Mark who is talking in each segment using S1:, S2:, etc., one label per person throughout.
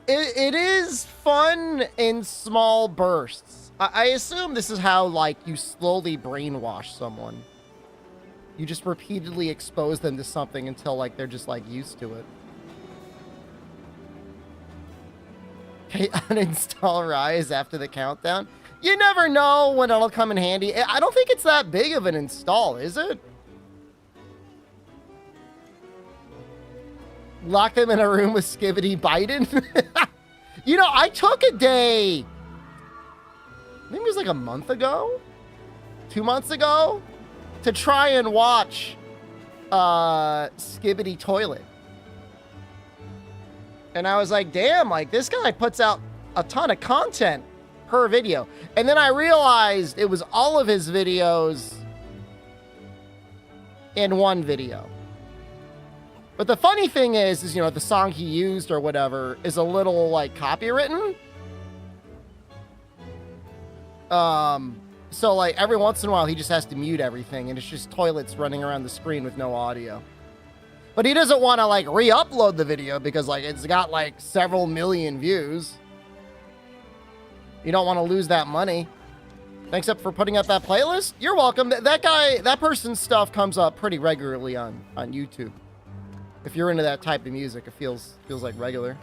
S1: it is fun in small bursts. I assume this is how, like, you slowly brainwash someone. You just repeatedly expose them to something until, like, they're just, like, used to it. Okay, uninstall Rise after the countdown. You never know when it'll come in handy. I don't think it's that big of an install, is it? Lock them in a room with Skibbity Biden. You know, I took a day, maybe it was like a month ago, 2 months ago, to try and watch Skibbity Toilet. And I was like, damn, like this guy puts out a ton of content per video. And then I realized it was all of his videos in one video. But the funny thing is, you know, the song he used or whatever is a little, like, copywritten. So, like, every once in a while, he just has to mute everything, and it's just toilets running around the screen with no audio. But he doesn't want to, like, re-upload the video because, like, it's got, like, several million views. You don't want to lose that money. Thanks up for putting up that playlist. You're welcome. That person's stuff comes up pretty regularly on YouTube. If you're into that type of music, it feels like regular.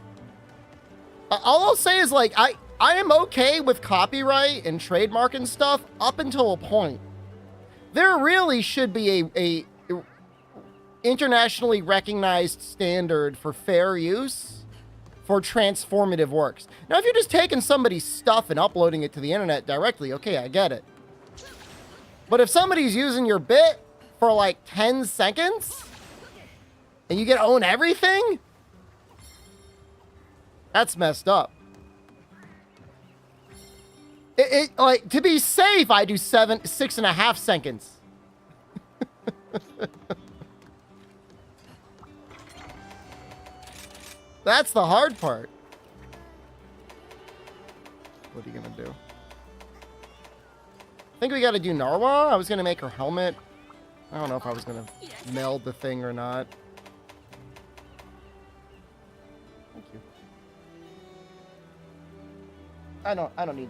S1: All I'll say is, like, I am okay with copyright and trademark and stuff up until a point. There really should be a internationally recognized standard for fair use for transformative works. Now, if you're just taking somebody's stuff and uploading it to the internet directly, okay, I get it. But if somebody's using your bit for like 10 seconds and you get to own everything, that's messed up. Like, to be safe, I do 6.5 seconds. That's the hard part. What are you gonna do? I think we gotta do Narwa. I was gonna make her helmet. I don't know if I was gonna meld the thing or not. Thank you. I don't need...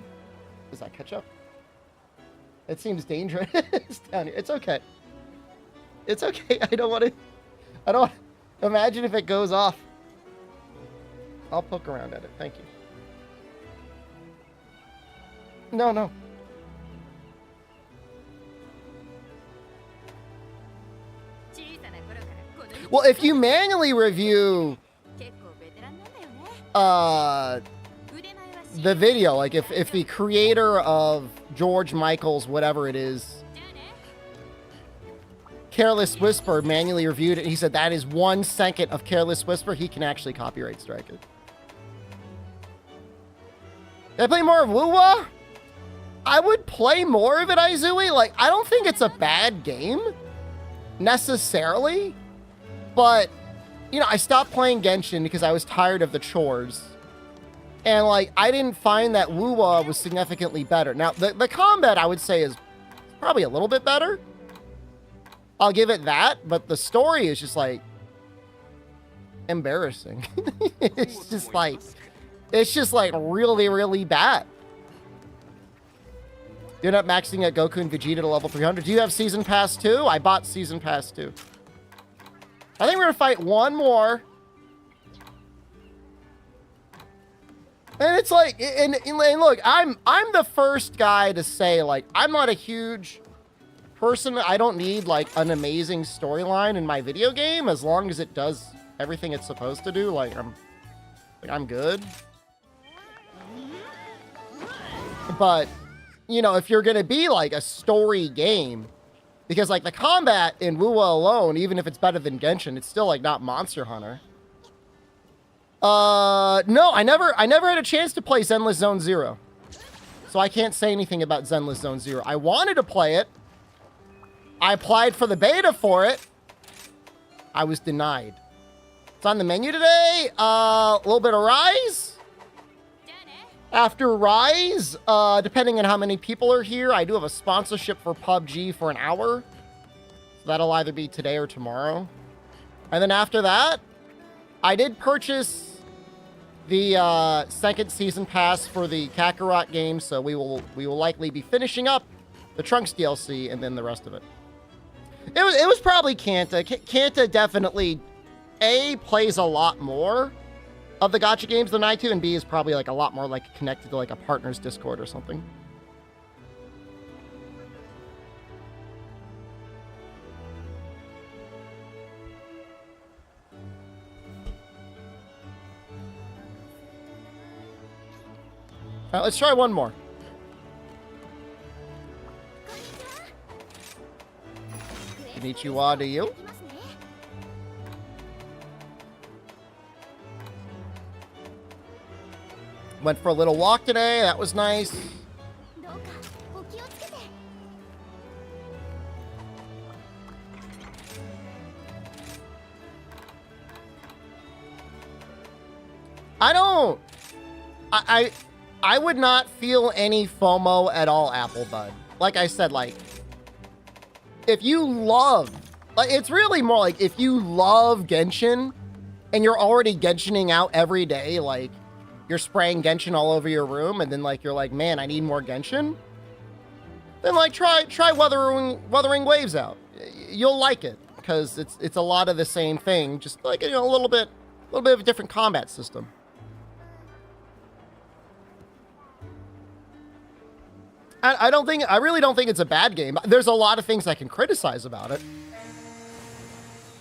S1: Does that catch up? It seems dangerous down here. It's okay. It's okay. I don't... Imagine if it goes off. I'll poke around at it. Thank you. No. Well, if you manually review the video, like if the creator of George Michael's whatever it is, Careless Whisper, manually reviewed it, he said that is 1 second of Careless Whisper, he can actually copyright strike it. Did I play more of Wuwa? I would play more of it, Izui. Like, I don't think it's a bad game, necessarily. But, you know, I stopped playing Genshin because I was tired of the chores. And, like, I didn't find that Wuwa was significantly better. Now, the combat, I would say, is probably a little bit better. I'll give it that. But the story is just, like, embarrassing. It's just, like... It's just, like, really, really bad. You end up maxing at Goku and Vegeta to level 300. Do you have Season Pass 2? I bought Season Pass 2. I think we're going to fight one more. And it's like... And look, I'm the first guy to say, like, I'm not a huge person. I don't need, like, an amazing storyline in my video game. As long as it does everything it's supposed to do, like, I'm good. But, you know, if you're going to be, like, a story game, because, like, the combat in Wuwa alone, even if it's better than Genshin, it's still, like, not Monster Hunter. No, I never had a chance to play Zenless Zone Zero. So I can't say anything about Zenless Zone Zero. I wanted to play it. I applied for the beta for it. I was denied. It's on the menu today. A little bit of Rise. After Rise, depending on how many people are here, I do have a sponsorship for PUBG for an hour. So that'll either be today or tomorrow. And then after that, I did purchase the second season pass for the Kakarot game, so we will likely be finishing up the Trunks DLC and then the rest of it. It was probably Kanta. Kanta definitely A, plays a lot more of the gacha games than I do, and B, is probably like a lot more like connected to like a partner's Discord or something. All right, let's try one more. Konnichiwa to you. Went for a little walk today. That was nice. I would not feel any FOMO at all, Apple Bud. Like I said, like, if you love, like, it's really more like if you love Genshin and you're already Genshining out every day, like, you're spraying Genshin all over your room, and then, like, you're like, man, I need more Genshin, then, like, try Wuthering Waves out. You'll like it, because it's a lot of the same thing, just, like, you know, a little bit of a different combat system. I really don't think it's a bad game. There's a lot of things I can criticize about it.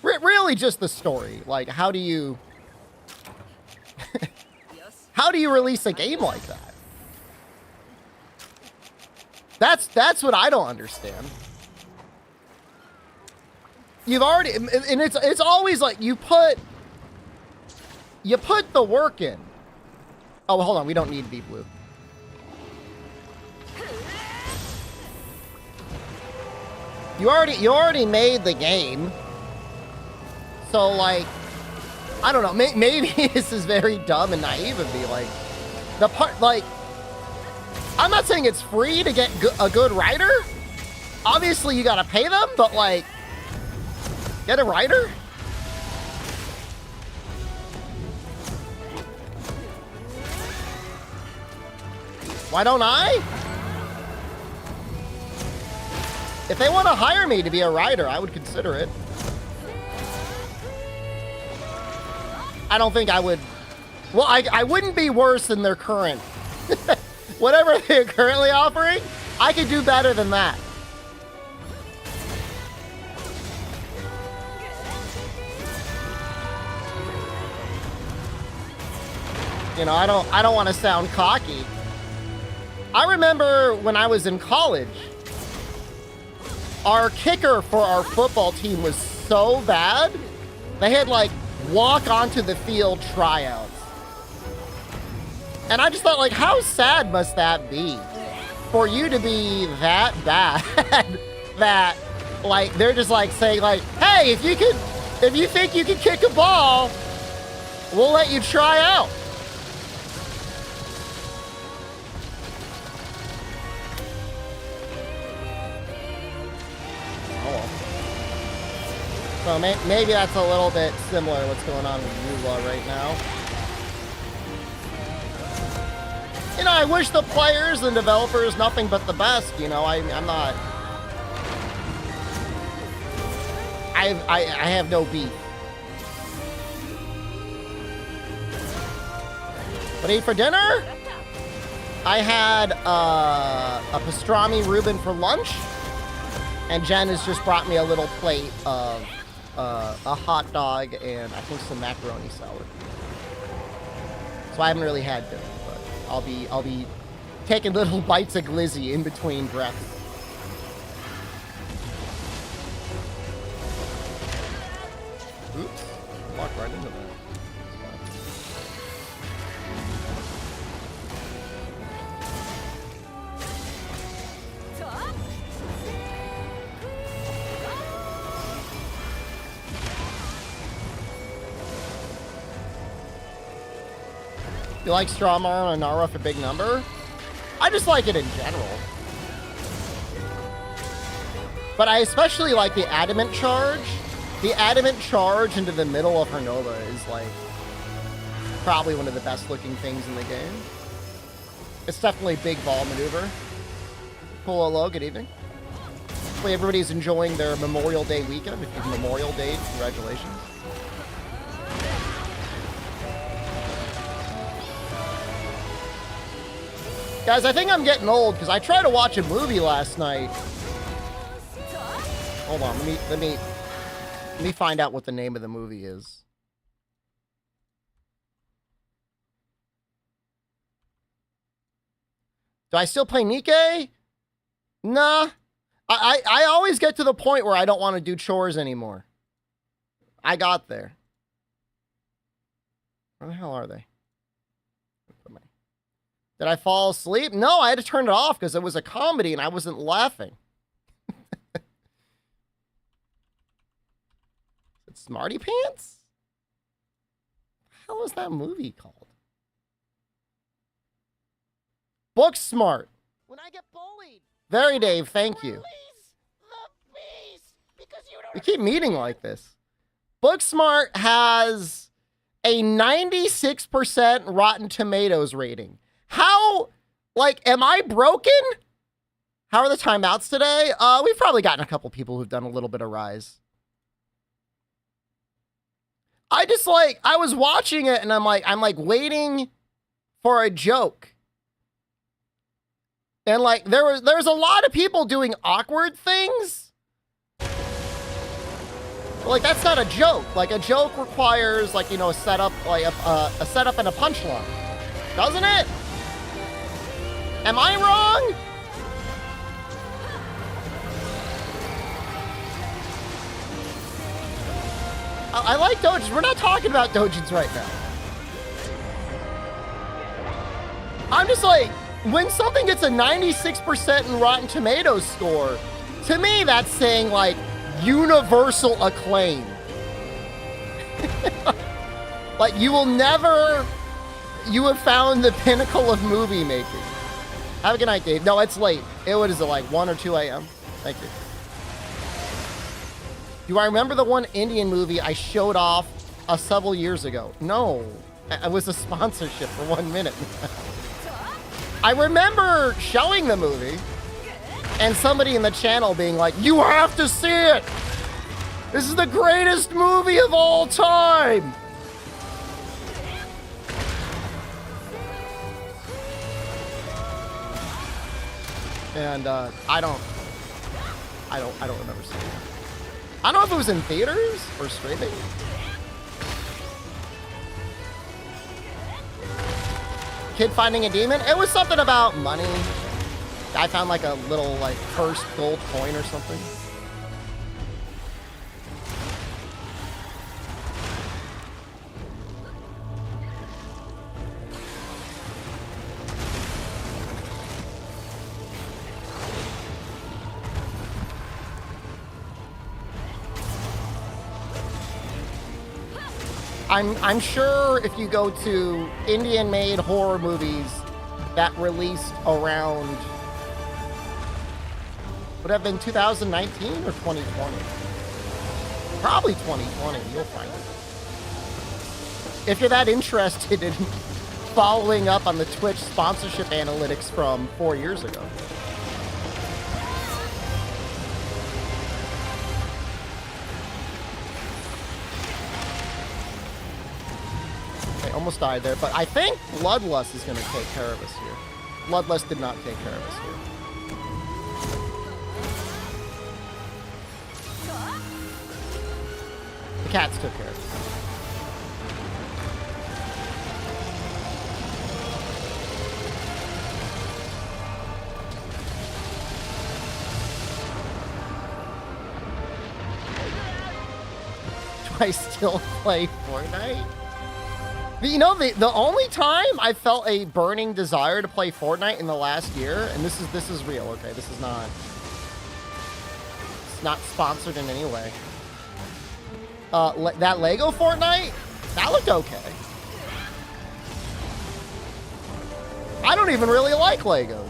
S1: Really just the story. Like, how do you... how do you release a game like that? That's what I don't understand. You've already... And it's always like, you put the work in. Oh, hold on. We don't need to be blue. You already made the game, so, like, I don't know, maybe this is very dumb and naive of me, like, the part, like, I'm not saying it's free to get a good writer. Obviously, you gotta pay them, but, like, get a writer? Why don't I? If they want to hire me to be a writer, I would consider it. I don't think I would... Well, I wouldn't be worse than their current... Whatever they're currently offering, I could do better than that. You know, I don't want to sound cocky. I remember when I was in college, our kicker for our football team was so bad, they had, like, walk onto the field tryouts. And I just thought, like, how sad must that be for you to be that bad that, like, they're just, like, saying, like, hey, if you think you can kick a ball, we'll let you try out. So maybe that's a little bit similar to what's going on with Yula right now. You know, I wish the players and developers nothing but the best, you know, I'm not... I have no beef. What do you eat for dinner? I had a pastrami Reuben for lunch, and Jen has just brought me a little plate of a hot dog and I think some macaroni salad. So I haven't really had dinner, but I'll be taking little bites of glizzy in between breaths. Oops, walked right into that. You like Strong Arm and Nara for big number? I just like it in general. But I especially like the Adamant Charge. The Adamant Charge into the middle of her Nova is like... Probably one of the best looking things in the game. It's definitely a big ball maneuver. Cool, hello, good evening. Hopefully everybody's enjoying their Memorial Day weekend. If it's Memorial Day, congratulations. Guys, I think I'm getting old because I tried to watch a movie last night. Hold on, let me find out what the name of the movie is. Do I still play Nikkei? Nah. I always get to the point where I don't want to do chores anymore. I got there. Where the hell are they? Did I fall asleep? No, I had to turn it off because it was a comedy and I wasn't laughing. It's Smarty Pants? What the hell is that movie called? Book Smart. When I get bullied. Very Dave, thank you. We keep meeting like this. Book Smart has a 96% Rotten Tomatoes rating. How, like, am I broken? How are the timeouts today? We've probably gotten a couple people who've done a little bit of Rise. I was watching it and I'm like waiting for a joke. And like there's a lot of people doing awkward things. But, like, that's not a joke. Like, a joke requires, like, you know, a setup, like a setup and a punchline, doesn't it? Am I wrong? I like dojins. We're not talking about dojins right now. I'm just like, when something gets a 96% in Rotten Tomatoes score, to me, that's saying, like, universal acclaim. Like, you have found the pinnacle of movie making. Have a good night, Dave. No, it's late. What is it, like 1 or 2 a.m.? Thank you. Do I remember the one Indian movie I showed off several years ago? No. It was a sponsorship for 1 minute. I remember showing the movie and somebody in the channel being like, you have to see it! This is the greatest movie of all time! And I don't remember seeing it. I don't know if it was in theaters or streaming. Kid finding a demon? It was something about money. I found like a little like first gold coin or something. I'm sure if you go to Indian-made horror movies that released around, would have been 2019 or 2020? Probably 2020, you'll find it. If you're that interested in following up on the Twitch sponsorship analytics from 4 years ago. Almost died there, but I think Bloodlust is going to take care of us here. Bloodlust did not take care of us here. The cats took care of it. Do I still play Fortnite? You know, the only time I felt a burning desire to play Fortnite in the last year, and this is real, okay? This is not... It's not sponsored in any way. That Lego Fortnite? That looked okay. I don't even really like Legos.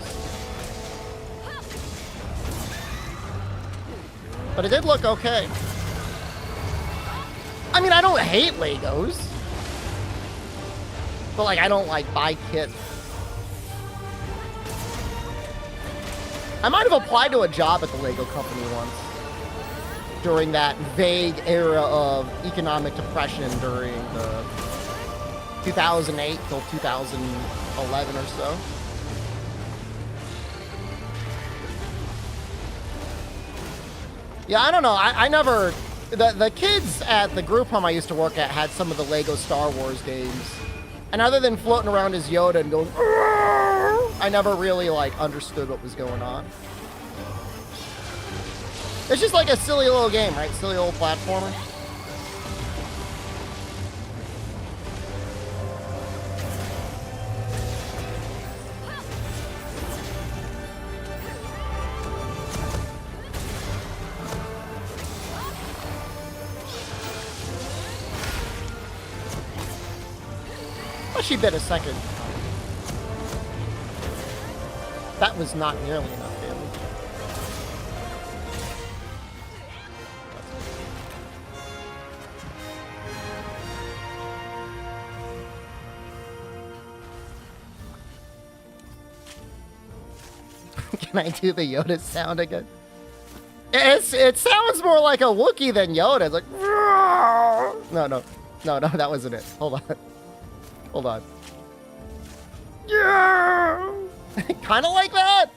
S1: But it did look okay. I mean, I don't hate Legos. But, like, I don't, like, buy kits. I might have applied to a job at the Lego company once. During that vague era of economic depression during the 2008 till 2011 or so. Yeah, I don't know. I never... The kids at the group home I used to work at had some of the Lego Star Wars games. And other than floating around as Yoda and going... I never really, like, understood what was going on. It's just like a silly little game, right? Silly little platformer. Well, she bit a second. That was not nearly enough damage. Can I do the Yoda sound again? It sounds more like a Wookiee than Yoda. It's like... No, that wasn't it. Hold on. Hold on. Yeah. Kind of like that?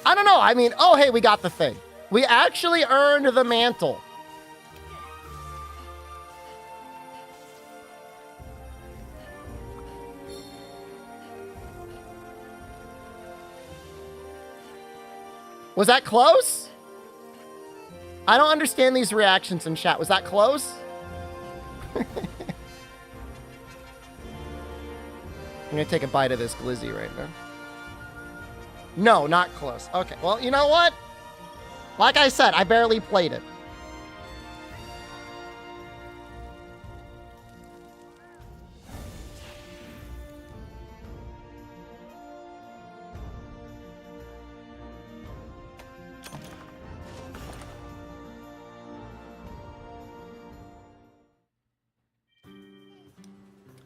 S1: I don't know. I mean, oh, hey, we got the thing. We actually earned the mantle. Was that close? I don't understand these reactions in chat. Was that close? I'm gonna take a bite of this glizzy right now. No, not close. Okay, well, you know what? Like I said, I barely played it.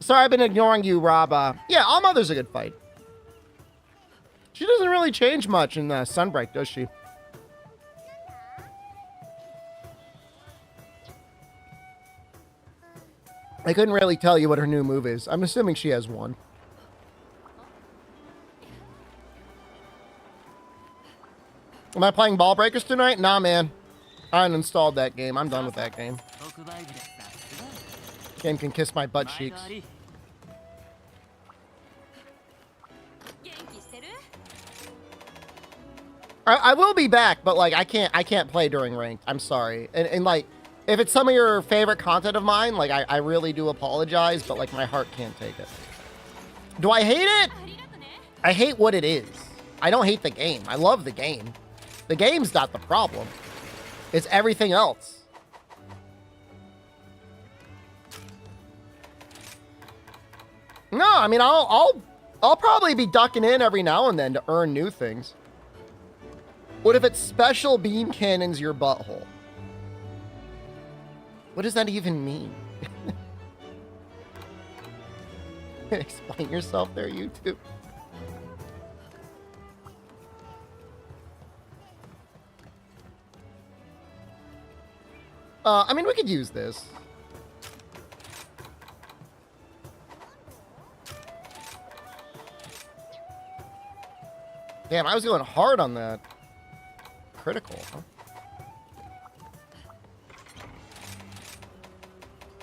S1: Sorry, I've been ignoring you, Rob. Yeah, All Mother's a good fight. She doesn't really change much in Sunbreak, does she? I couldn't really tell you what her new move is. I'm assuming she has one. Am I playing Ball Breakers tonight? Nah, man. I uninstalled that game. I'm done with that game. Game can kiss my butt cheeks. I will be back, but like I can't play during ranked. I'm sorry. And like if it's some of your favorite content of mine, like I really do apologize, but like my heart can't take it. Do I hate it? I hate what it is. I don't hate the game. I love the game. The game's not the problem. It's everything else. No, I mean I'll probably be ducking in every now and then to earn new things. What if it's special beam cannons your butthole? What does that even mean? Explain yourself there, YouTube. I mean, we could use this. Damn, I was going hard on that. Critical, huh?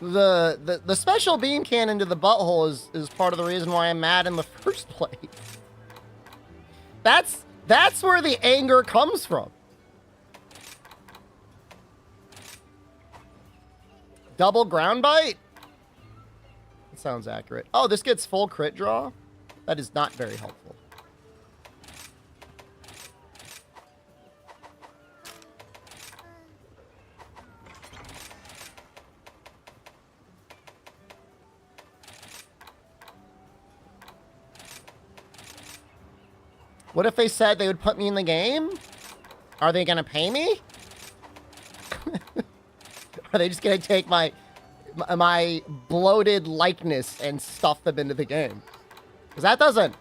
S1: The special beam cannon to the butthole is part of the reason why I'm mad in the first place. That's where the anger comes from. Double ground bite? That sounds accurate. Oh, this gets full crit draw? That is not very helpful. What if they said they would put me in the game? Are they gonna pay me? Are they just gonna take my my bloated likeness and stuff them into the game. Because that doesn't...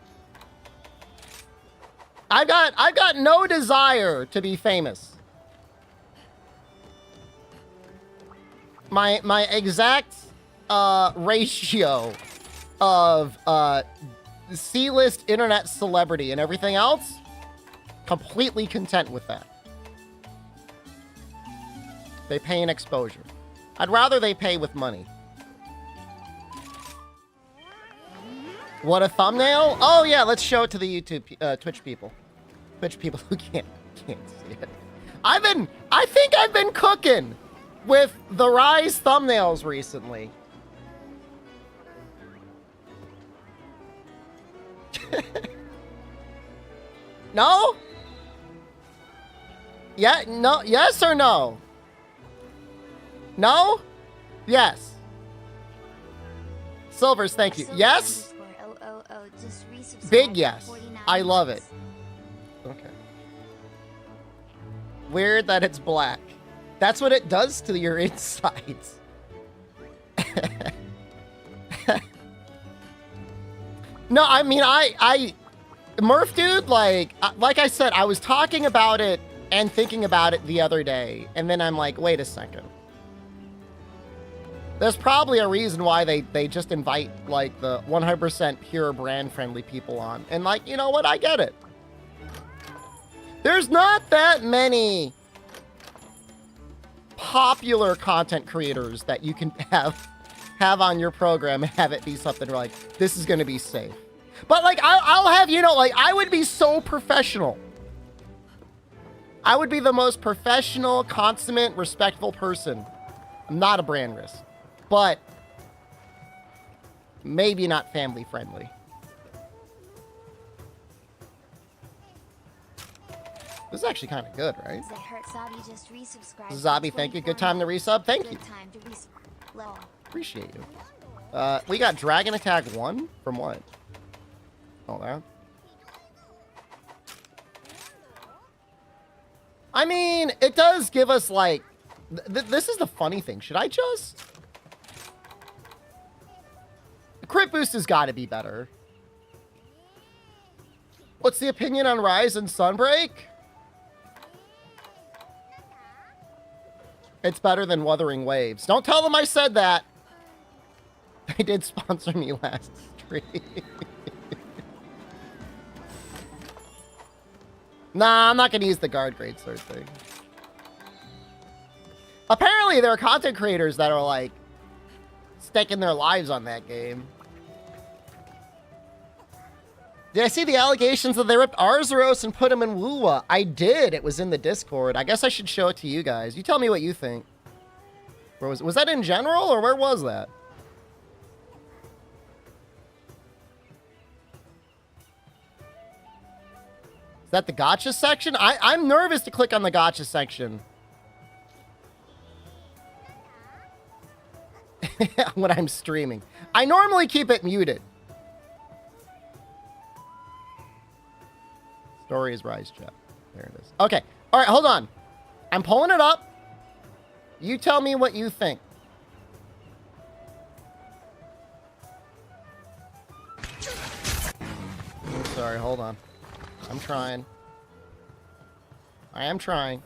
S1: I've got no desire to be famous. My exact ratio of C-list internet celebrity and everything else, completely content with that. They pay in exposure. I'd rather they pay with money. What a thumbnail? Oh yeah, let's show it to the YouTube, Twitch people. Twitch people who can't see it. I think I've been cooking with the Rise thumbnails recently. No? Yeah, no, yes or no? No? Yes. Silvers, thank you. Yes? Big yes. I love it. Okay. Weird that it's black. That's what it does to your insides. No, I mean, Murph dude, like I said, I was talking about it and thinking about it the other day, and then I'm like, wait a second. There's probably a reason why they just invite, like, the 100% pure brand-friendly people on. And, like, you know what? I get it. There's not that many popular content creators that you can have on your program and have it be something like, this is going to be safe. But, like, I'll have, you know, like, I would be so professional. I would be the most professional, consummate, respectful person. I'm not a brand risk. But maybe not family friendly. This is actually kind of good, right? Zabi, thank you. Good time to resub. Thank you. Appreciate you. We got Dragon Attack 1 from what? Oh, that. I mean, it does give us like. This is the funny thing. Should I just? Crit boost has got to be better. What's the opinion on Rise and Sunbreak? It's better than Wuthering Waves. Don't tell them I said that. They did sponsor me last stream. Nah, I'm not going to use the guard grade sword thing. Apparently, there are content creators that are like staking their lives on that game. Did I see the allegations that they ripped Arzuros and put him in Wuwa? I did. It was in the Discord. I guess I should show it to you guys. You tell me what you think. Where was that in general, or where was that? Is that the gotcha section? I'm nervous to click on the gotcha section. When I'm streaming. I normally keep it muted. Story is Rise chat. There it is. Okay. All right, hold on. I'm pulling it up. You tell me what you think. I'm sorry, hold on. I'm trying. I am trying.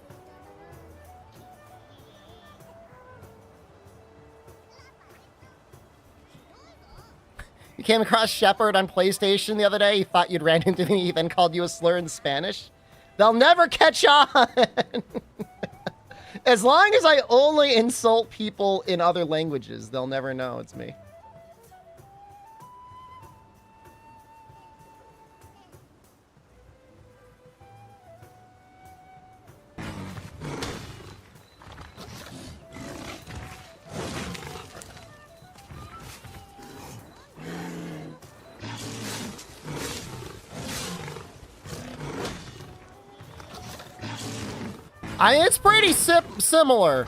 S1: You came across Shepard on PlayStation the other day. He thought you'd ran into me, then called you a slur in Spanish. They'll never catch on. As long as I only insult people in other languages, they'll never know it's me. It's pretty similar.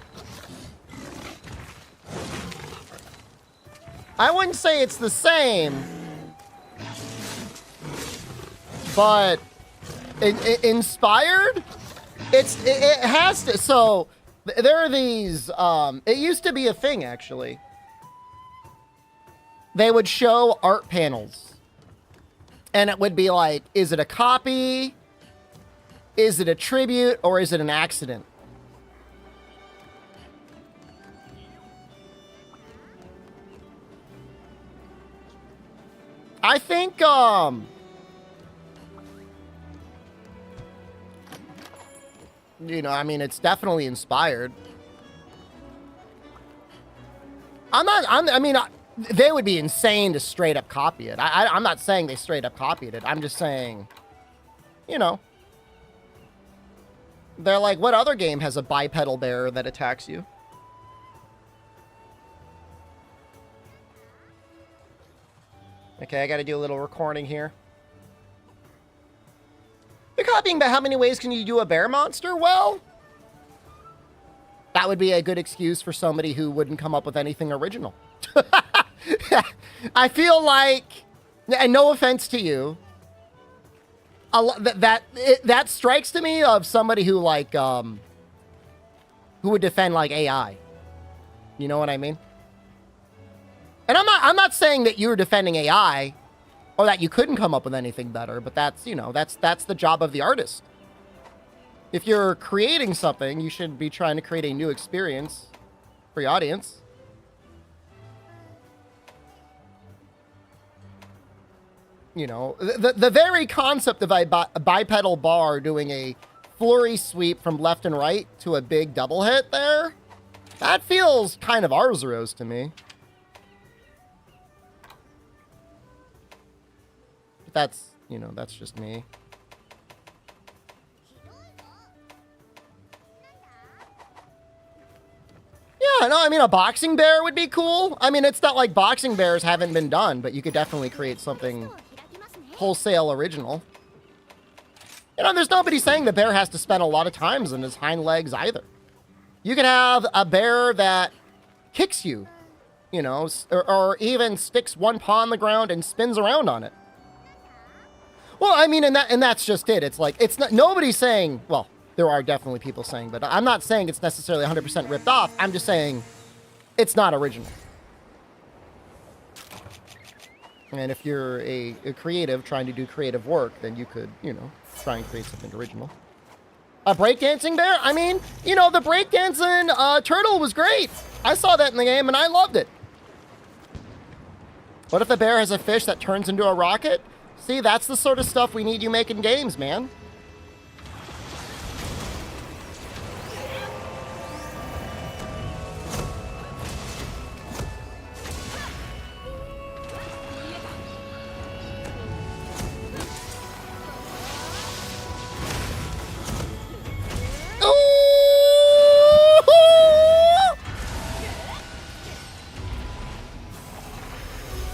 S1: I wouldn't say it's the same, but inspired. It has to. So there are these. It used to be a thing actually. they would show art panels. And it would be like, is it a copy? Is it a tribute? Or is it an accident? I think, you know, I mean, it's definitely inspired. They would be insane to straight up copy it. I'm not saying they straight up copied it. I'm just saying, you know. They're like, what other game has a bipedal bear that attacks you? Okay, I gotta do a little recording here. They're copying, but how many ways can you do a bear monster? Well, that would be a good excuse for somebody who wouldn't come up with anything original. I feel like, and no offense to you, that strikes to me of somebody who like, who would defend like AI. You know what I mean? And I'm not saying that you're defending AI or that you couldn't come up with anything better, but that's, you know, that's the job of the artist. If you're creating something, you should be trying to create a new experience for your audience. You know, the very concept of a bipedal bar doing a flurry sweep from left and right to a big double hit there, that feels kind of Arzuros to me. But that's, you know, that's just me. Yeah, no, I mean, a boxing bear would be cool. I mean, it's not like boxing bears haven't been done, but you could definitely create something wholesale original. You know, there's nobody saying the bear has to spend a lot of times on his hind legs either. You could have a bear that kicks you, you know, or even sticks one paw on the ground and spins around on it. Well, I mean, and that's just it. It's like, it's not, nobody's saying, well, there are definitely people saying, but I'm not saying it's necessarily 100% ripped off. I'm just saying it's not original. And if you're a creative trying to do creative work, then you could, you know, try and create something original. A breakdancing bear? I mean, you know, the breakdancing turtle was great. I saw that in the game and I loved it. What if the bear has a fish that turns into a rocket? See, that's the sort of stuff we need you making games, man.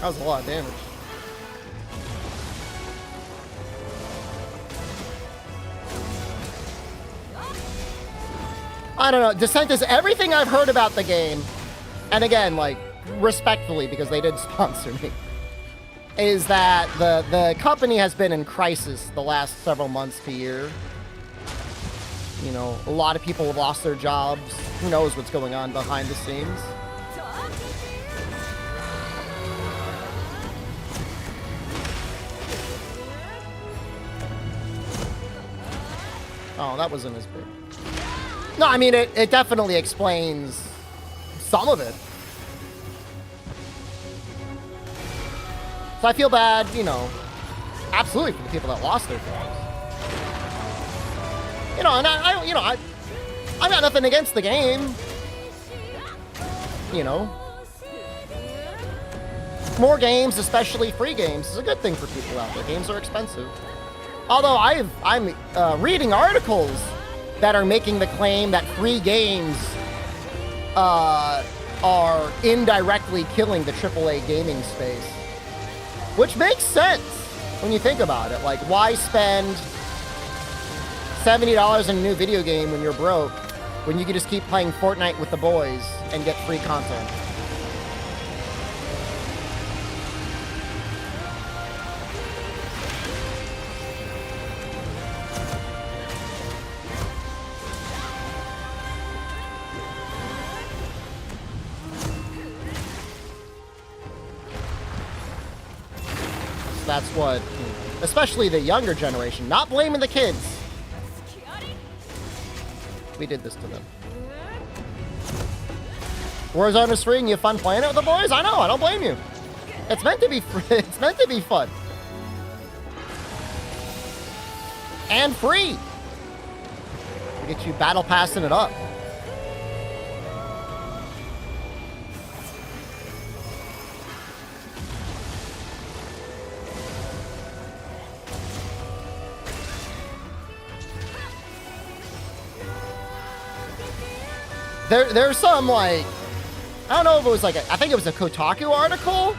S1: That was a lot of damage. I don't know. Descent is everything I've heard about the game. And again, like, respectfully, because they did sponsor me, is that the company has been in crisis the last several months to year. You know, a lot of people have lost their jobs. Who knows what's going on behind the scenes? Oh, that wasn't as big. No, I mean, it definitely explains some of it. So I feel bad, you know, absolutely for the people that lost their jobs. You know, and I've got nothing against the game. You know. More games, especially free games, is a good thing for people out there. Games are expensive. Although I'm reading articles that are making the claim that free games are indirectly killing the AAA gaming space. Which makes sense when you think about it. Like, why spend $70 in a new video game when you're broke, when you can just keep playing Fortnite with the boys and get free content? that's what, especially the younger generation, not blaming the kids. We did this to them. Warzone is free and you have fun playing it with the boys? I know, I don't blame you. It's meant to be it's meant to be fun. And free. To get you battle passing it up. There's some, like, I don't know if it was like I think it was a Kotaku article.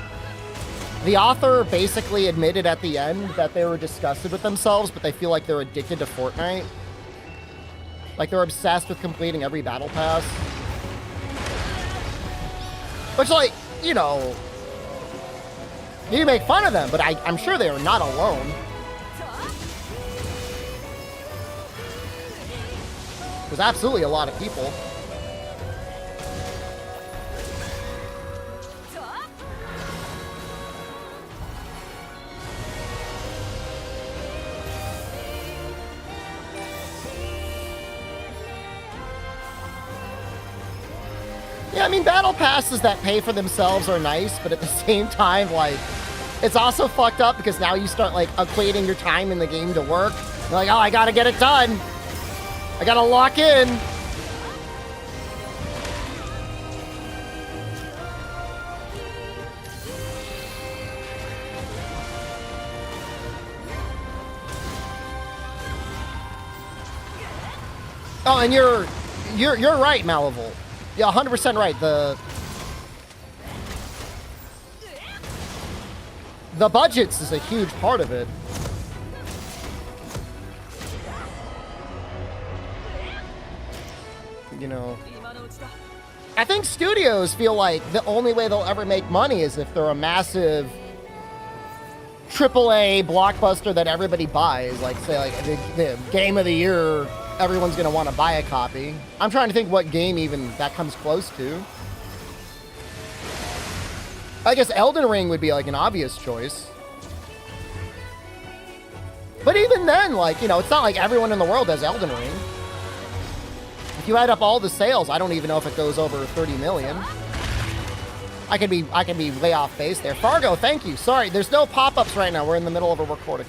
S1: The author basically admitted at the end that they were disgusted with themselves, but they feel like they're addicted to Fortnite. Like they're obsessed with completing every battle pass. Which, like, you know, you make fun of them, but I'm sure they are not alone. There's absolutely a lot of people. Yeah, I mean, battle passes that pay for themselves are nice, but at the same time, like, it's also fucked up because now you start, like, equating your time in the game to work. You're like, oh, I gotta get it done. I gotta lock in. Oh, and you're right, Malevol. Yeah, 100% right. The budgets is a huge part of it. You know, I think studios feel like the only way they'll ever make money is if they're a massive AAA blockbuster that everybody buys. Like, say, like the game of the year. Everyone's gonna want to buy a copy. I'm trying to think what game even that comes close to. I guess Elden Ring would be like an obvious choice. But even then, like, you know, it's not like everyone in the world has Elden Ring. If you add up all the sales, I don't even know if it goes over 30 million. I can be way off base there. Fargo, thank you. Sorry, there's no pop-ups right now. We're in the middle of a recording.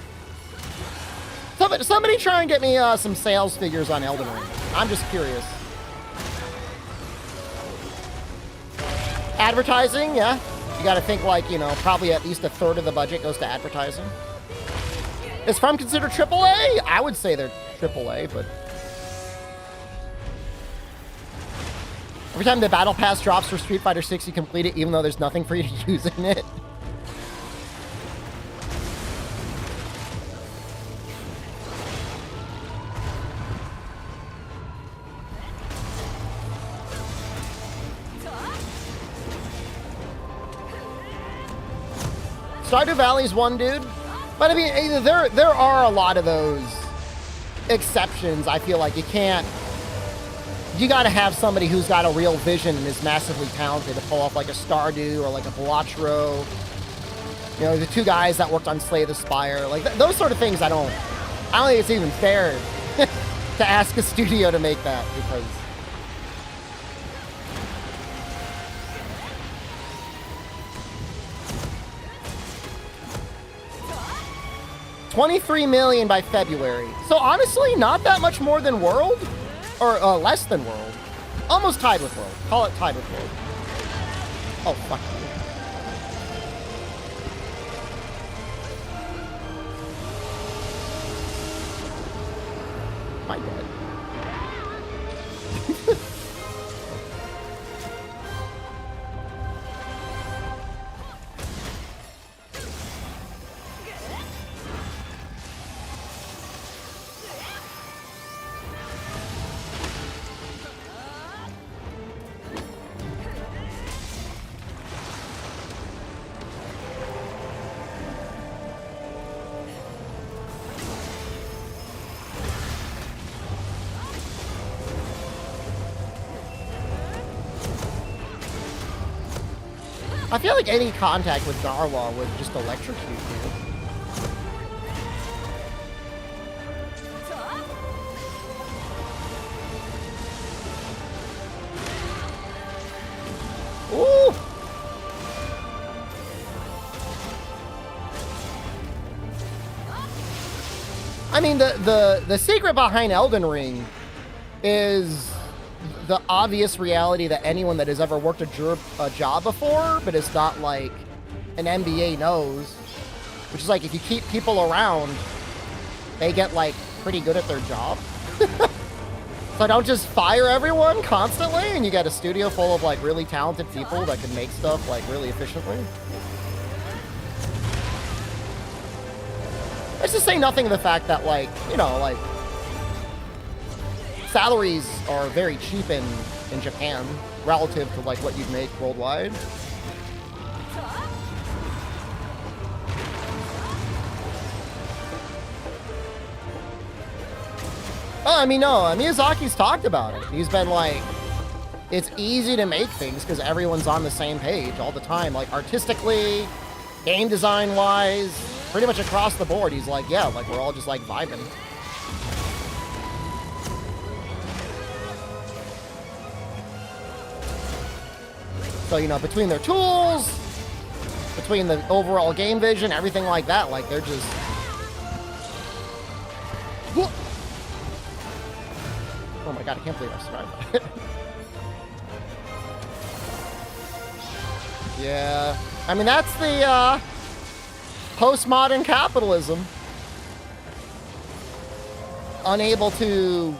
S1: Somebody try and get me some sales figures on Elden Ring. I'm just curious. Advertising, yeah. You gotta think, like, you know, probably at least a third of the budget goes to advertising. Is From considered AAA? I would say they're AAA, but... Every time the Battle Pass drops for Street Fighter 6, you complete it even though there's nothing for you to use in it. Stardew Valley's one, dude. But I mean, there are a lot of those exceptions. I feel like you can't... You gotta have somebody who's got a real vision and is massively talented to pull off like a Stardew or like a Blotchro. You know, the two guys that worked on Slay the Spire. Like, those sort of things I don't think it's even fair to ask a studio to make that, because... $23 million by February. So honestly, not that much more than World, or less than World. Almost tied with World. Call it tied with World. Oh, fuck you. My bad. I feel like any contact with Narwhal would just electrocute you. I mean, the secret behind Elden Ring is the obvious reality that anyone that has ever worked a job before, but it's not like an MBA knows, which is like if you keep people around, they get like pretty good at their job. So don't just fire everyone constantly and you get a studio full of like really talented people that can make stuff like really efficiently. Let's just say nothing of the fact that like, you know, like salaries are very cheap in Japan relative to like what you'd make worldwide. Oh, I mean, no, Miyazaki's talked about it. He's been like, it's easy to make things because everyone's on the same page all the time. Like, artistically, game design-wise, pretty much across the board. He's like, yeah, like, we're all just, like, vibing. So, you know, between their tools, between the overall game vision, everything like that, like, they're just... Oh my god, I can't believe I survived that. Yeah. I mean, that's the, postmodern capitalism. Unable to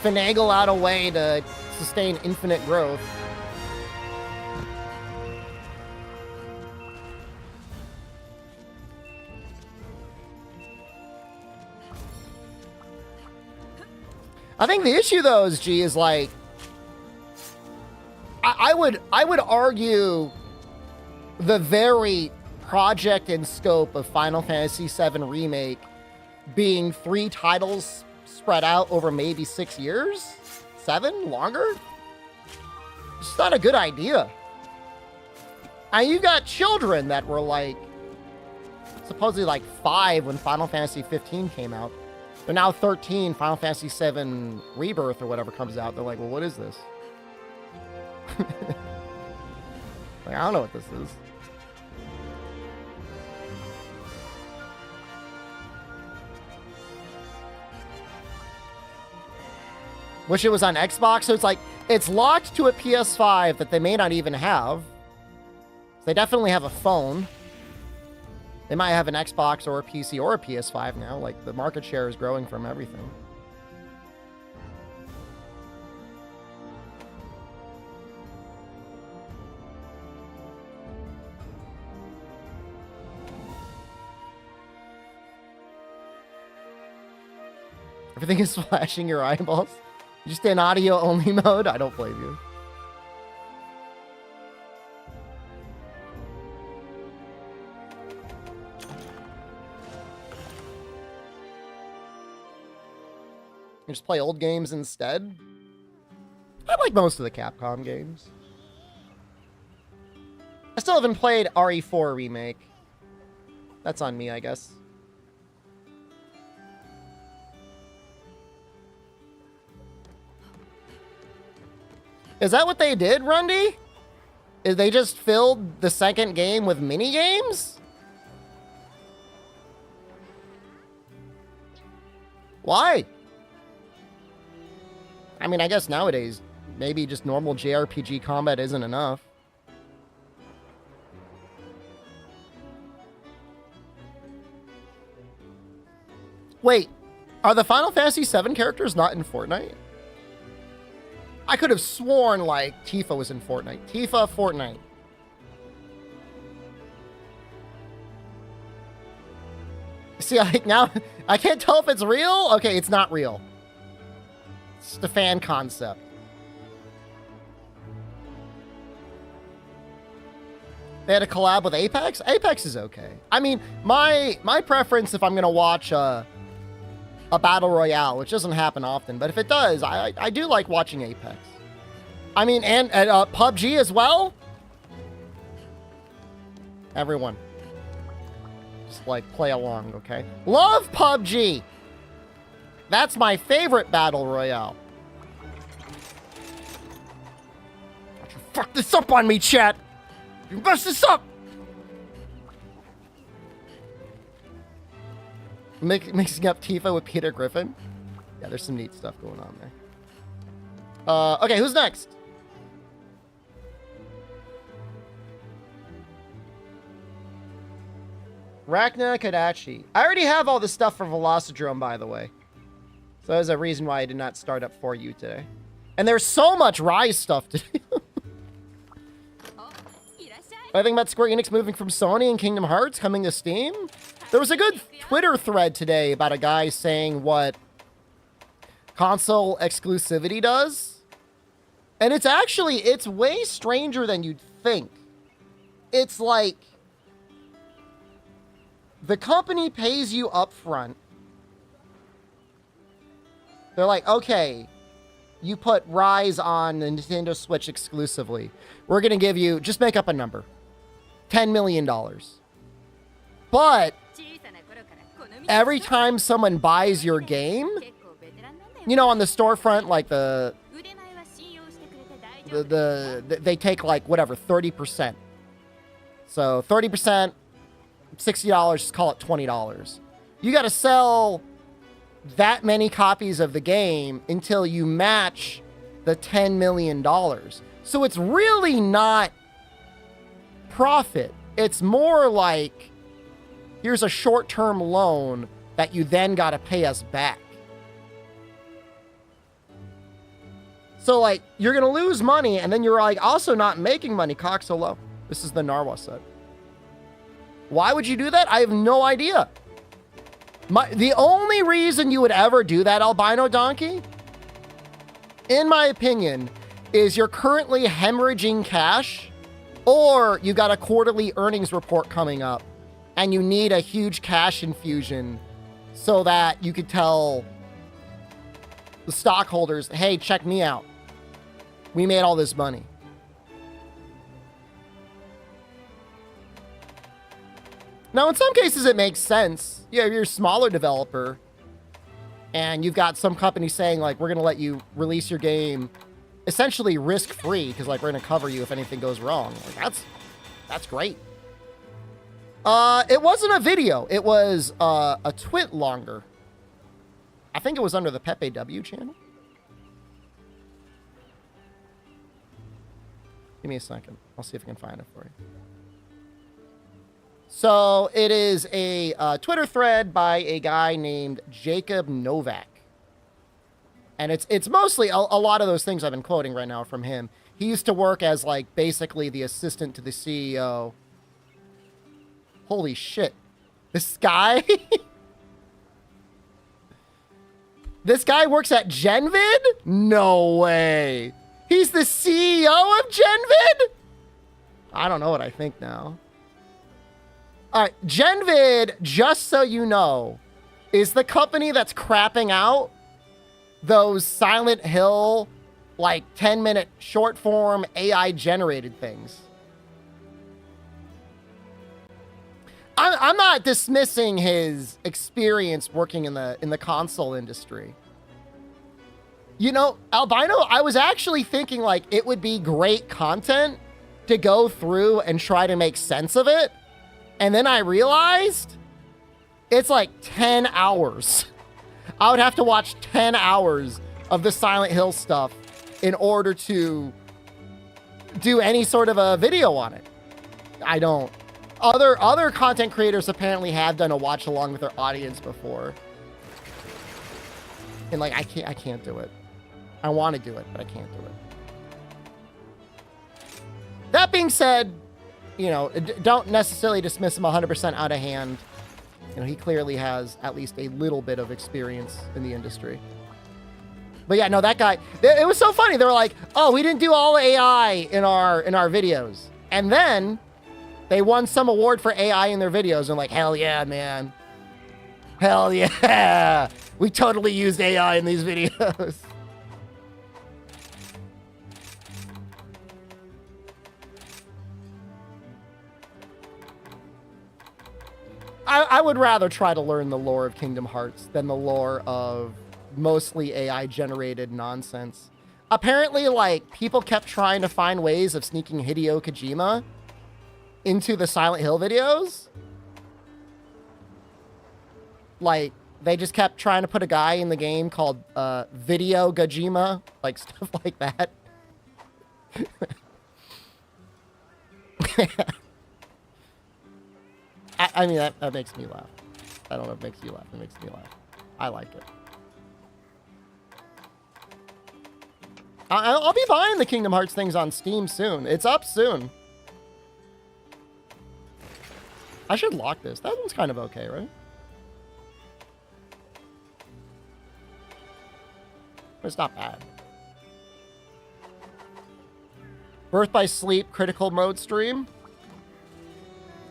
S1: finagle out a way to sustain infinite growth. I think the issue though is, G, is like, I would argue the very project and scope of Final Fantasy VII Remake being 3 titles spread out over maybe 6 years? 7? Longer? It's not a good idea. And you got children that were like, supposedly like 5 when Final Fantasy 15 came out. They're now 13, Final Fantasy VII Rebirth or whatever comes out. They're like, well, what is this? Like, I don't know what this is. Wish it was on Xbox. So it's like, it's locked to a PS5 that they may not even have. They definitely have a phone. They might have an Xbox or a PC or a PS5 now. Like, the market share is growing from everything. Everything is flashing your eyeballs. You just in audio-only mode? I don't blame you. You just play old games instead? I like most of the Capcom games. I still haven't played RE4 Remake. That's on me, I guess. Is that what they did, Rundy? Is they just filled the second game with mini games? Why? I mean, I guess nowadays, maybe just normal JRPG combat isn't enough. Wait, are the Final Fantasy VII characters not in Fortnite? I could have sworn, like, Tifa was in Fortnite. Tifa, Fortnite. See, like, now, I can't tell if it's real. Okay, it's not real. It's the fan concept. They had a collab with Apex? Apex is okay. I mean, my preference if I'm going to watch a battle royale, which doesn't happen often, but if it does, I do like watching Apex. I mean, and PUBG as well. Everyone, just like play along, okay? Love PUBG. That's my favorite battle royale. Don't you fuck this up on me, chat. You mess this up. Mixing up Tifa with Peter Griffin. Yeah, there's some neat stuff going on there. Okay, who's next? Rachna Kadachi. I already have all the stuff for Velocidrome, by the way. So there's a reason why I did not start up for you today. And there's so much Rise stuff to do. I think about Square Enix moving from Sony and Kingdom Hearts coming to Steam. There was a good Twitter thread today about a guy saying what console exclusivity does. And it's way stranger than you'd think. It's like the company pays you up front. They're like, okay, you put Rise on the Nintendo Switch exclusively. We're going to give you, just make up a number, $10 million. But every time someone buys your game, you know, on the storefront, like they take like whatever, 30%. So 30%, $60, just call it $20. You got to sell that many copies of the game until you match the $10 million. So it's really not profit. It's more like, here's a short-term loan that you then got to pay us back. So, like, you're going to lose money, and then you're, like, also not making money. Cock so low. This is the Narwa set. Why would you do that? I have no idea. The only reason you would ever do that, Albino Donkey, in my opinion, is you're currently hemorrhaging cash, or you got a quarterly earnings report coming up, and you need a huge cash infusion so that you could tell the stockholders, hey, check me out. We made all this money. Now, in some cases, it makes sense. Yeah, you're a smaller developer, and you've got some company saying, like, we're going to let you release your game essentially risk-free, because, like, we're going to cover you if anything goes wrong. Like, that's great. It wasn't a video. It was a twit longer. I think it was under the Pepe W channel. Give me a second. I'll see if I can find it for you. So it is a Twitter thread by a guy named Jacob Novak. And it's mostly a lot of those things I've been quoting right now from him. He used to work as, like, basically the assistant to the CEO. Holy shit. This guy... This guy works at Genvid? No way. He's the CEO of Genvid? I don't know what I think now. All right, Genvid, just so you know, is the company that's crapping out those Silent Hill, like, 10-minute short-form AI-generated things. I'm not dismissing his experience working in the console industry. You know, Albino, I was actually thinking, like, it would be great content to go through and try to make sense of it. And then I realized it's like 10 hours. I would have to watch 10 hours of the Silent Hill stuff in order to do any sort of a video on it. I don't. Other content creators apparently have done a watch along with their audience before. And, like, I can't do it. I want to do it, but I can't do it. That being said, you know, don't necessarily dismiss him 100% out of hand. You know, he clearly has at least a little bit of experience in the industry. But yeah, no, that guy, it was so funny. They were like, oh, we didn't do all AI in our videos. And then they won some award for AI in their videos. And like, hell yeah, man. Hell yeah. We totally used AI in these videos. I would rather try to learn the lore of Kingdom Hearts than the lore of mostly AI-generated nonsense. Apparently, like, people kept trying to find ways of sneaking Hideo Kojima into the Silent Hill videos. like, they just kept trying to put a guy in the game called Video Gajima, like stuff like that. I mean, that makes me laugh. I don't know if it makes you laugh. It makes me laugh. I like it. I'll be buying the Kingdom Hearts things on Steam soon. It's up soon. I should lock this. That one's kind of okay, right? It's not bad. Birth by Sleep Critical Mode stream.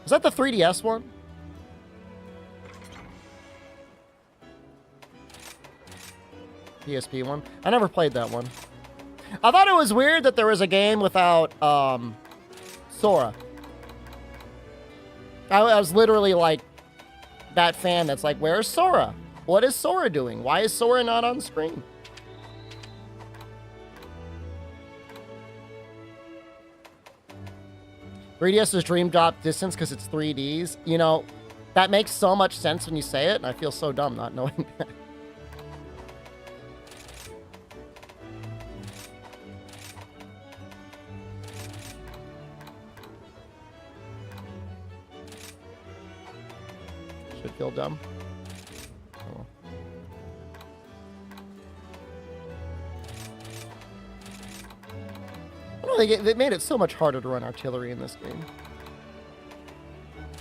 S1: Is that the 3DS one? PSP one? I never played that one. I thought it was weird that there was a game without Sora. I was literally like that fan that's like, where's Sora? What is Sora doing? Why is Sora not on screen? "3DS is dream drop distance because it's 3Ds. You know, that makes so much sense when you say it, and I feel so dumb not knowing that. Should feel dumb. Oh. I don't know, they made it so much harder to run artillery in this game.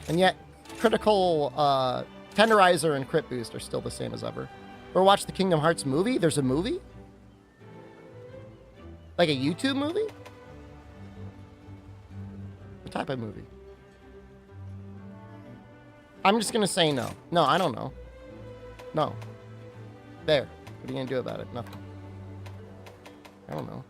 S1: And yet, critical tenderizer and crit boost are still the same as ever. Or watch the Kingdom Hearts movie? There's a movie? Like a YouTube movie? What type of movie? I'm just gonna say no. No, I don't know. No. There. What are you gonna do about it? Nothing. I don't know.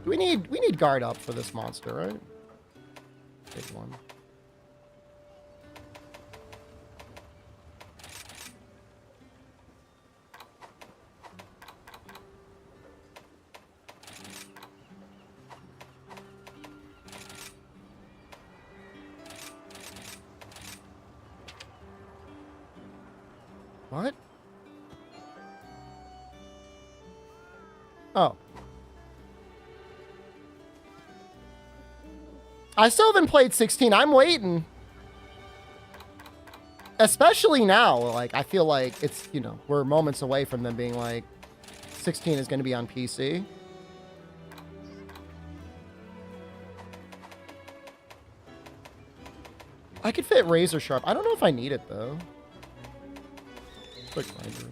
S1: We need guard up for this monster, right? Big one. What? Oh. I still haven't played 16. I'm waiting. Especially now. Like, I feel like it's, you know, we're moments away from them being like, 16 is going to be on PC. I could fit Razor Sharp. I don't know if I need it, though. Quick finder.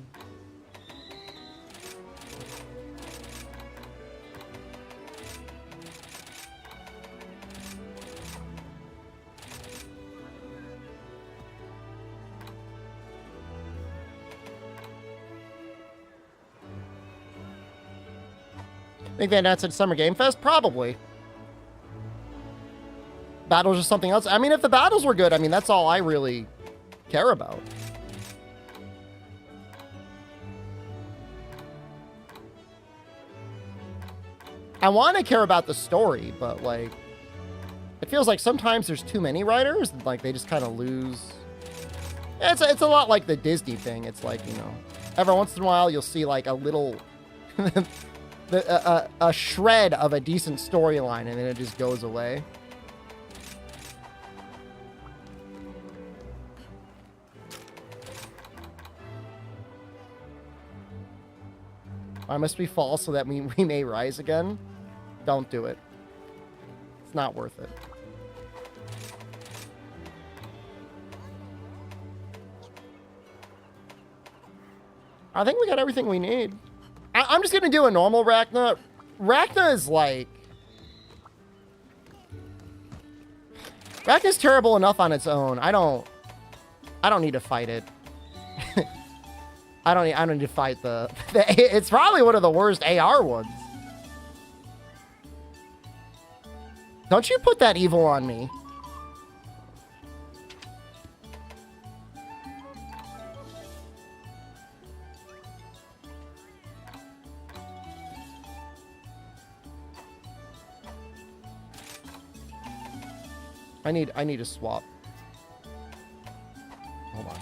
S1: Think they announced at Summer Game Fest? Probably. Battles or something else? I mean, if the battles were good, I mean, that's all I really care about. I want to care about the story, but, like, it feels like sometimes there's too many writers, and, like, they just kind of lose. It's a lot like the Disney thing. It's like, you know, every once in a while you'll see, like, a little... a shred of a decent storyline, and then it just goes away. I must be false so that we may rise again. Don't do it. It's not worth it. I think we got everything we need. I'm just gonna do a normal Rachna. Rachna is like... Rachna's terrible enough on its own. I don't need to fight it. I don't need to fight the it's probably one of the worst AR ones. Don't you put that evil on me. I need to swap. Hold on.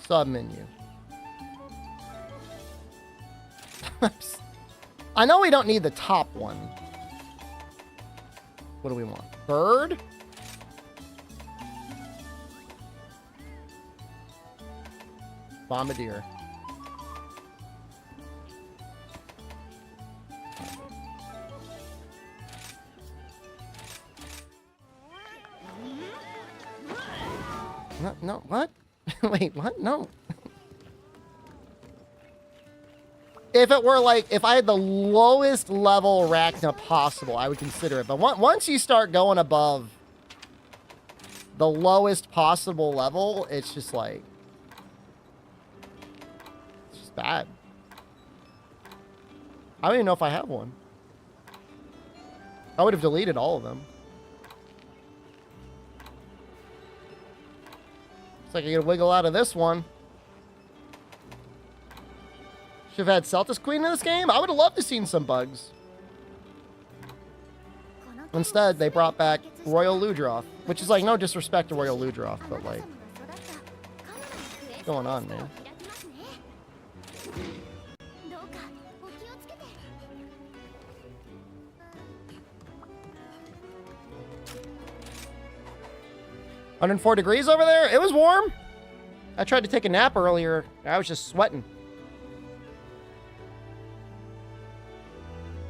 S1: Sub menu. I know we don't need the top one. What do we want? Bird? Bombardier. No, what? Wait, what? No. If it were like, if I had the lowest level Arachna possible, I would consider it. But once you start going above the lowest possible level, it's just like, it's just bad. I don't even know if I have one. I would have deleted all of them. It's like I gotta wiggle out of this one. Should have had Celtis Queen in this game. I would have loved to seen some bugs. Instead, they brought back Royal Ludroth, which is like no disrespect to Royal Ludroth, but like, what's going on, man? $104 over there. It was warm. I tried to take a nap earlier. I was just sweating.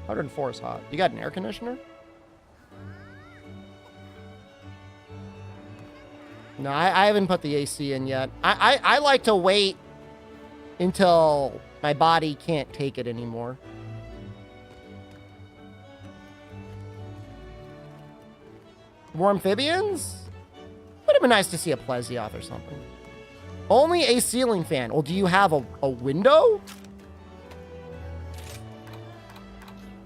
S1: 104 is hot. You got an air conditioner? No, I haven't put the AC in yet. I like to wait until my body can't take it anymore. More amphibians? Would have been nice to see a Plesioth or something. Only a ceiling fan. Well, do you have a window?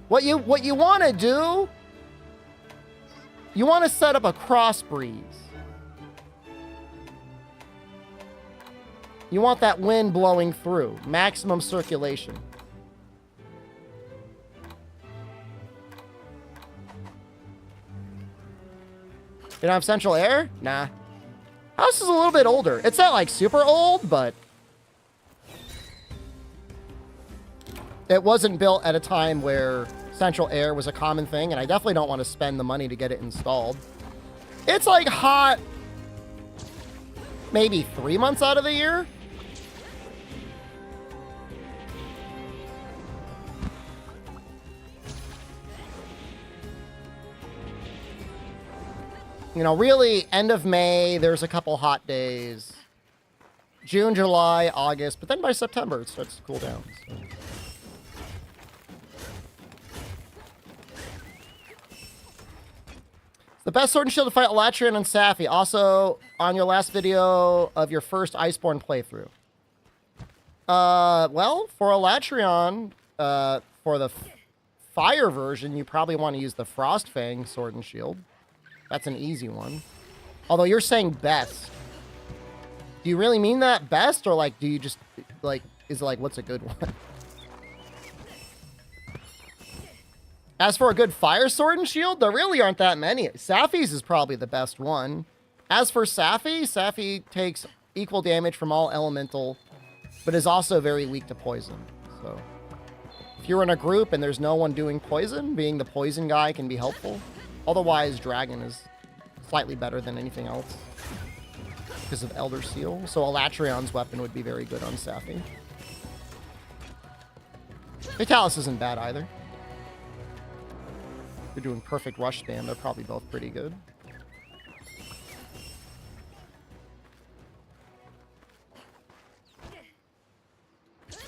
S1: What you want to do, you want to set up a cross breeze. You want that wind blowing through, maximum circulation. You don't have central air? Nah. House is a little bit older. It's not like super old, but it wasn't built at a time where central air was a common thing, and I definitely don't want to spend the money to get it installed. It's like hot maybe 3 months out of the year. You know, really, end of May, there's a couple hot days. June, July, August, but then by September, it starts to cool down. So. The best Sword and Shield to fight Elatrion and Safi. Also, on your last video of your first Iceborne playthrough. Well, for Elatrion, for the fire version, you probably want to use the Frostfang Sword and Shield. That's an easy one. Although you're saying best. Do you really mean that best? Or like, do you just, like, is it like, what's a good one? As for a good fire sword and shield, there really aren't that many. Safi's is probably the best one. As for Safi, Safi takes equal damage from all elemental, but is also very weak to poison. So if you're in a group and there's no one doing poison, being the poison guy can be helpful. Otherwise, Dragon is slightly better than anything else because of Elder Seal. So Elatrion's weapon would be very good on Safi. Vitalis isn't bad either. If you're doing perfect rush spam, they're probably both pretty good.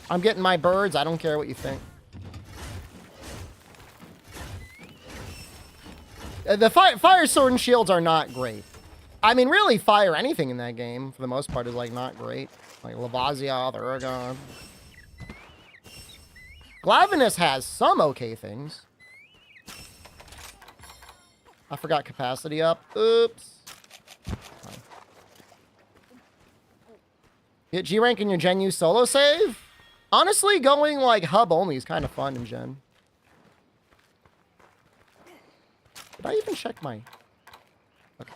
S1: I'm getting my birds. I don't care what you think. The fire sword and shields are not great. I mean, really, fire anything in that game, for the most part, is, like, not great. Like, Lavazia, the Uragon. Glavenus has some okay things. I forgot capacity up. Oops. Get G rank in your Gen U solo save? Honestly, going, like, hub only is kind of fun in Gen. Did I even check my... Okay.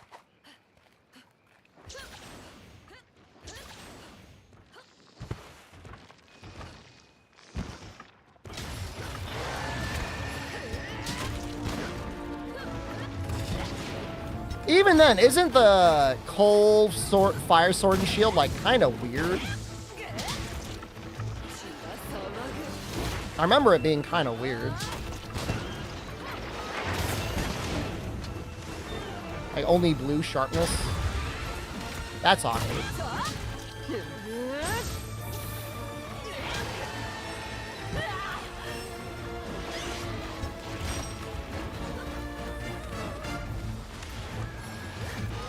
S1: Even then, isn't the coal fire sword and shield like kind of weird? I remember it being kind of weird. Like only blue sharpness. That's awkward.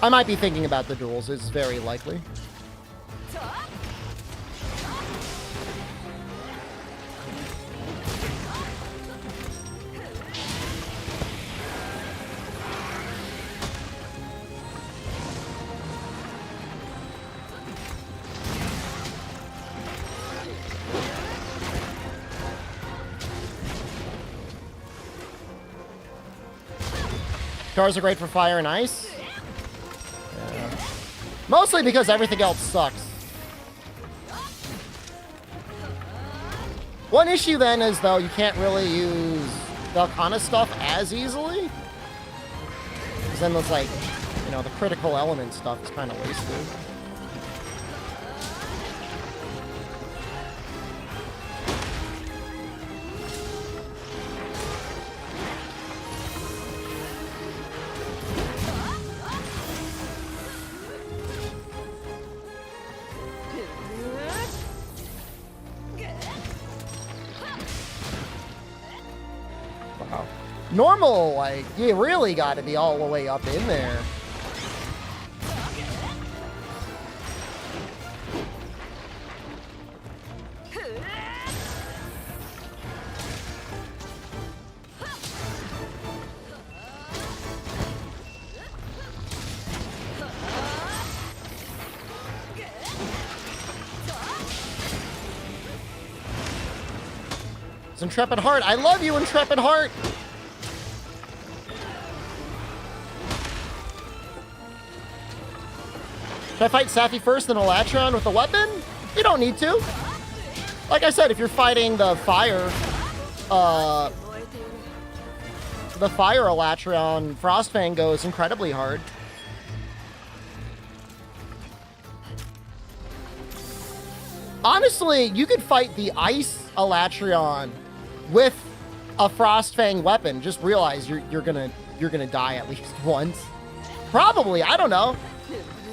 S1: I might be thinking about the duels, it's very likely. Cars are great for fire and ice. Yeah. Mostly because everything else sucks. One issue then is, though, you can't really use the Arcana stuff as easily. Because then it's like, you know, the critical element stuff is kind of wasted. Normal, like, you really got to be all the way up in there. It's Intrepid Heart. I love you, Intrepid Heart. Should I fight Safi first, then Elatron with a weapon? You don't need to. Like I said, if you're fighting the fire Elatron, Frostfang goes incredibly hard. Honestly, you could fight the Ice Elatron with a Frostfang weapon. Just realize you're gonna die at least once. Probably, I don't know.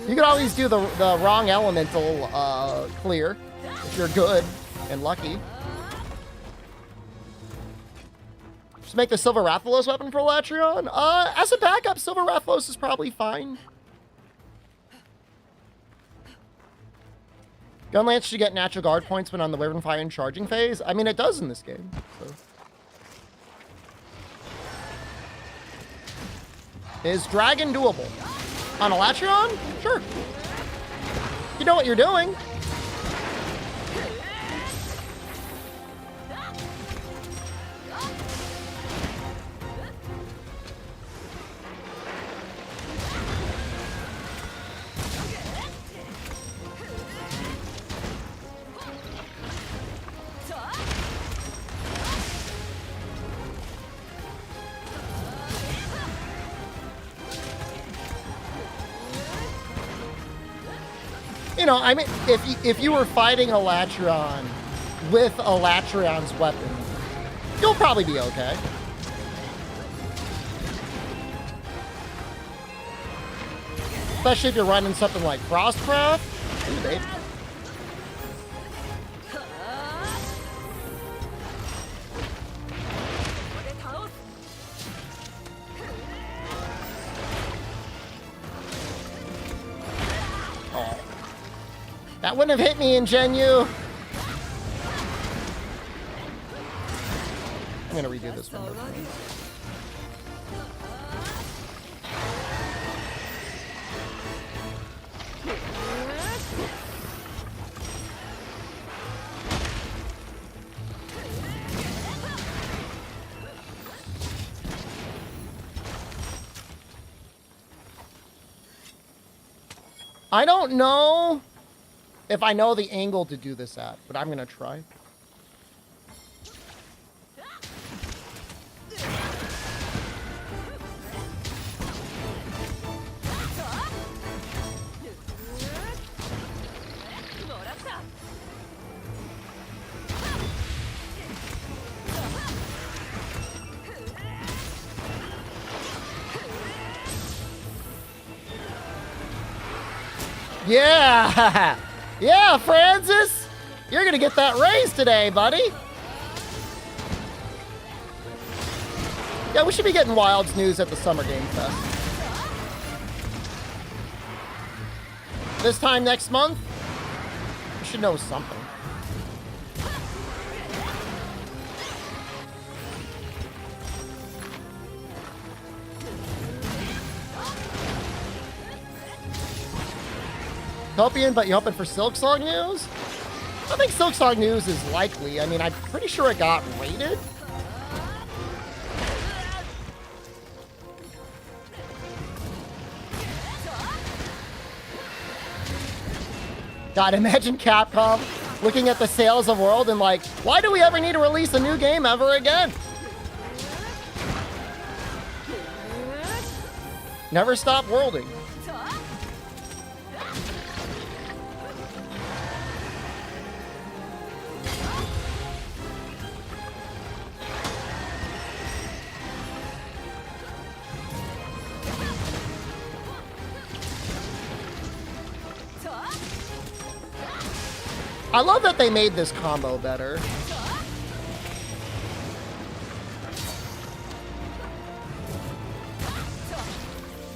S1: You can always do the wrong elemental clear if you're good and lucky. Just make the Silver Rathalos weapon for Elatron. As a backup, Silver Rathalos is probably fine. Gunlance should get natural guard points when on the Wyvern Fire and charging phase. I mean, it does in this game. So. Is Dragon doable? On Elatron? Sure. You know what you're doing. You know, I mean, if you were fighting Elatron with Elatron's weapon, you'll probably be okay. Especially if you're running something like Frostcraft. Ooh, baby. That wouldn't have hit me, Ingenu. I'm gonna redo this one. I don't know if I know the angle to do this at, but I'm gonna try. Yeah! Yeah, Francis! You're gonna get that raise today, buddy! Yeah, we should be getting Wilds news at the Summer Game Fest. This time next month, we should know something. Copian, but you hoping for Silksong news? I think Silksong news is likely. I mean, I'm pretty sure it got rated. God, imagine Capcom looking at the sales of World and like, why do we ever need to release a new game ever again? Never stop worlding. I love that they made this combo better.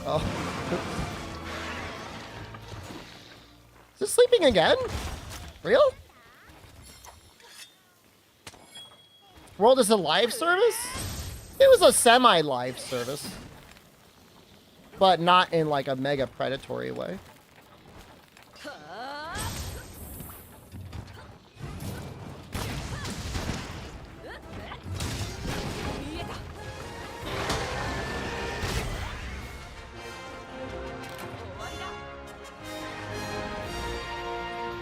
S1: Oh. Is this sleeping again? Real? World is a live service? It was a semi-live service. But not in like a mega predatory way.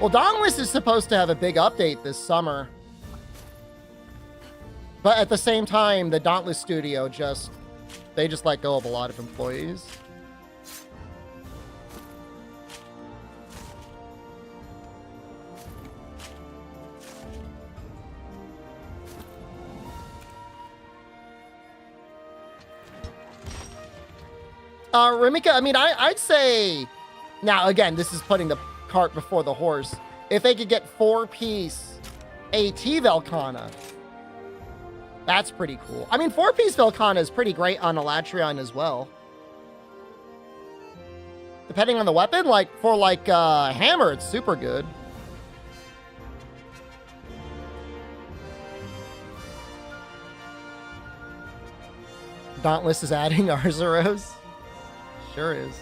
S1: Well, Dauntless is supposed to have a big update this summer. But at the same time, the Dauntless studio they just let go of a lot of employees. Remika, I mean, I'd say... Now, again, this is putting the cart before the horse. If they could get 4-piece AT Velkhana, that's pretty cool. I mean, 4-piece Velkhana is pretty great on Elatrion as well. Depending on the weapon, like, for, like, Hammer, it's super good. Dauntless is adding Arzuros. Sure is.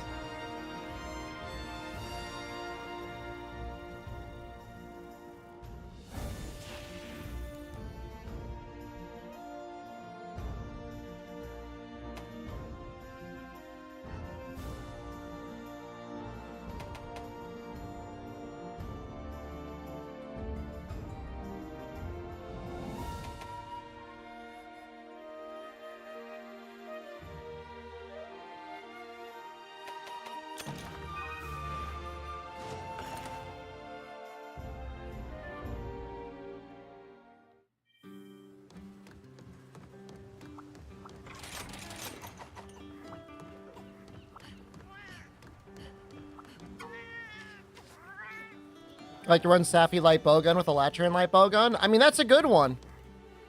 S1: Like to run Safi Light Bowgun with a Latrin Light Bowgun? I mean, that's a good one.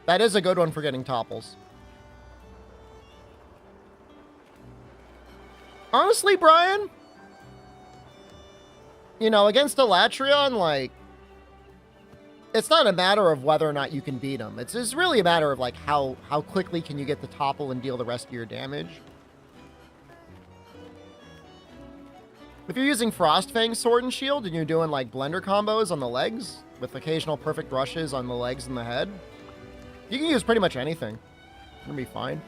S1: That is a good one for getting topples. Honestly, Brian, you know, against Elatrion, like, it's not a matter of whether or not you can beat him. It's really a matter of, like, how quickly can you get the topple and deal the rest of your damage. If you're using Frostfang's Sword and Shield and you're doing, like, blender combos on the legs with occasional perfect rushes on the legs and the head, you can use pretty much anything. It's gonna be fine.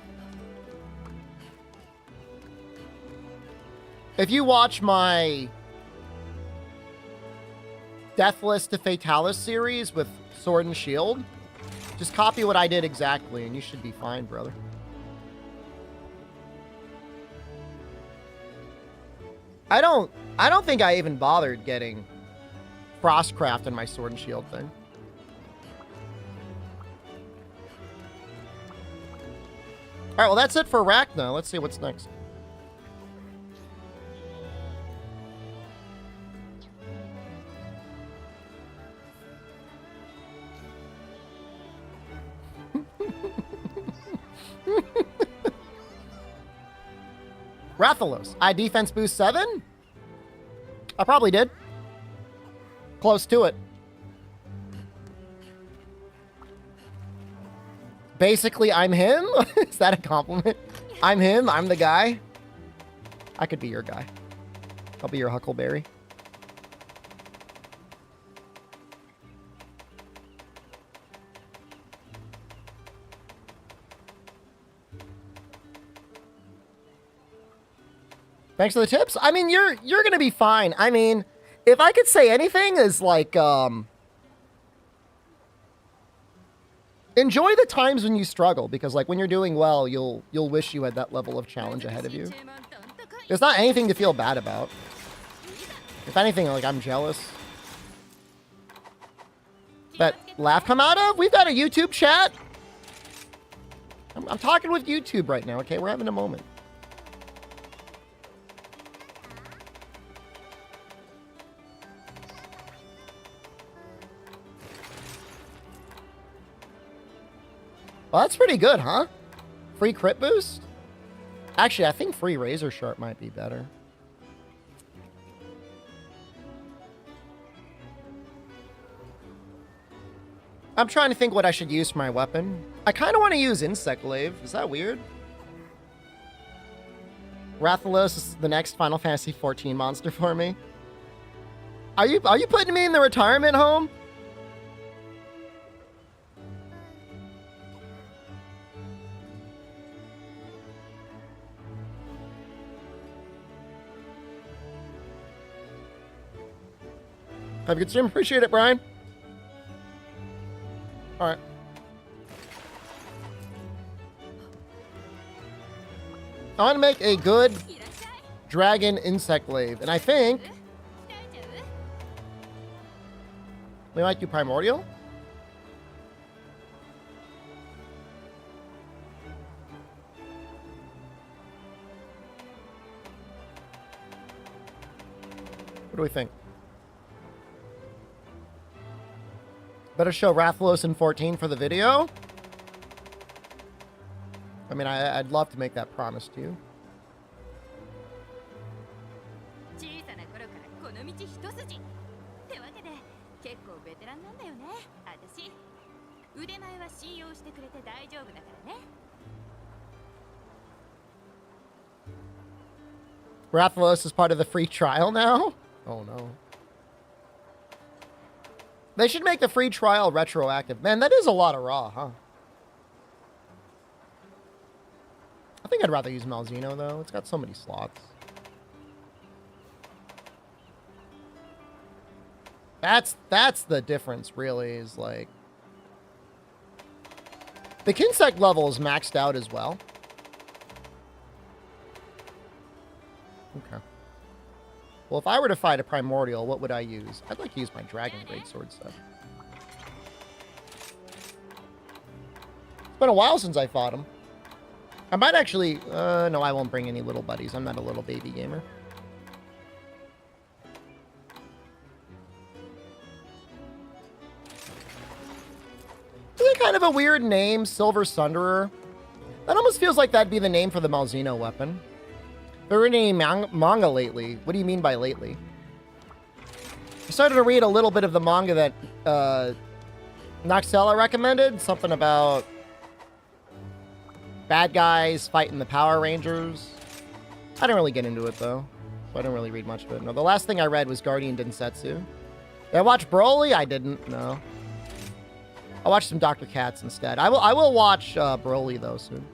S1: If you watch my Deathless to Fatalis series with Sword and Shield. Just copy what I did exactly, and you should be fine, brother. I don't think I even bothered getting Frostcraft in my Sword and Shield thing. All right, well, that's it for Arachna. Let's see what's next. Rathalos. I defense boost 7? I probably did. Close to it. Basically, I'm him? Is that a compliment? I'm him. I'm the guy. I could be your guy. I'll be your Huckleberry. Thanks for the tips. I mean, you're gonna be fine. I mean, if I could say anything is like, enjoy the times when you struggle, because like when you're doing well, you'll wish you had that level of challenge ahead of you. There's not anything to feel bad about. If anything, like I'm jealous. That laugh come out of? We've got a YouTube chat. I'm talking with YouTube right now. Okay, we're having a moment. Well, that's pretty good, huh? Free crit boost? Actually, I think free Razor Sharp might be better. I'm trying to think what I should use for my weapon. I kind of want to use Insect Glaive. Is that weird? Rathalos is the next Final Fantasy XIV monster for me. Are you putting me in the retirement home? Have a good stream. Appreciate it, Brian. All right. I want to make a good dragon insect glaive, and I think we might do primordial. What do we think? Better show Rathalos in 14 for the video. I mean, I'd love to make that promise to you. Rathalos is part of the free trial now? Oh no. They should make the free trial retroactive. Man, that is a lot of raw, huh? I think I'd rather use Malzeno, though. It's got so many slots. That's the difference, really, is like... The Kinsect level is maxed out as well. Okay. Well, if I were to fight a Primordial, what would I use? I'd like to use my Dragon Greatsword stuff. It's been a while since I fought him. I might actually... no, I won't bring any little buddies. I'm not a little baby gamer. Isn't it kind of a weird name, Silver Sunderer? That almost feels like that'd be the name for the Malzeno weapon. There been any manga lately? What do you mean by lately? I started to read a little bit of the manga that Noxella recommended. Something about bad guys fighting the Power Rangers. I didn't really get into it, though. So I didn't really read much of it. No, the last thing I read was Guardian Densetsu. Did I watch Broly? I didn't, no. I'll watch some Dr. Katz instead. I will watch Broly, though, soon.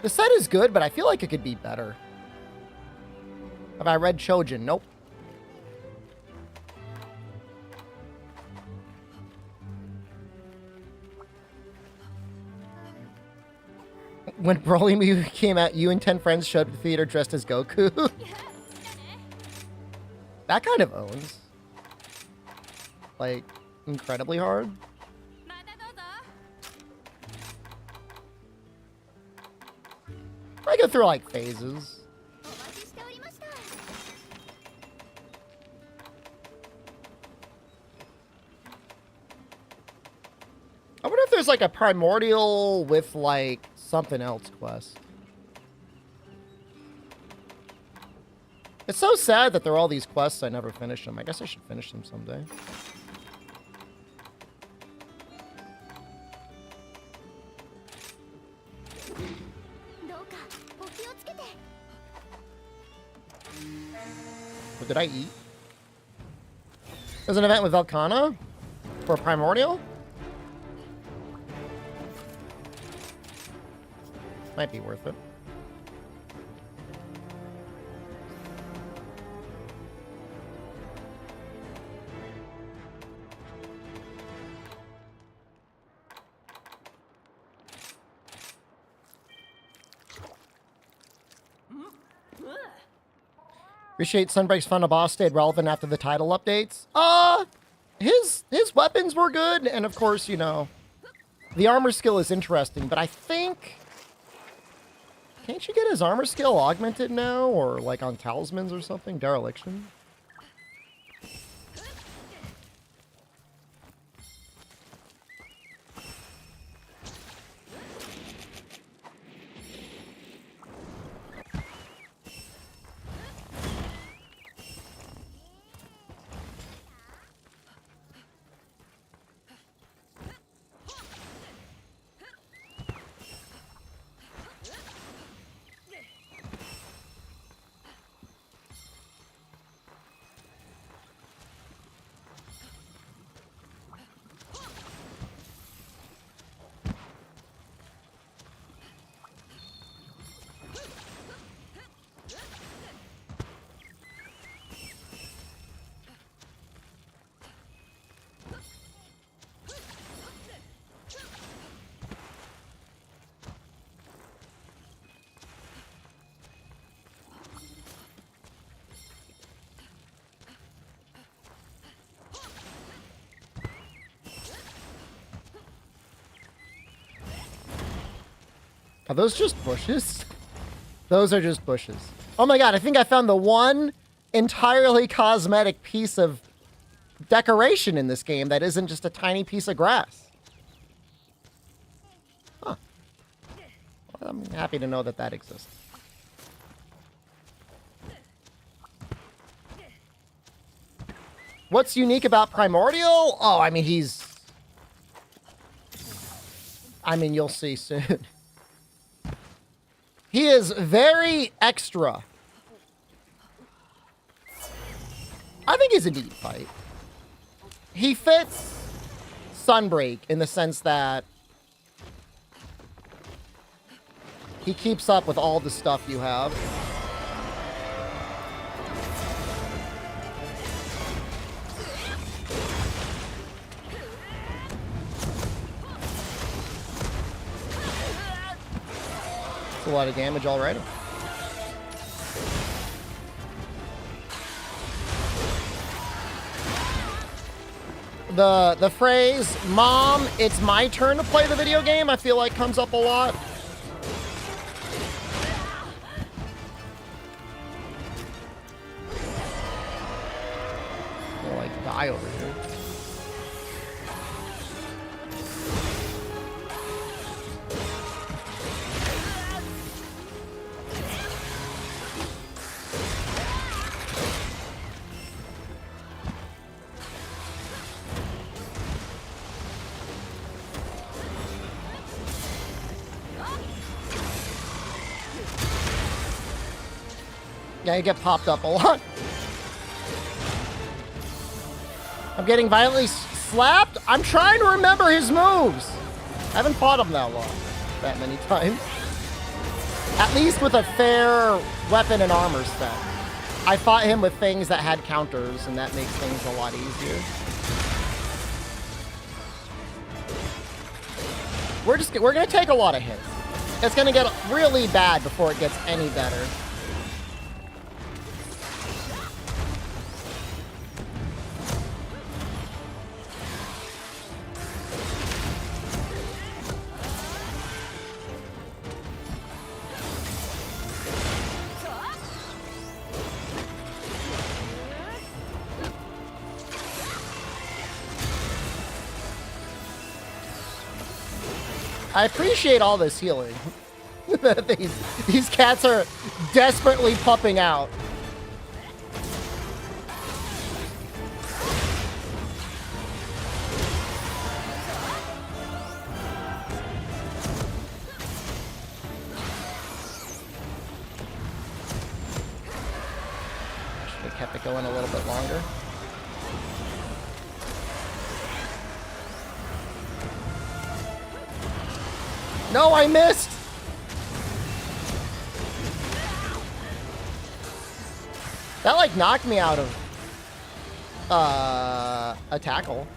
S1: The set is good, but I feel like it could be better. Have I read Chojin? Nope. When Broly movie came out, you and 10 friends showed up at the theater dressed as Goku. That kind of owns. Like, incredibly hard. I go through, like, phases. I wonder if there's, like, a primordial with, like, something else quest. It's so sad that there are all these quests I never finish them. I guess I should finish them someday. What did I eat? There's an event with Velcana for Primordial? Might be worth it. Appreciate Sunbreak's final boss stayed relevant after the title updates. His weapons were good, and of course, you know, the armor skill is interesting, but I think... Can't you get his armor skill augmented now? Or like on talismans or something? Dereliction? Are those just bushes? Those are just bushes. Oh my god, I think I found the one entirely cosmetic piece of decoration in this game that isn't just a tiny piece of grass. Huh. Well, I'm happy to know that that exists. What's unique about Primordial? Oh, I mean, you'll see soon. He is very extra. I think he's a neat fight. He fits Sunbreak in the sense that he keeps up with all the stuff you have. A lot of damage already. The phrase, "Mom, it's my turn to play the video game," I feel like comes up a lot. I'll like die over here. Yeah, you get popped up a lot. I'm getting violently slapped. I'm trying to remember his moves. I haven't fought him that many times. At least with a fair weapon and armor set. I fought him with things that had counters, and that makes things a lot easier. We're gonna take a lot of hits. It's gonna get really bad before it gets any better. I appreciate all this healing. these cats are desperately pumping out. Should have kept it going a little bit longer. No, I missed! That, like, knocked me out of, a tackle.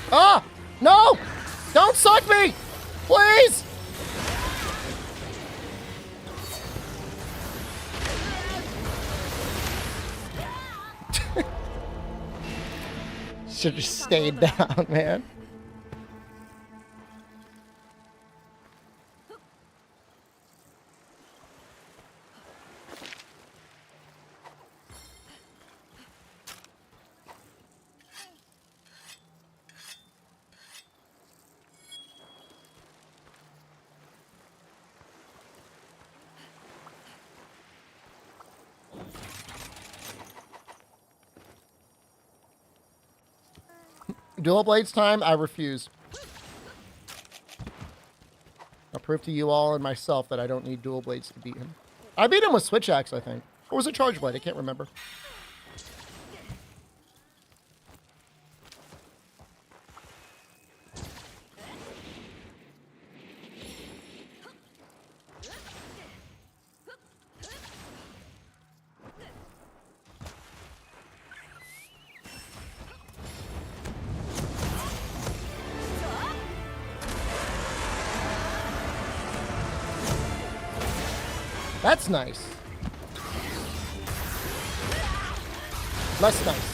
S1: Ah! No! Don't suck me! Please! Should have just stayed down, man. Dual blades time? I refuse. I'll prove to you all and myself that I don't need dual blades to beat him. I beat him with switch axe, I think. Or was it charge blade? I can't remember. That's nice. Less nice.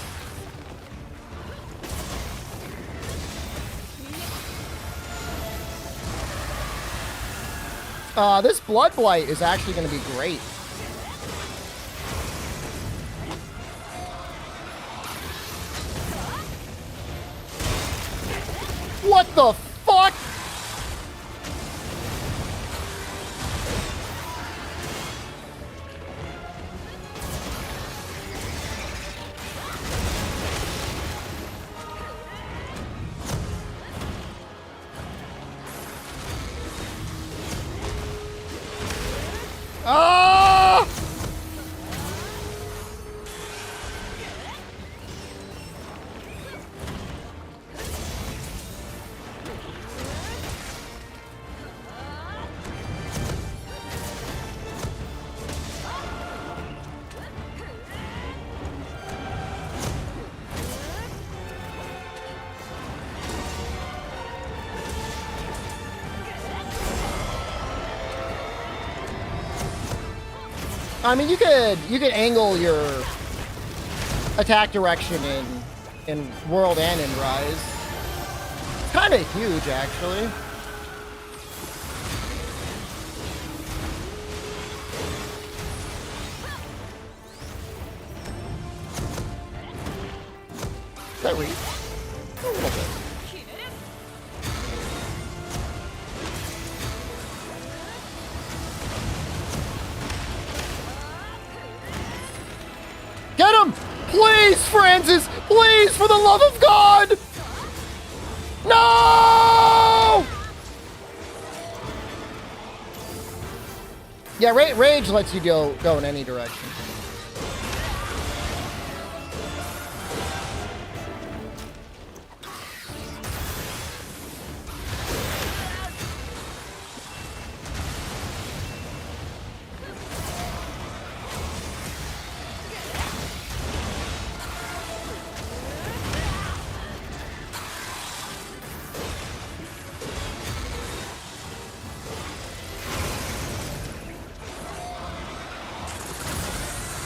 S1: This Blood Blight is actually going to be great. What the fuck? Ah! I mean, you could angle your attack direction in World and in Rise. It's kind of huge, actually. Is that reach? A little bit. Get him! Please, Francis! Please, for the love of God! No! Yeah, rage lets you go in any direction.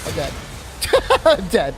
S1: I'm dead. I'm dead.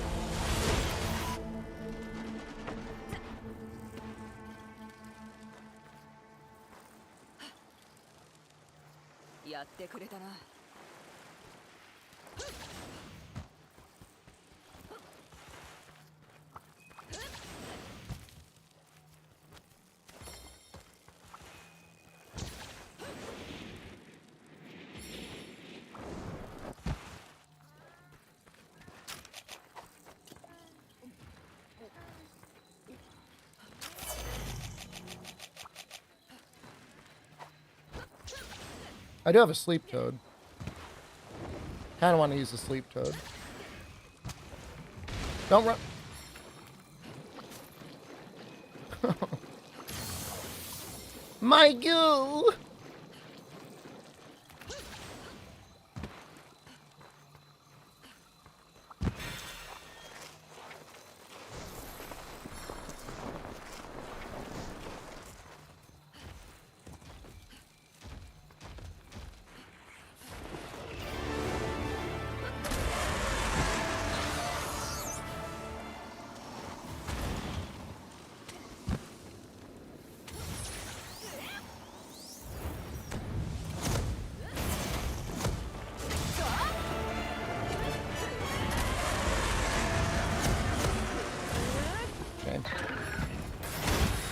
S1: I do have a sleep toad. Kind of want to use the sleep toad. Don't run. My goo!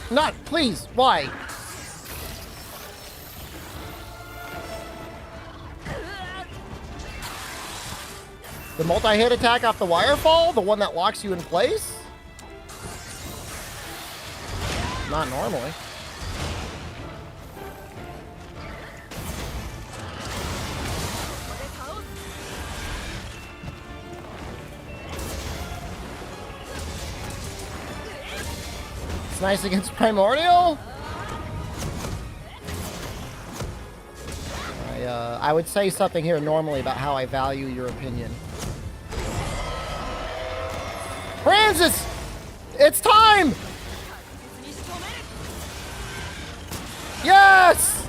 S1: Not, please, why? The multi-hit attack off the wirefall? The one that locks you in place? Not normally. It's nice against Primordial. I would say something here normally about how I value your opinion. Francis! It's time! Yes!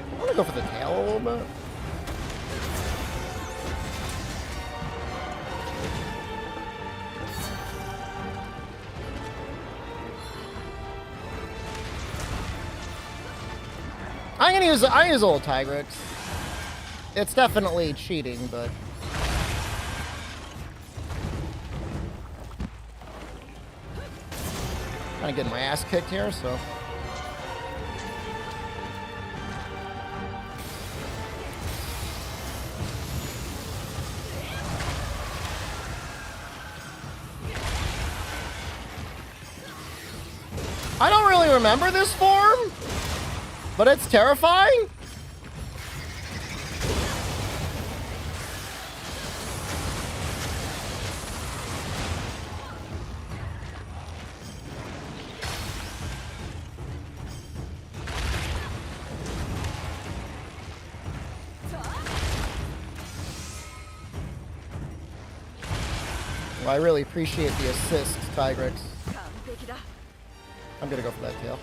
S1: I want to go for the tail a little bit. I use a little Tigrix. It's definitely cheating, but kind of getting my ass kicked here, so. I don't really remember this form, but it's terrifying. Well, I really appreciate the assist, Tigrix. I'm gonna go for that tail.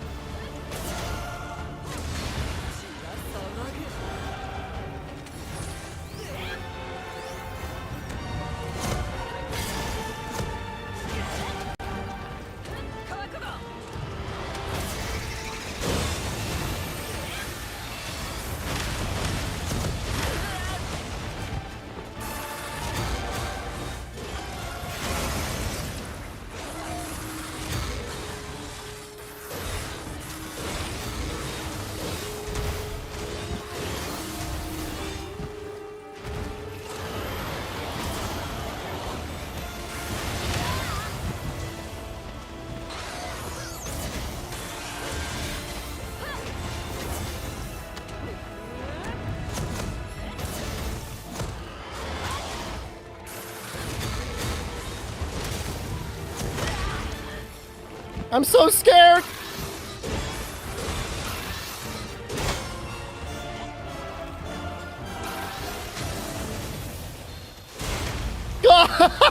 S1: I'm so scared.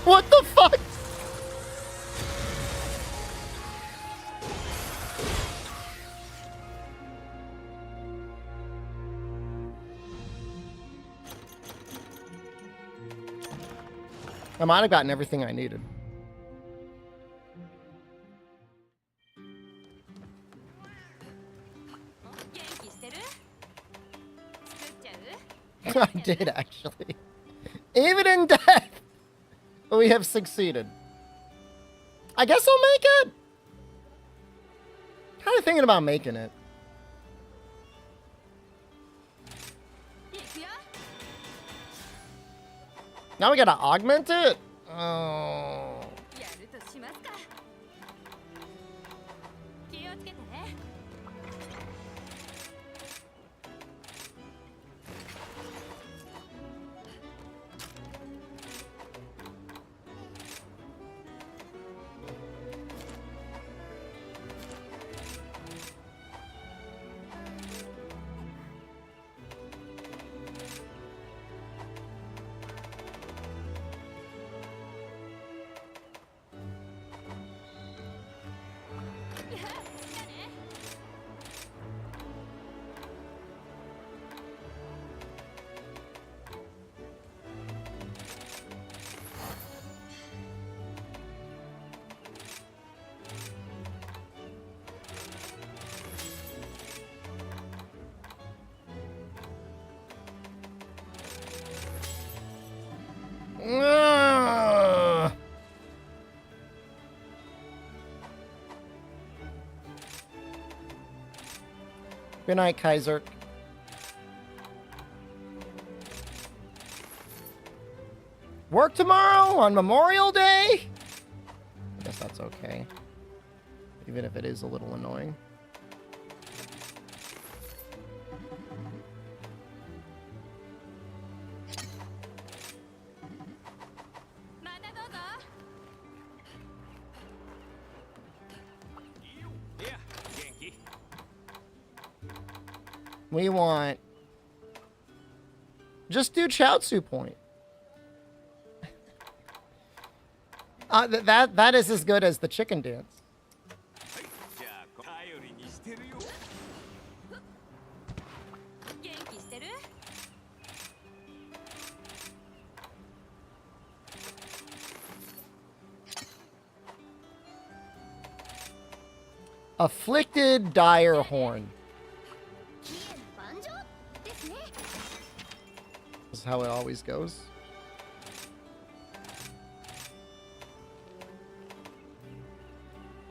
S1: What the fuck? I might have gotten everything I needed. I did, actually. Even in death, we have succeeded. I guess I'll make it. Kind of thinking about making it. Now we gotta augment it? Oh. Good night, Kaiser. Work tomorrow on Memorial Day? I guess that's okay. Even if it is a little annoying. We want... Just do Chaozu point. That is as good as the chicken dance. Afflicted dire horn. This is how it always goes.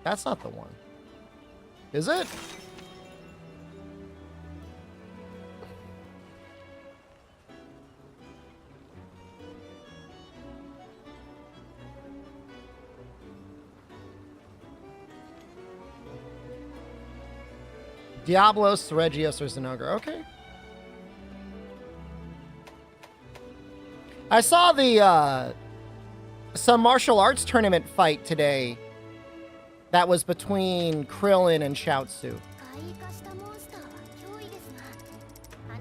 S1: That's not the one. Is it? Diablos, Regios, or Zenogre. Okay. I saw the some martial arts tournament fight today that was between Krillin and Chaozu.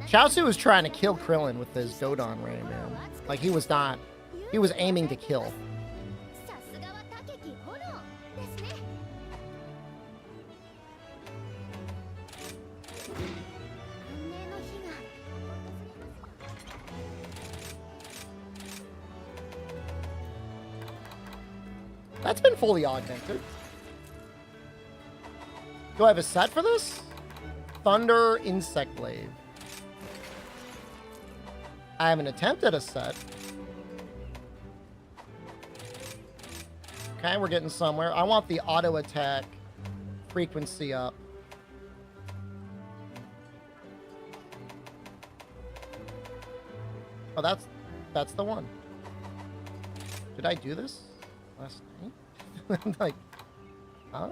S1: Chaozu was trying to kill Krillin with his Dodon Ray, man. Like, he was not... He was aiming to kill. That's been fully augmented. Do I have a set for this? Thunder Insect Glaive. I haven't attempted a set. Okay, we're getting somewhere. I want the auto attack frequency up. Oh, that's the one. Did I do this last night? Like, huh?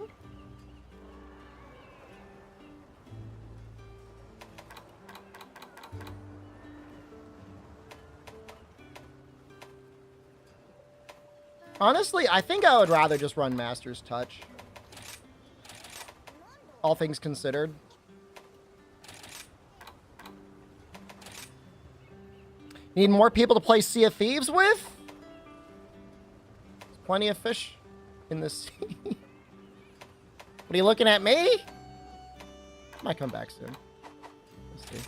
S1: Honestly, I think I would rather just run Master's Touch. all things considered. Need more people to play Sea of Thieves with? There's plenty of fish in the sea. What are you looking at me? Might come back soon. Let's see.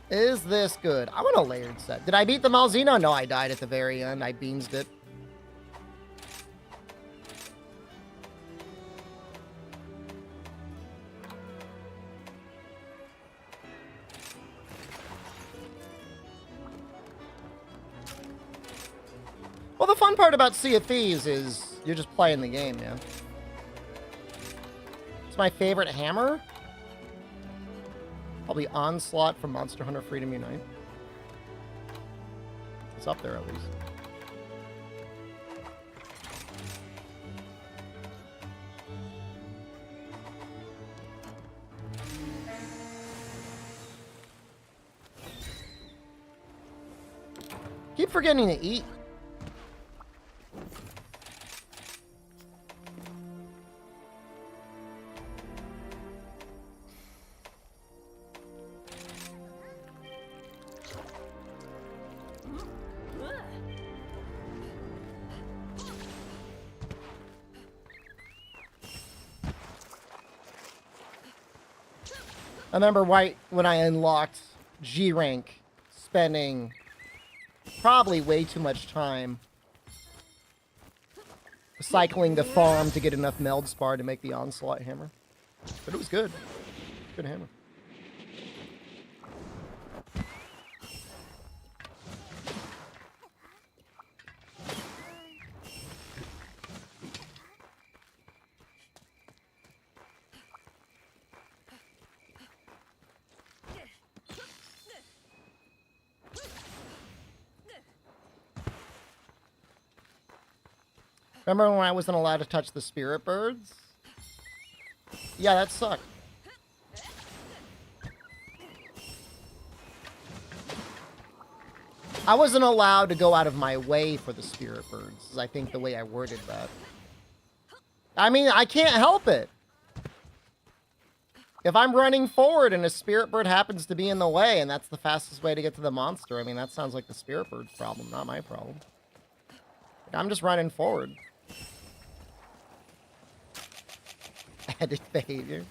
S1: Is this good? I want a layered set. Did I beat the Malzeno? No, I died at the very end. I beansed it. Well, the fun part about Sea of Thieves is you're just playing the game, man. It's my favorite hammer. Probably Onslaught from Monster Hunter Freedom Unite. It's up there at least. Keep forgetting to eat. I remember when I unlocked G rank, spending probably way too much time cycling the farm to get enough Meldspar to make the Onslaught hammer. But it was good. Good hammer. Remember when I wasn't allowed to touch the spirit birds? Yeah, that sucked. I wasn't allowed to go out of my way for the spirit birds, is I think the way I worded that. I mean, I can't help it. If I'm running forward and a spirit bird happens to be in the way and that's the fastest way to get to the monster, I mean, that sounds like the spirit bird's problem, not my problem. I'm just running forward. Addict behavior.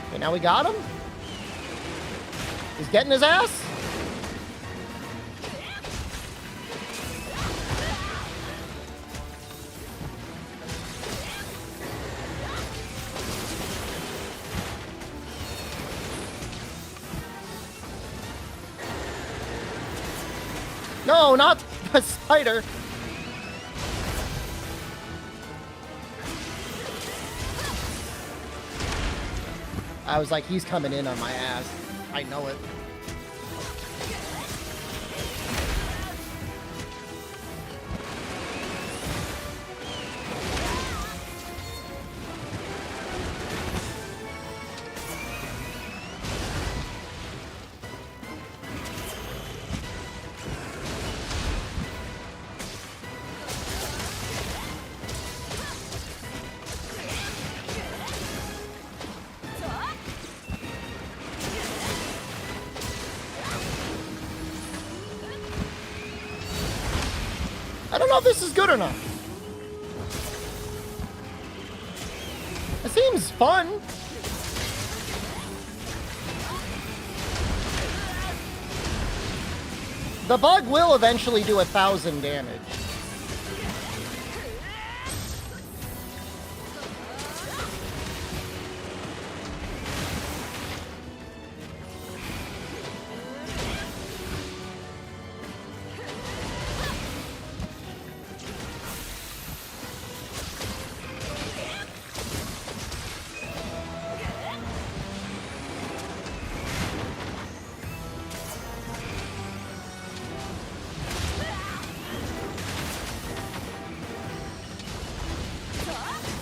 S1: Okay, now we got him. He's getting his ass. No, not the spider. I was like, he's coming in on my ass. I know it. I don't know if this is good or not. It seems fun. The bug will eventually do 1,000 damage.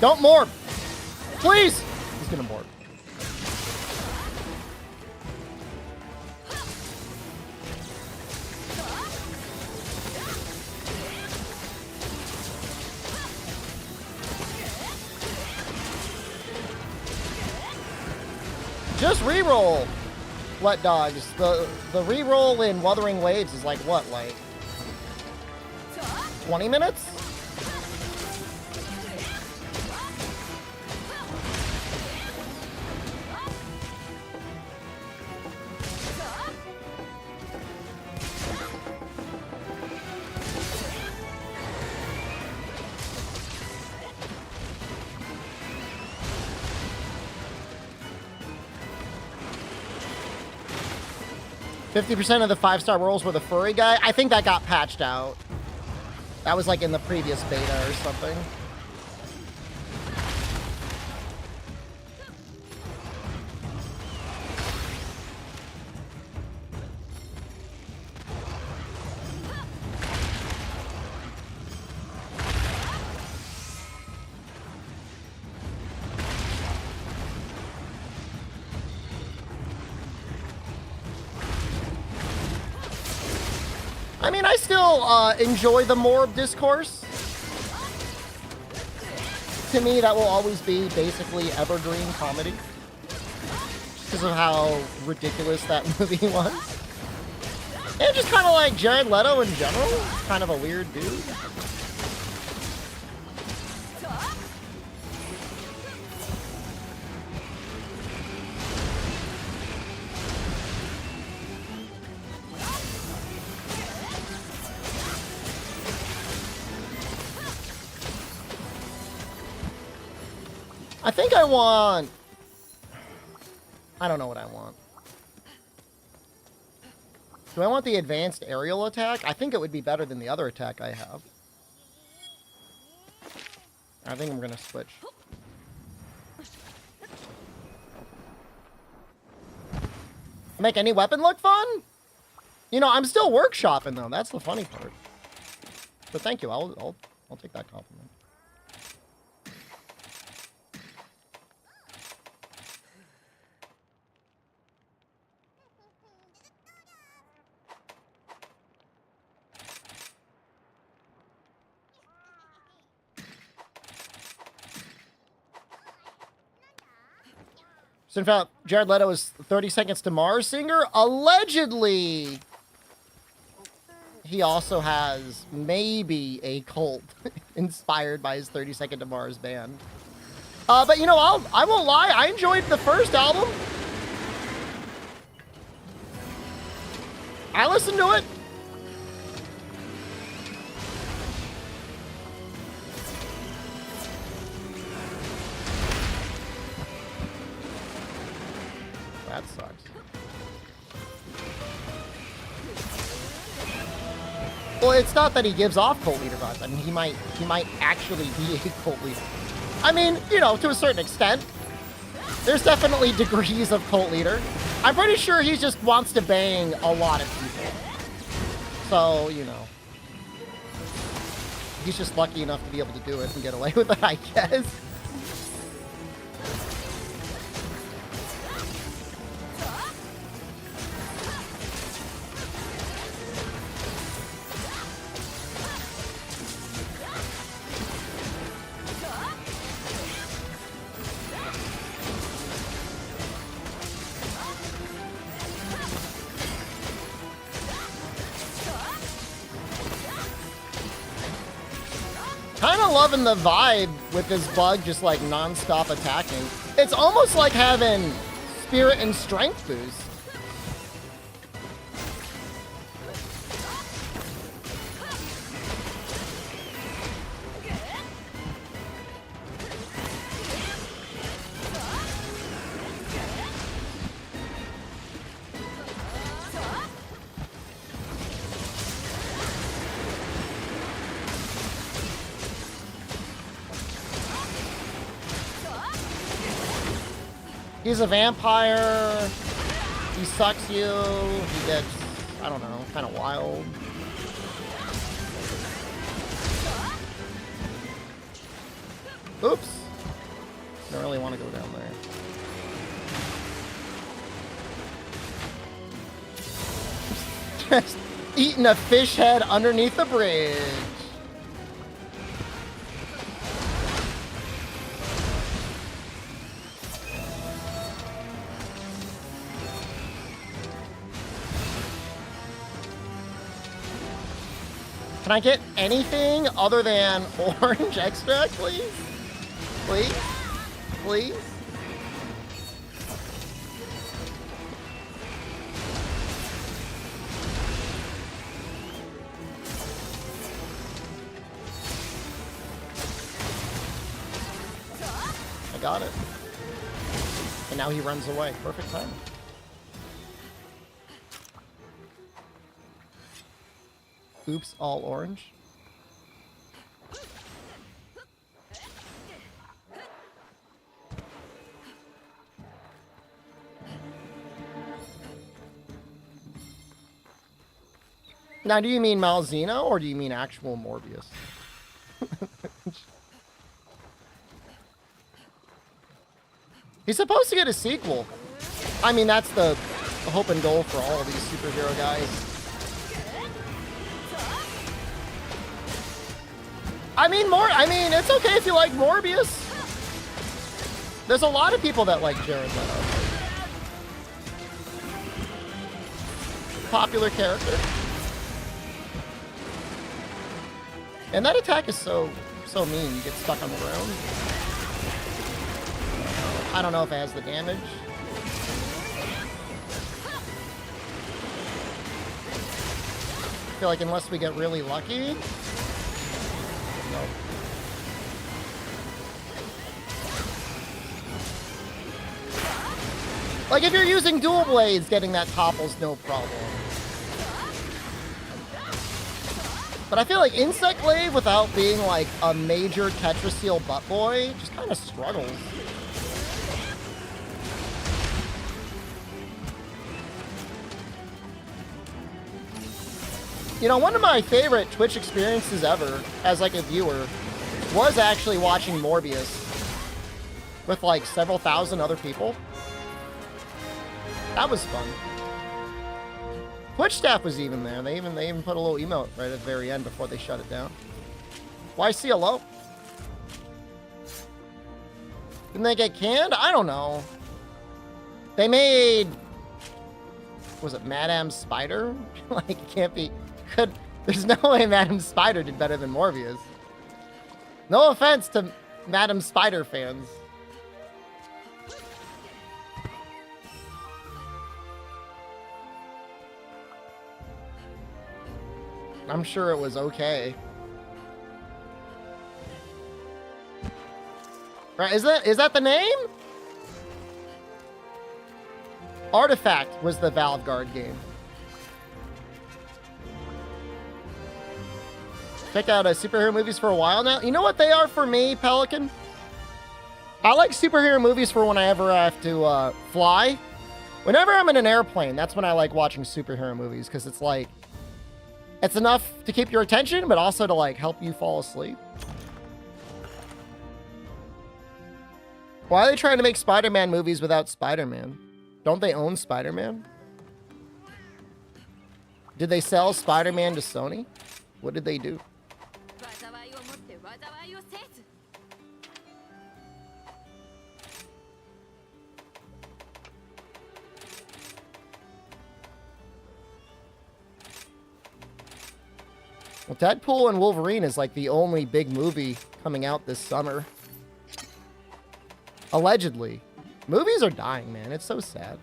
S1: Don't morb. Please. He's gonna morb. Just reroll. What dogs? The reroll in Wuthering Waves is like what, like 20 minutes? %50 of the 5-star rolls were the furry guy. I think that got patched out. That was like in the previous beta or something. I mean, I still enjoy the Morb discourse. To me, that will always be basically evergreen comedy. Just because of how ridiculous that movie was. And just kind of like Jared Leto in general. Kind of a weird dude. I think I want... I don't know what I want. Do I want the advanced aerial attack? I think it would be better than the other attack I have. I think I'm going to switch. Make any weapon look fun? You know, I'm still workshopping, though. That's the funny part. But thank you. I'll take that compliment. So in fact, Jared Leto is 30 Seconds to Mars singer. Allegedly, he also has maybe a cult inspired by his 30 Second to Mars band. But you know, I won't lie. I enjoyed the first album. I listened to it. That sucks. Well, it's not that he gives off cult leader vibes. I mean, he might actually be a cult leader. I mean, you know, to a certain extent. There's definitely degrees of cult leader. I'm pretty sure he just wants to bang a lot of people. So, you know. He's just lucky enough to be able to do it and get away with it, I guess. Kind of loving the vibe with this bug just like non-stop attacking. It's almost like having spirit and strength boost. He's a vampire. He sucks you. He gets, I don't know, kind of wild. Oops. Don't really want to go down there. Just eating a fish head underneath the bridge. Can I get anything other than orange extract, please? Please? Please? I got it. And now he runs away. Perfect time. Oops, all orange. Now, do you mean Malzeno or do you mean actual Morbius? He's supposed to get a sequel. I mean, that's the hope and goal for all of these superhero guys. I mean, it's okay if you like Morbius. There's a lot of people that like Jared Leto. Popular character. And that attack is so mean. You get stuck on the ground. I don't know if it has the damage. I feel like unless we get really lucky. Nope. Like if you're using dual blades, getting that topple's no problem. But I feel like Insect Glaive, without being like a major Tetraseal butt boy, just kind of struggles. You know, one of my favorite Twitch experiences ever, as like a viewer, was actually watching Morbius with like several thousand other people. That was fun. Twitch staff was even there. They even put a little emote right at the very end before they shut it down. YCLO? Didn't they get canned? I don't know. They made... Was it Madame Spider? Like, it can't be... There's no way Madame Spider did better than Morbius. No offense to Madame Spider fans. I'm sure it was okay. Right, is that the name? Artifact was the Valve Guard game. Check out superhero movies for a while now. You know what they are for me, Pelican? I like superhero movies for whenever I have to fly. Whenever I'm in an airplane, that's when I like watching superhero movies, because it's like, it's enough to keep your attention, but also to like help you fall asleep. Why are they trying to make Spider-Man movies without Spider-Man? Don't they own Spider-Man? Did they sell Spider-Man to Sony? What did they do? Well, Deadpool and Wolverine is like the only big movie coming out this summer. Allegedly. Movies are dying, man. It's so sad.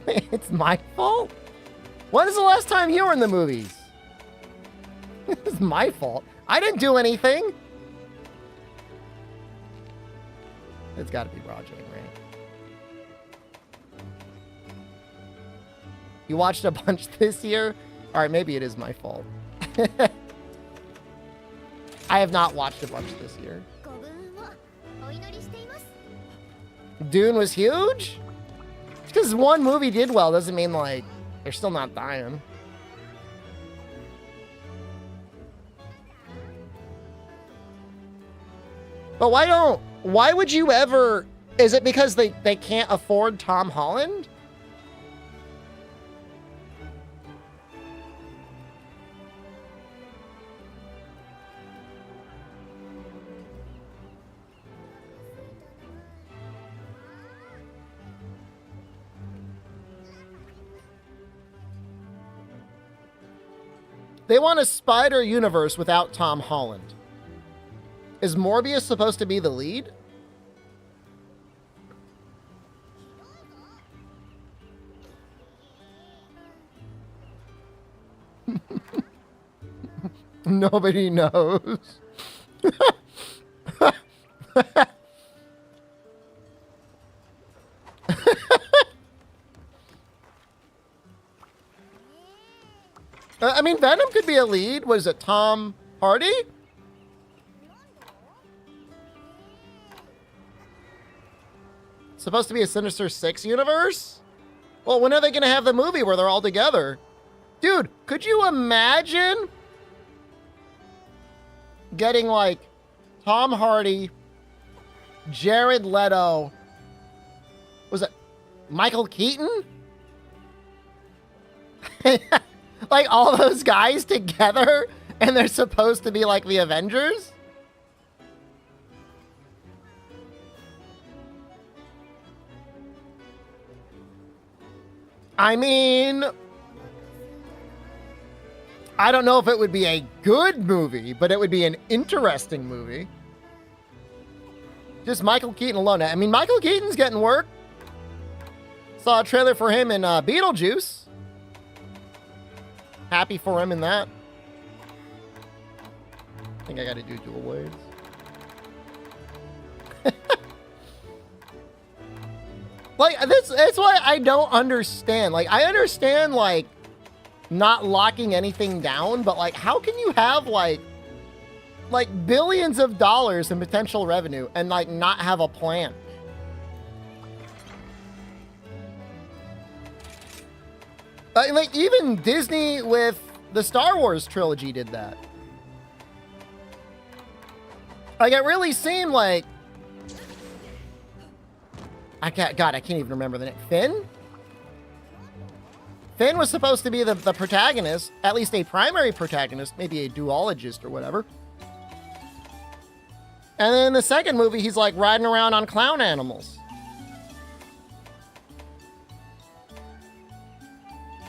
S1: It's my fault? When is the last time you were in the movies? It's my fault. I didn't do anything. It's got to be Rajang, right? You watched a bunch this year? All right, maybe it is my fault. I have not watched a bunch this year. Dune was huge? Because one movie did well doesn't mean, like, they're still not dying. But why would you ever, is it because they can't afford Tom Holland? They want a Spider universe without Tom Holland. Is Morbius supposed to be the lead? Nobody knows. I mean, Venom could be a lead. Was it Tom Hardy? Supposed to be a Sinister Six universe? Well, when are they going to have the movie where they're all together? Dude, could you imagine getting, like, Tom Hardy, Jared Leto, was it Michael Keaton? Like, all those guys together, and they're supposed to be, like, the Avengers? I mean, I don't know if it would be a good movie, but it would be an interesting movie. Just Michael Keaton alone. I mean, Michael Keaton's getting work. Saw a trailer for him in Beetlejuice. Happy for him in that. I think I got to do dual blades. Like, that's why I don't understand. Like, I understand, like, not locking anything down, but, like, how can you have, like billions of dollars in potential revenue and, like, not have a plan? Like, even Disney with the Star Wars trilogy did that. Like, it really seemed like... God, I can't even remember the name. Finn? Finn was supposed to be the protagonist, at least a primary protagonist, maybe a duologist or whatever. And then in the second movie, he's like riding around on clown animals.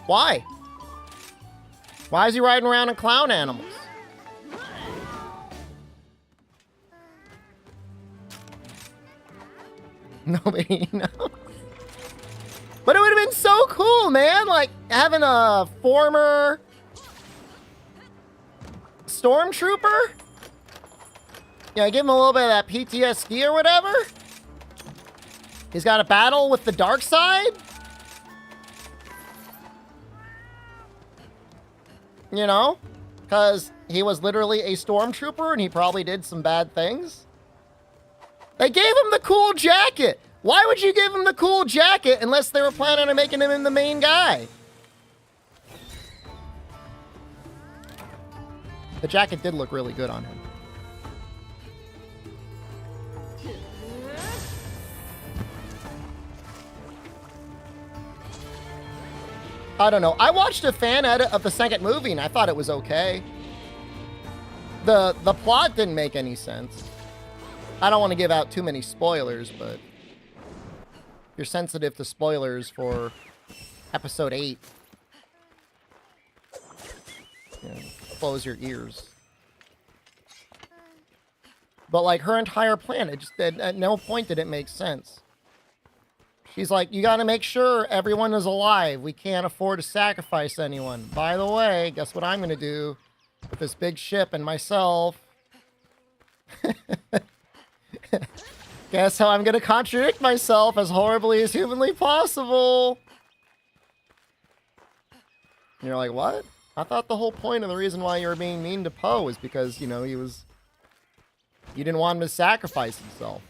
S1: Why? Why is he riding around on clown animals? Nobody knows. But it would have been so cool, man. Like, having a former stormtrooper. Yeah, give him a little bit of that PTSD or whatever. He's got a battle with the dark side. You know? Because he was literally a stormtrooper and he probably did some bad things. They gave him the cool jacket. Why would you give him the cool jacket unless they were planning on making him the main guy? The jacket did look really good on him. I don't know. I watched a fan edit of the second movie and I thought it was okay. The plot didn't make any sense. I don't want to give out too many spoilers, but if you're sensitive to spoilers for episode 8, you know, close your ears. But like her entire plan, it just at no point did it make sense. She's like, you got to make sure everyone is alive. We can't afford to sacrifice anyone. By the way, guess what I'm going to do with this big ship and myself? Guess how I'm going to contradict myself as horribly as humanly possible. And you're like, what? I thought the whole point of the reason why you were being mean to Poe is because, you know, you didn't want him to sacrifice himself.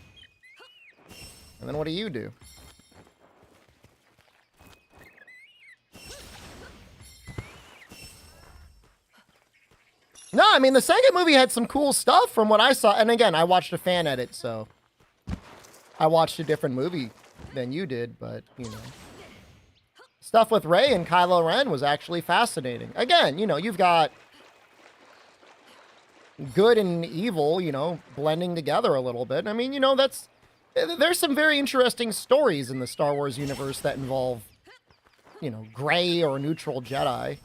S1: And then what do? No, I mean, the second movie had some cool stuff from what I saw. And again, I watched a fan edit, so I watched a different movie than you did, but, you know. Stuff with Rey and Kylo Ren was actually fascinating. Again, you know, you've got good and evil, you know, blending together a little bit. I mean, you know, there's some very interesting stories in the Star Wars universe that involve, you know, gray or neutral Jedi.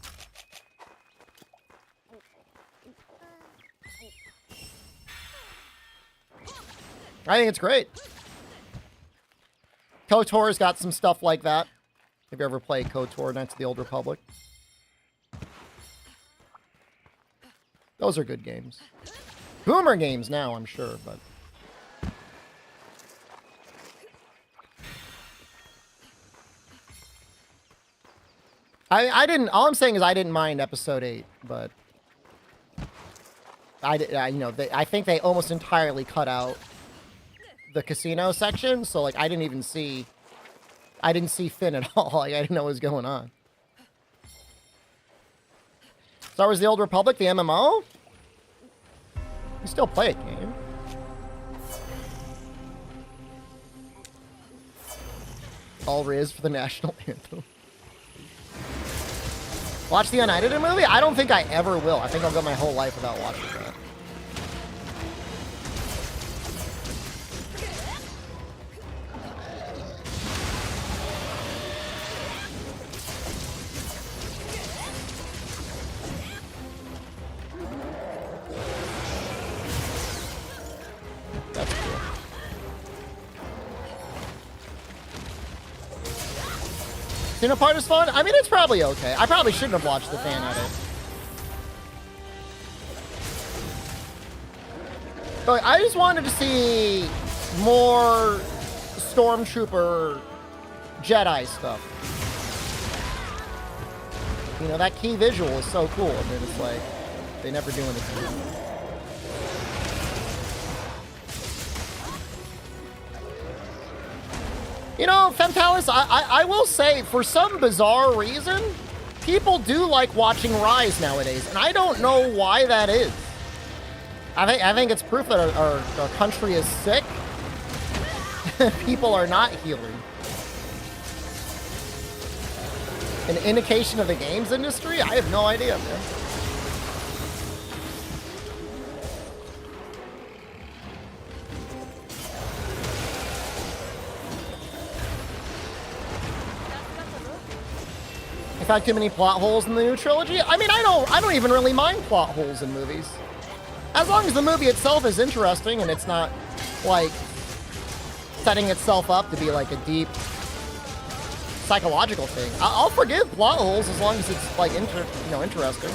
S1: I think it's great. KOTOR's got some stuff like that. Have you ever played KOTOR, Knights of the Old Republic? Those are good games. Boomer games now, I'm sure, but... I didn't... All I'm saying is I didn't mind Episode 8, but... you know, I think they almost entirely cut out the casino section, so, like, I didn't see Finn at all. Like, I didn't know what was going on. Star Wars The Old Republic, the MMO? You still play it, can't you? All Riz for the national anthem. Watch the unedited movie? I don't think I ever will. I think I'll go my whole life without watching that. That's cool. Cinepart is fun? I mean, it's probably okay. I probably shouldn't have watched the fan edit. But I just wanted to see more Stormtrooper Jedi stuff. You know, that key visual is so cool, and then it's like, they never do anything. You know, Femtalis, I will say, for some bizarre reason, people do like watching Rise nowadays, and I don't know why that is. I think it's proof that our country is sick. People are not healing. An indication of the games industry? I have no idea, man. In fact, too many plot holes in the new trilogy? I mean, I don't even really mind plot holes in movies. As long as the movie itself is interesting and it's not, like, setting itself up to be, like, a deep psychological thing. I'll forgive plot holes as long as it's, like, interesting.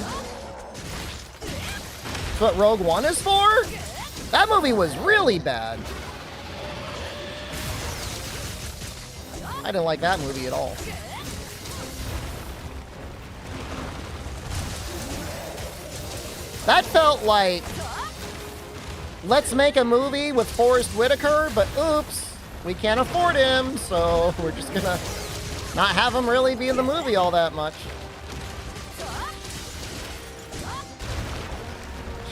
S1: That's what Rogue One is for? That movie was really bad. I didn't like that movie at all. That felt like, let's make a movie with Forrest Whitaker, but oops, we can't afford him, so we're just gonna not have him really be in the movie all that much.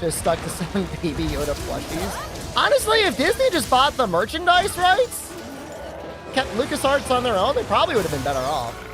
S1: Just stuck to some Baby Yoda plushies. Honestly, if Disney just bought the merchandise rights, kept LucasArts on their own, they probably would have been better off.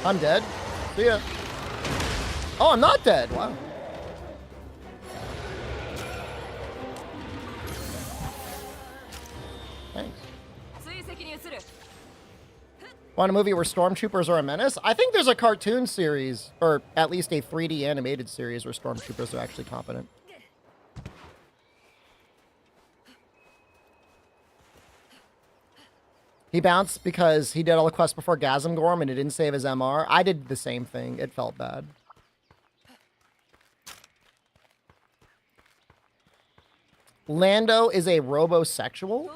S1: I'm dead. See ya. Oh, I'm not dead. Wow. Thanks. Want a movie where stormtroopers are a menace? I think there's a cartoon series, or at least a 3D animated series where stormtroopers are actually competent. He bounced because he did all the quests before Gasm Gorm and it didn't save his MR. I did the same thing. It felt bad. Lando is a robosexual?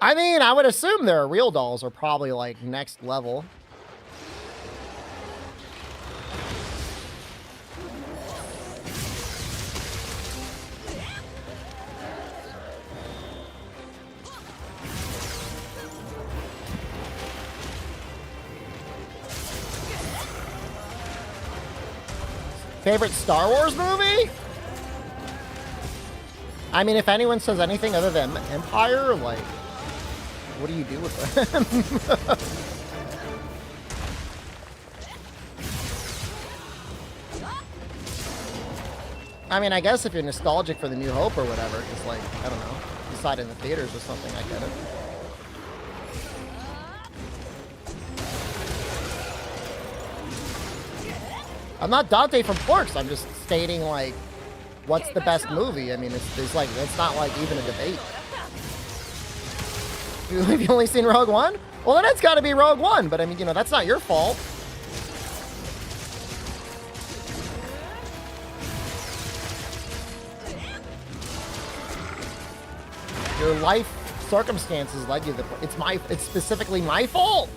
S1: I mean, I would assume their real dolls are probably like next level. Favorite Star Wars movie? I mean, if anyone says anything other than Empire, like, what do you do with them? I mean, I guess if you're nostalgic for the New Hope or whatever, just like, I don't know, decide in the theaters or something, I get it. I'm not Dante from Clerks. I'm just stating, like, what's the best movie? I mean, it's like, it's not like even a debate. Have you only seen Rogue One? Well, then it's got to be Rogue One. But I mean, you know, that's not your fault. Your life circumstances led you to it's specifically my fault.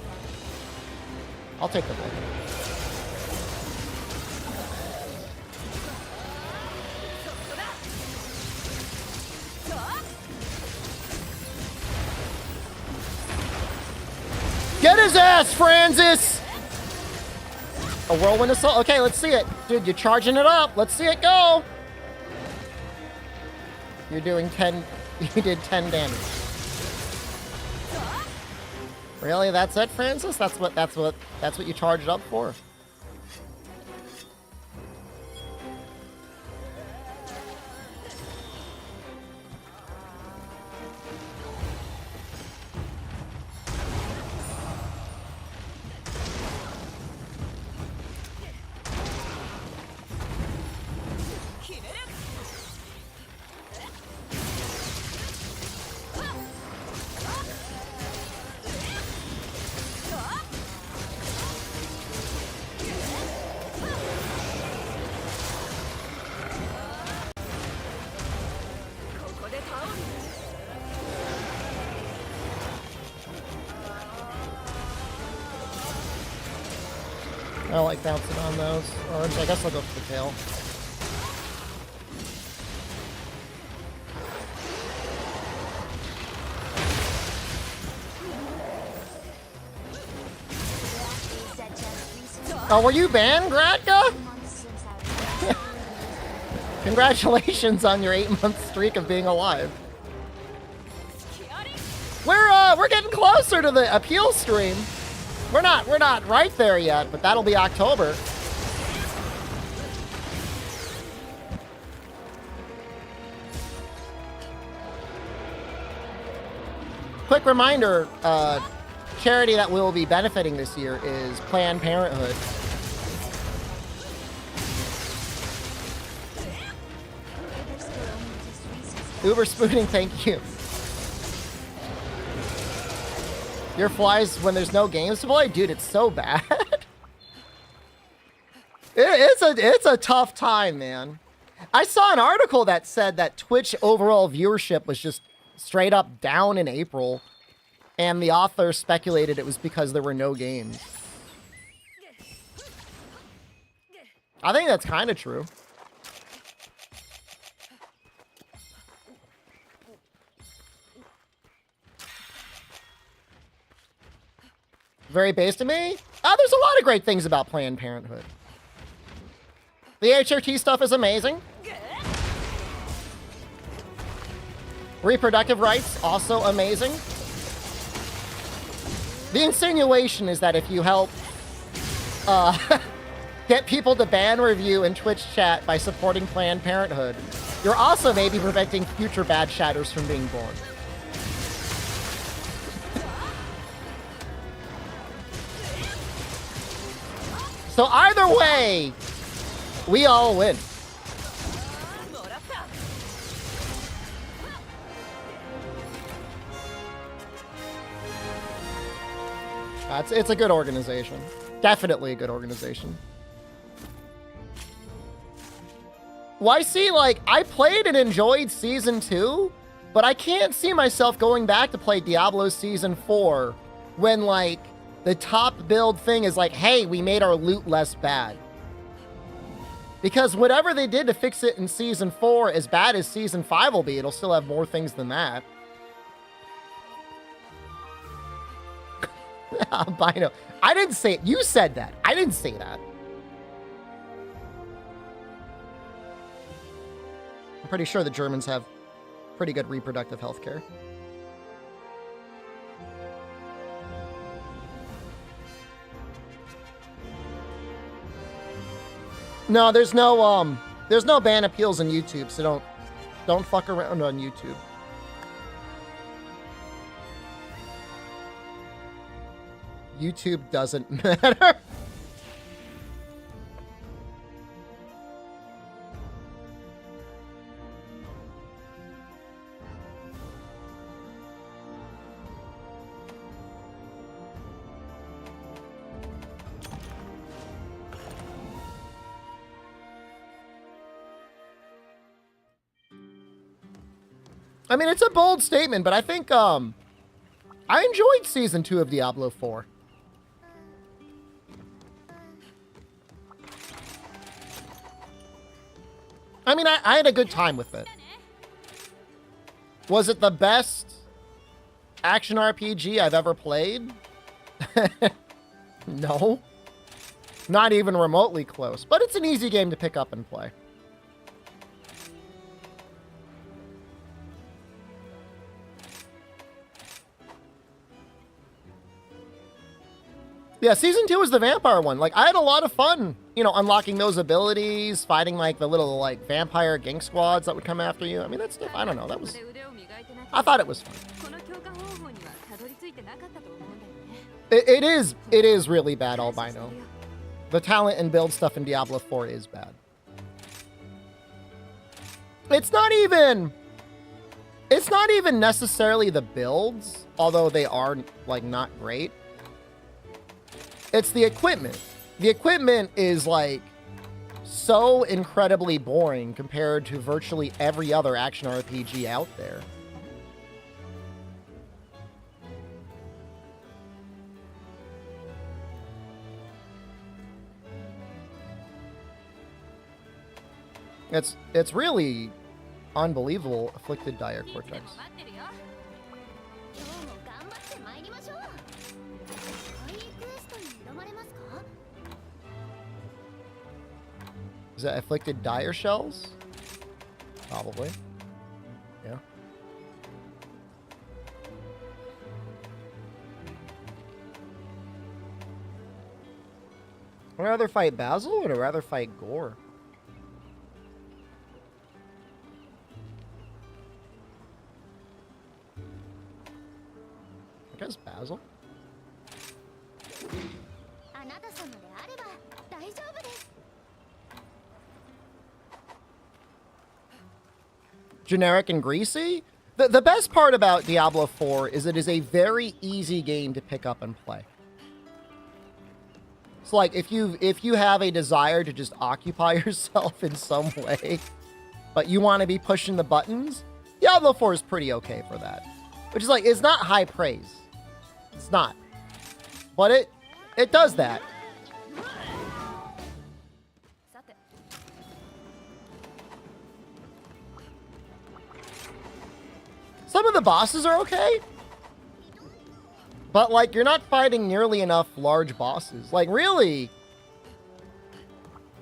S1: I'll take the blame. Get his ass, Francis! A whirlwind assault. Okay, let's see it. Dude, you're charging it up. Let's see it go. You're doing 10. You did 10 damage. Really? That's it, Francis? That's what you charged up for? I don't like bouncing on those. Or I guess I'll go for the tail. Oh, were you banned, Gratka? Congratulations on your 8-month streak of being alive. We're getting closer to the appeal stream. We're not right there yet, but that'll be October. Quick reminder, charity that we'll be benefiting this year is Planned Parenthood. Uber spooning, thank you. Your flies when there's no games to play? Dude, it's so bad. It's a tough time, man. I saw an article that said that Twitch overall viewership was just straight up down in April, and the author speculated it was because there were no games. I think that's kind of true. Very based to me? There's a lot of great things about Planned Parenthood. The HRT stuff is amazing. Reproductive rights, also amazing. The insinuation is that if you help get people to ban review in Twitch chat by supporting Planned Parenthood, you're also maybe preventing future bad shatters from being born. So either way, we all win. It's a good organization. Definitely a good organization. Why see, like, I played and enjoyed Season 2, but I can't see myself going back to play Diablo Season 4 when, like, the top build thing is like, hey, we made our loot less bad. Because whatever they did to fix it in Season 4, as bad as Season 5 will be, it'll still have more things than that. Albino. I didn't say it. You said that. I didn't say that. I'm pretty sure the Germans have pretty good reproductive health care. No, there's no ban appeals on YouTube, so don't fuck around on YouTube. YouTube doesn't matter. I mean, it's a bold statement, but I think I enjoyed Season 2 of Diablo 4. I mean, I had a good time with it. Was it the best action RPG I've ever played? No. Not even remotely close. But it's an easy game to pick up and play. Yeah, Season 2 was the vampire one. Like, I had a lot of fun, you know, unlocking those abilities, fighting, like, the little, like, vampire gang squads that would come after you. I mean, that stuff, I don't know, that was... I thought it was fun. It is really bad, Albino. The talent and build stuff in Diablo 4 is bad. It's not even necessarily the builds, although they are, like, not great. It's the equipment. The equipment is, like, so incredibly boring compared to virtually every other action RPG out there. It's really unbelievable. Afflicted Dire Cortex. Is that Afflicted Dire Shells? Probably. Yeah. Would I rather fight Basil or would I rather fight Gore? I guess Basil. Generic and greasy? The best part about Diablo 4 is it is a very easy game to pick up and play. So, like, if you have a desire to just occupy yourself in some way, but you want to be pushing the buttons, Diablo 4 is pretty okay for that. Which is, like, it's not high praise. It's not. But it does that. Some of the bosses are okay. But, like, you're not fighting nearly enough large bosses. Like, really,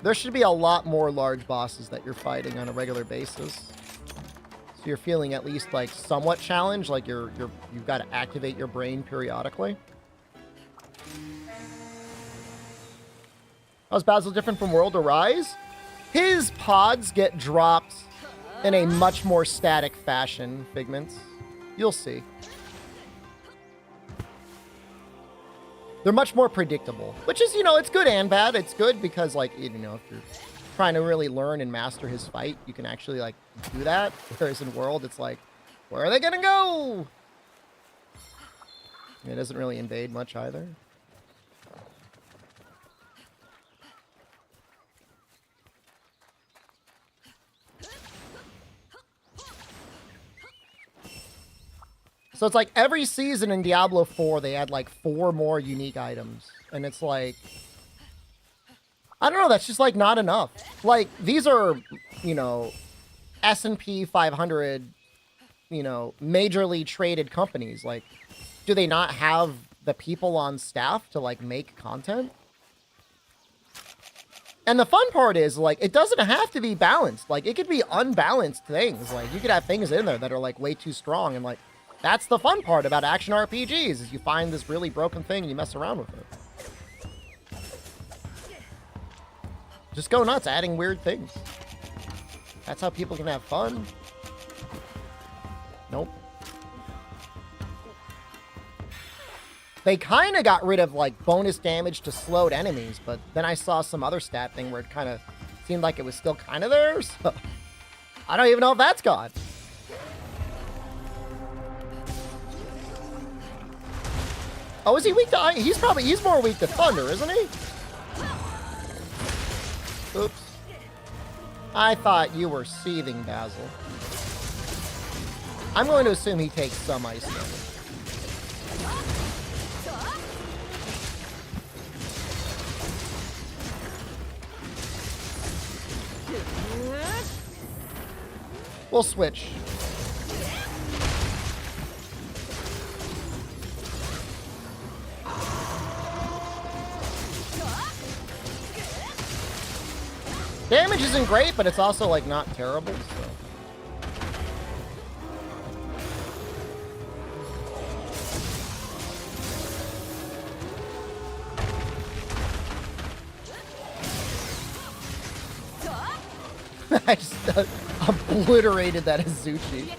S1: there should be a lot more large bosses that you're fighting on a regular basis. So you're feeling at least, like, somewhat challenged. Like, you've got to activate your brain periodically. How's Basil different from World Arise? His pods get dropped in a much more static fashion, Figments. You'll see. They're much more predictable, which is, you know, it's good and bad. It's good because, like, you know, if you're trying to really learn and master his fight, you can actually, like, do that. Whereas in World, it's like, where are they gonna go? It doesn't really invade much either. So it's like every season in Diablo 4, they add like 4 more unique items. And it's like, I don't know, that's just like not enough. Like, these are, you know, S&P 500, you know, majorly traded companies. Like, do they not have the people on staff to like make content? And the fun part is, like, it doesn't have to be balanced. Like, it could be unbalanced things. Like, you could have things in there that are like way too strong, and like, that's the fun part about action RPGs, is you find this really broken thing and you mess around with it. Just go nuts adding weird things. That's how people can have fun. Nope. They kind of got rid of, like, bonus damage to slowed enemies, but then I saw some other stat thing where it kind of seemed like it was still kind of there, so I don't even know if that's gone. Oh, is he weak to ice? He's more weak to thunder, isn't he? Oops. I thought you were seething, Basil. I'm going to assume he takes some ice damage. We'll switch. Damage isn't great, but it's also, like, not terrible, so. I just obliterated that Azuchi.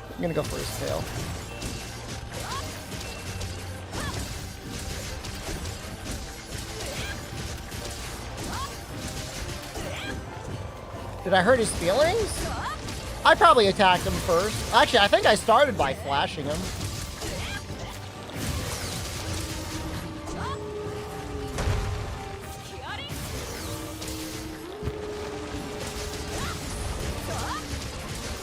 S1: I'm gonna go for his tail. Did I hurt his feelings? I probably attacked him first. Actually, I think I started by flashing him.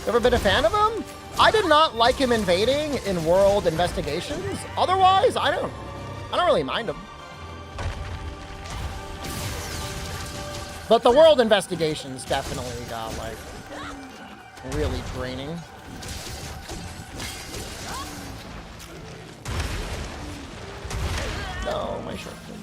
S1: Ever been a fan of him? I did not like him invading in World Investigations. Otherwise, I don't really mind him. But the World Investigations definitely got, like, really draining. No, my short thing.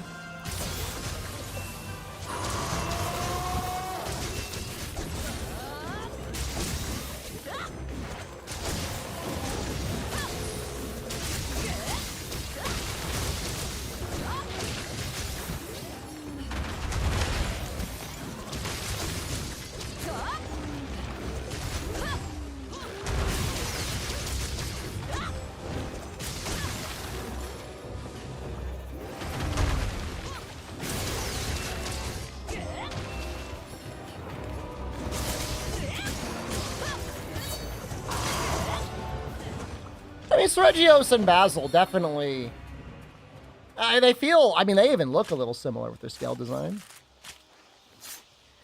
S1: I mean, Sergios and Basil definitely... they feel... I mean, they even look a little similar with their scale design.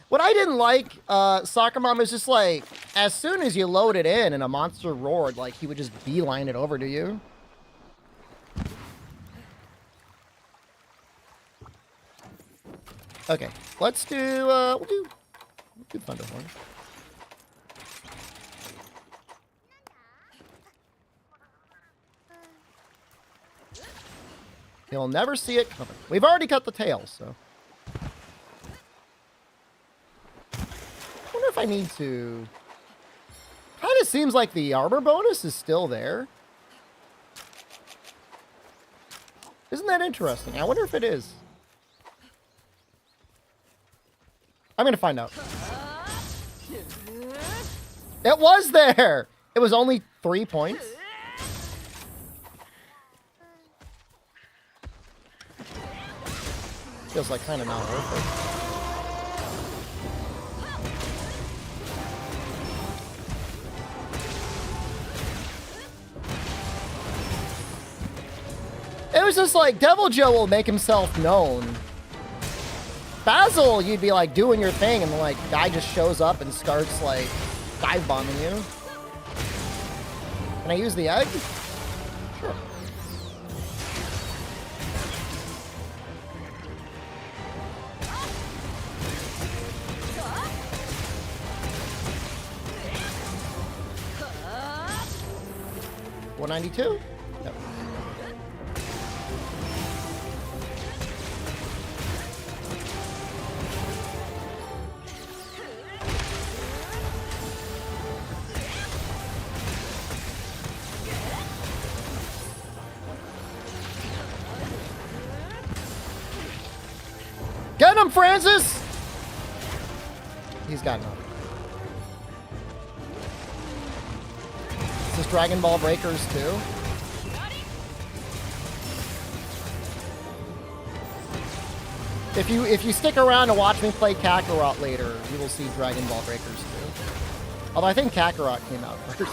S1: What I didn't like, Soccer Mom, is just like, as soon as you load it in and a monster roared, like, he would just beeline it over to you. Okay, let's do, we'll do Thunderhorn. He'll never see it coming. We've already cut the tail, so. I wonder if I need to... Kind of seems like the armor bonus is still there. Isn't that interesting? I wonder if it is. I'm gonna find out. It was there! It was only 3 points. Feels like kind of not worth it. It was just like, Devil Joe will make himself known. Basil, you'd be like doing your thing, and like guy just shows up and starts like dive bombing you. Can I use the egg? Sure. $192? Yep. Get him, Francis! He's got none. Is this Dragon Ball Breakers too? If you stick around to watch me play Kakarot later, you will see Dragon Ball Breakers too. Although I think Kakarot came out first.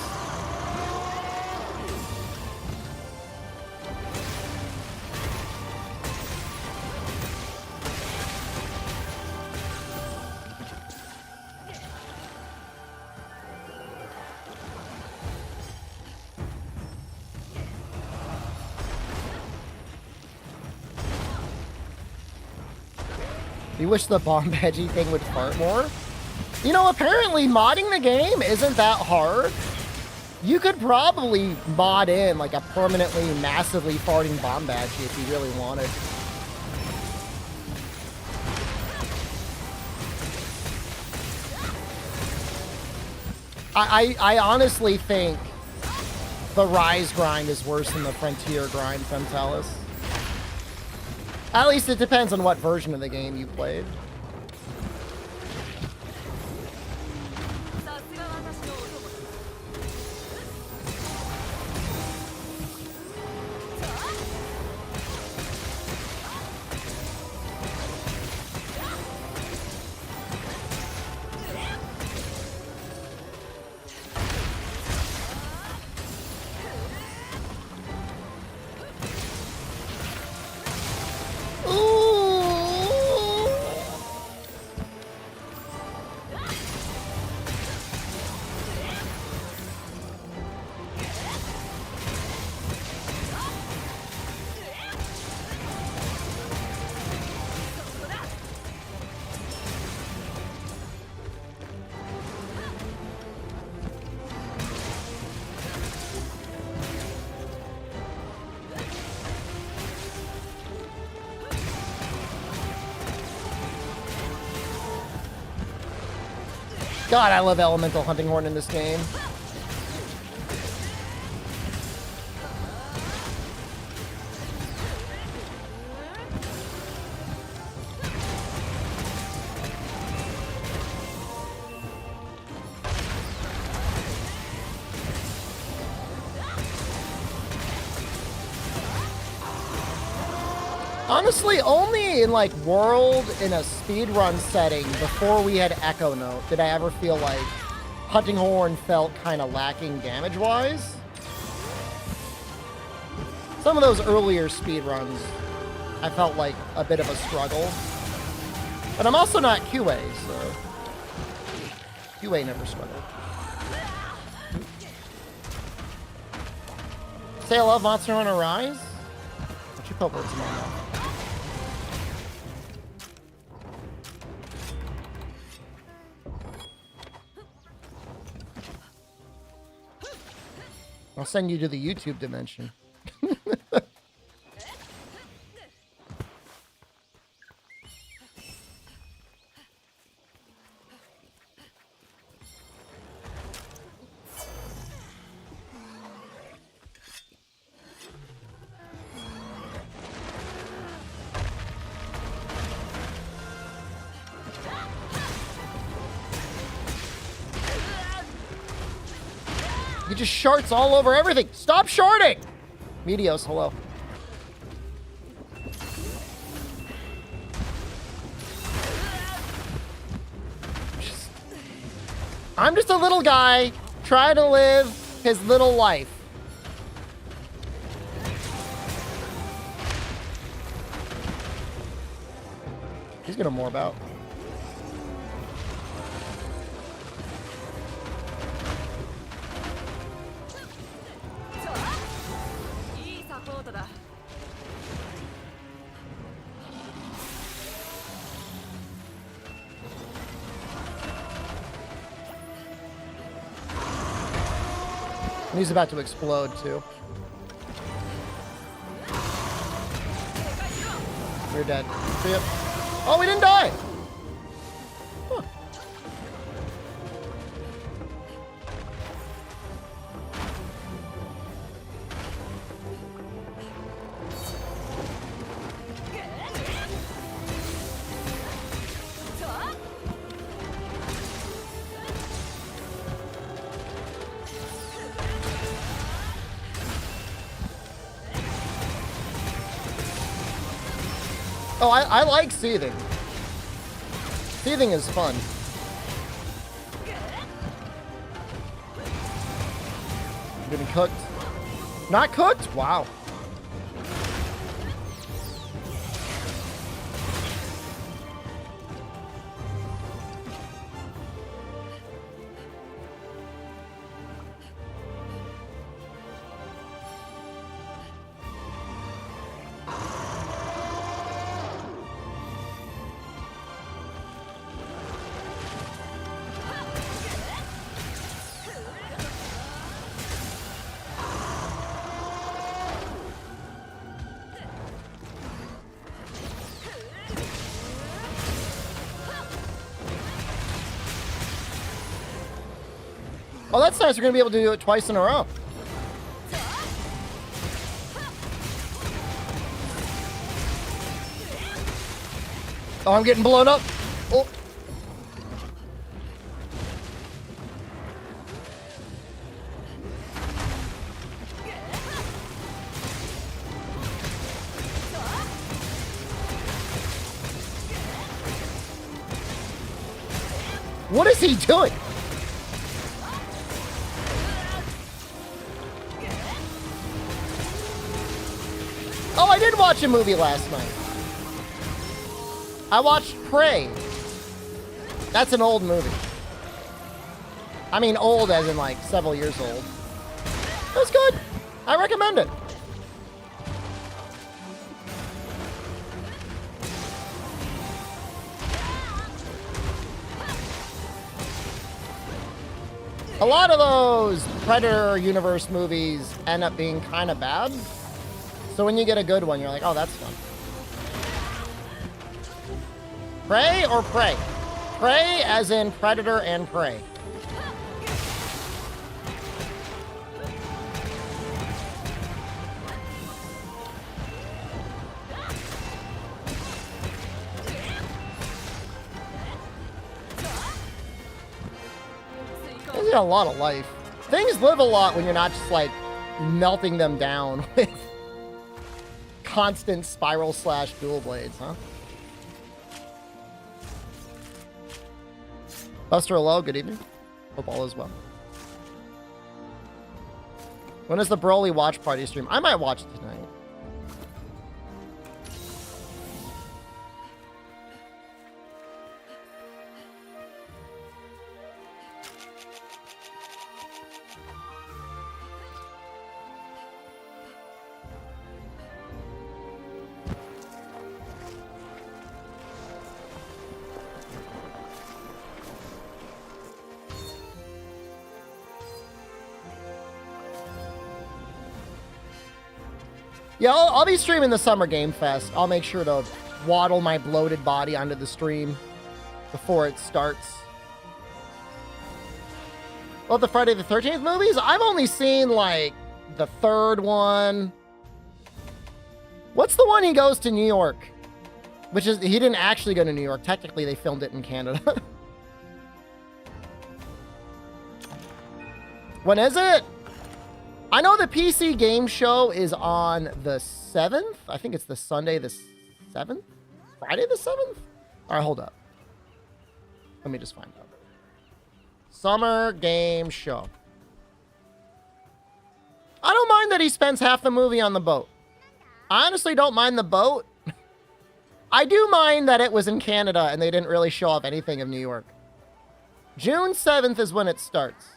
S1: You wish the bomb veggie thing would fart more? You know, apparently modding the game isn't that hard. You could probably mod in like a permanently massively farting bomb badgie if you really wanted. I honestly think the Rise grind is worse than the Frontier grind from Tellus. At least it depends on what version of the game you played. God, I love Elemental Hunting Horn in this game. Honestly, only in like World in a speedrun setting before we had Echo Note did I ever feel like Hunting Horn felt kind of lacking damage-wise. Some of those earlier speedruns, I felt like a bit of a struggle. But I'm also not QA, so QA never struggled. Say I love Monster Hunter Rise? Why don't you put words in my mouth? I'll send you to the YouTube dimension. He just sharts all over everything. Stop sharting! Medios, hello. I'm just a little guy trying to live his little life. He's gonna morph out. And he's about to explode too. You're dead. See ya. Oh, we didn't die! Huh. Oh, I like seething. Seething is fun. Getting cooked. Not cooked? Wow. Oh, that's nice. We're going to be able to do it twice in a row. Oh, I'm getting blown up. Oh. What is he doing? Oh, I did watch a movie last night. I watched Prey. That's an old movie. I mean, old as in like several years old. It was good. I recommend it. A lot of those Predator universe movies end up being kind of bad. So when you get a good one, you're like, oh, that's fun. Prey or Prey? Prey as in Predator and Prey. There's a lot of life. Things live a lot when you're not just like melting them down with constant spiral slash dual blades, huh? Buster, hello, good evening. Hope all is well. When is the Broly watch party stream? I might watch it tonight. Yeah, I'll be streaming the Summer Game Fest. I'll make sure to waddle my bloated body onto the stream before it starts. Well, the Friday the 13th movies? I've only seen, like, the third one. What's the one he goes to New York? Which is, he didn't actually go to New York. Technically, they filmed it in Canada. When is it? I know the PC game show is on the 7th. I think it's the Sunday the 7th? Friday the 7th? All right, hold up. Let me just find out. Summer game show. I don't mind that he spends half the movie on the boat. I honestly don't mind the boat. I do mind that it was in Canada and they didn't really show off anything of New York. June 7th is when it starts.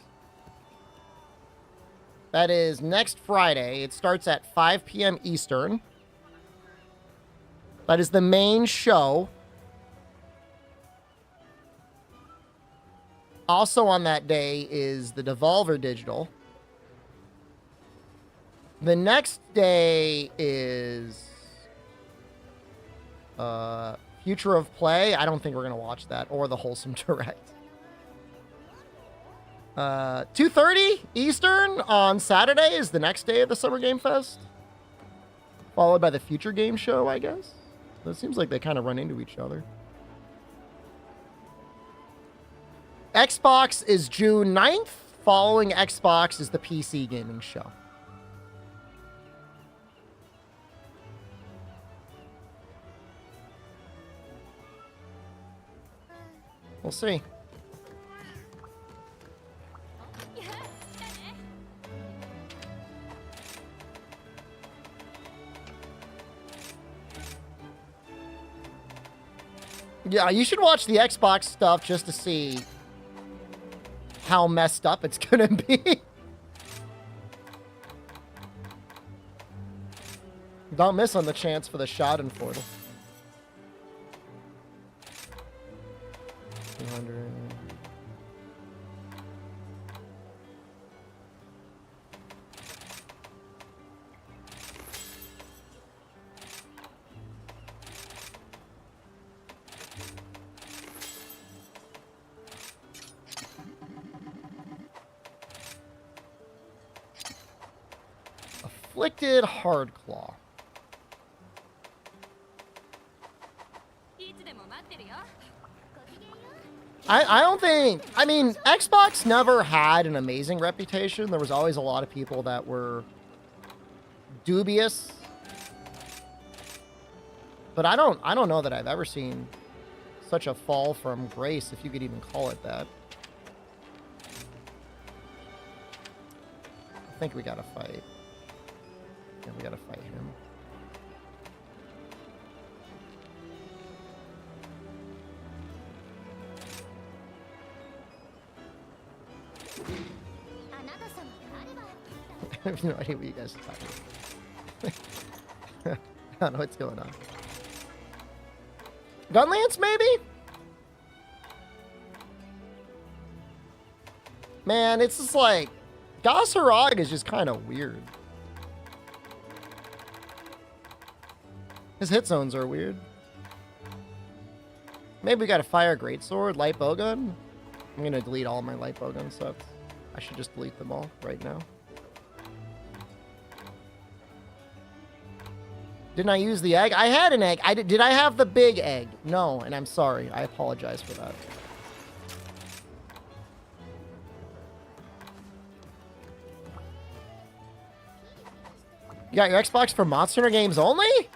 S1: That is next Friday. It starts at 5 p.m. Eastern. That is the main show. Also on that day is the Devolver Digital. The next day is Future of Play. I don't think we're going to watch that. Or the Wholesome Direct. 2:30 Eastern on Saturday is the next day of the Summer Game Fest. Followed by the Future Game Show, I guess. So it seems like they kind of run into each other. Xbox is June 9th. Following Xbox is the PC Gaming Show. We'll see. Yeah, you should watch the Xbox stuff just to see how messed up it's gonna be. Don't miss on the chance for the Schadenfreude. 200. Afflicted Hardclaw. I don't think... I mean, Xbox never had an amazing reputation. There was always a lot of people that were dubious. But I don't know that I've ever seen such a fall from grace, if you could even call it that. I think we gotta fight. Yeah, we gotta fight him. I have no idea what you guys are talking about. I don't know what's going on. Gunlance, maybe? Man, it's just like... Gasarag is just kind of weird. His hit zones are weird. Maybe we got a fire greatsword, light bowgun. I'm gonna delete all my light bowgun stuff. I should just delete them all right now. Didn't I use the egg? I had an egg. Did I have the big egg? No, and I'm sorry. I apologize for that. You got your Xbox for Monster Hunter games only?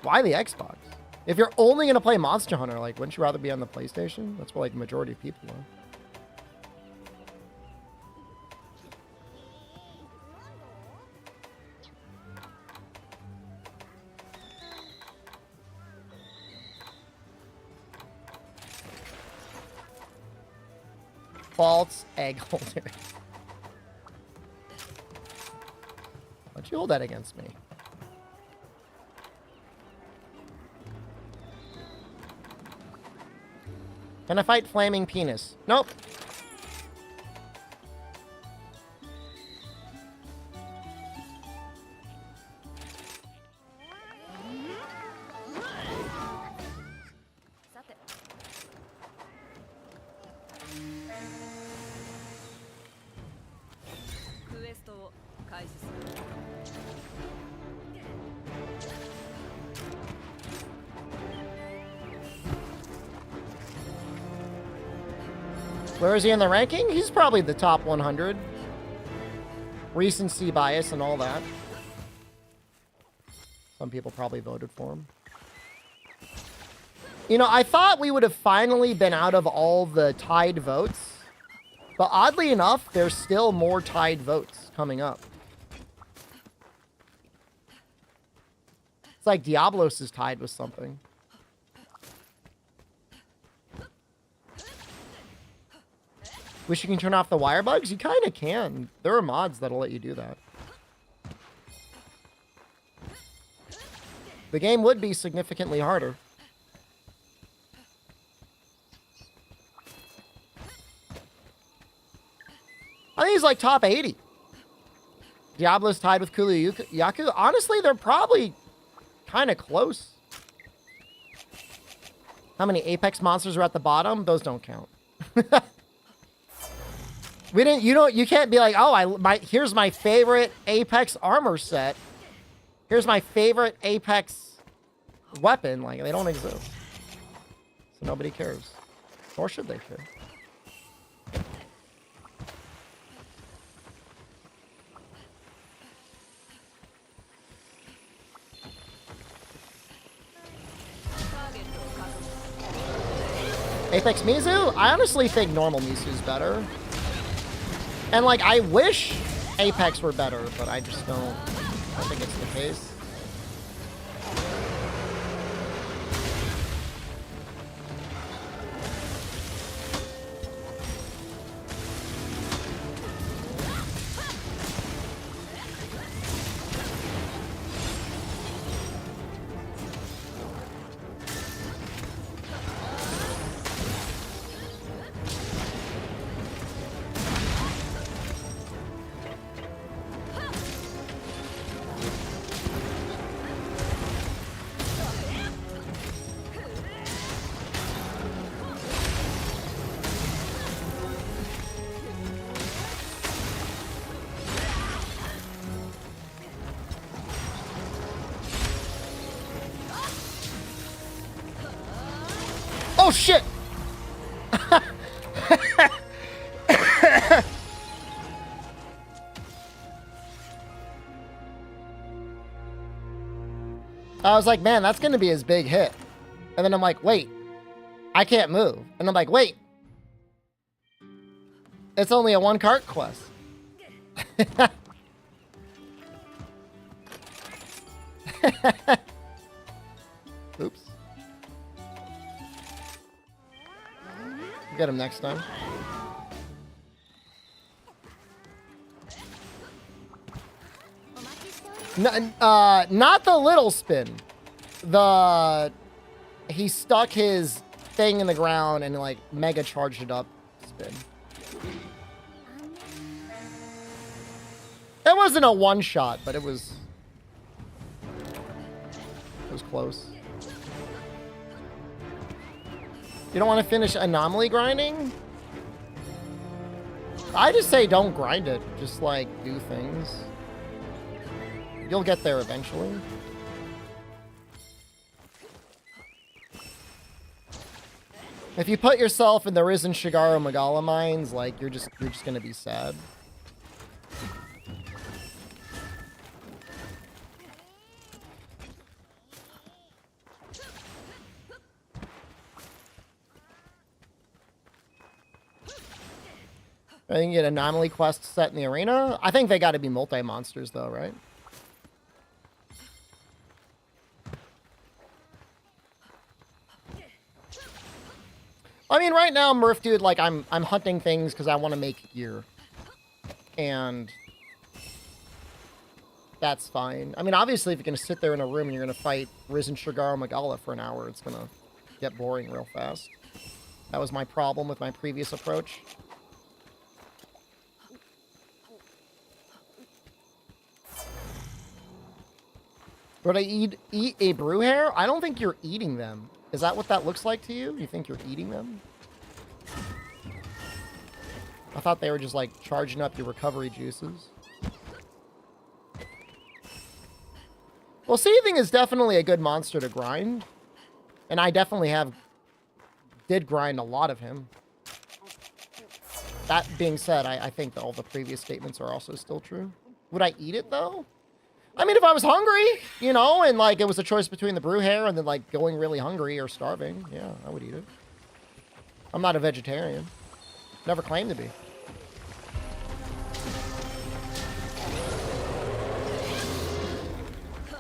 S1: Why the Xbox? If you're only going to play Monster Hunter, like, wouldn't you rather be on the PlayStation? That's where, like, the majority of people are. False egg holder. Why'd you hold that against me? Can I fight Flaming Penis? Nope. Where is he in the ranking? He's probably the top 100. recency bias and all that. Some people probably voted for him. You know, I thought we would have finally been out of all the tied votes. But oddly enough, there's still more tied votes coming up. It's like Diablos is tied with something. Wish you can turn off the wire bugs? You kind of can. There are mods that'll let you do that. The game would be significantly harder. I think he's like top 80. Diablo's tied with Kulu Yaku. Honestly, they're probably kind of close. How many Apex monsters are at the bottom? Those don't count. You can't be like, oh, here's my favorite Apex armor set. Here's my favorite Apex weapon. Like, they don't exist. So nobody cares. Or should they care? Apex Mizu? I honestly think normal Mizu's better. And, like, I wish Apex were better, but I just don't think it's the case. Oh, shit! I was like, man, that's going to be his big hit. And then I'm like, wait, I can't move. And I'm like, wait, it's only a one cart quest. Oops. Get him next time. Not the little spin. He stuck his thing in the ground and like mega charged it up spin. It wasn't a one shot, but it was close. You don't want to finish anomaly grinding? I just say don't grind it. Just like do things. You'll get there eventually. If you put yourself in the Risen Shigaru Magala mines, like you're just gonna be sad. I think you get anomaly quest set in the arena. I think they got to be multi-monsters though, right? I mean, right now, Murph dude, like I'm hunting things because I want to make gear, and that's fine. I mean, obviously, if you're gonna sit there in a room and you're gonna fight Risen Shigaru Magala for an hour, it's gonna get boring real fast. That was my problem with my previous approach. Would I eat a brew hair? I don't think you're eating them. Is that what that looks like to you? You think you're eating them? I thought they were just like charging up your recovery juices. Well, Seething is definitely a good monster to grind. And I definitely did grind a lot of him. That being said, I think that all the previous statements are also still true. Would I eat it, though? I mean, if I was hungry, you know, and, like, it was a choice between the brew hair and then, like, going really hungry or starving, yeah, I would eat it. I'm not a vegetarian. Never claimed to be.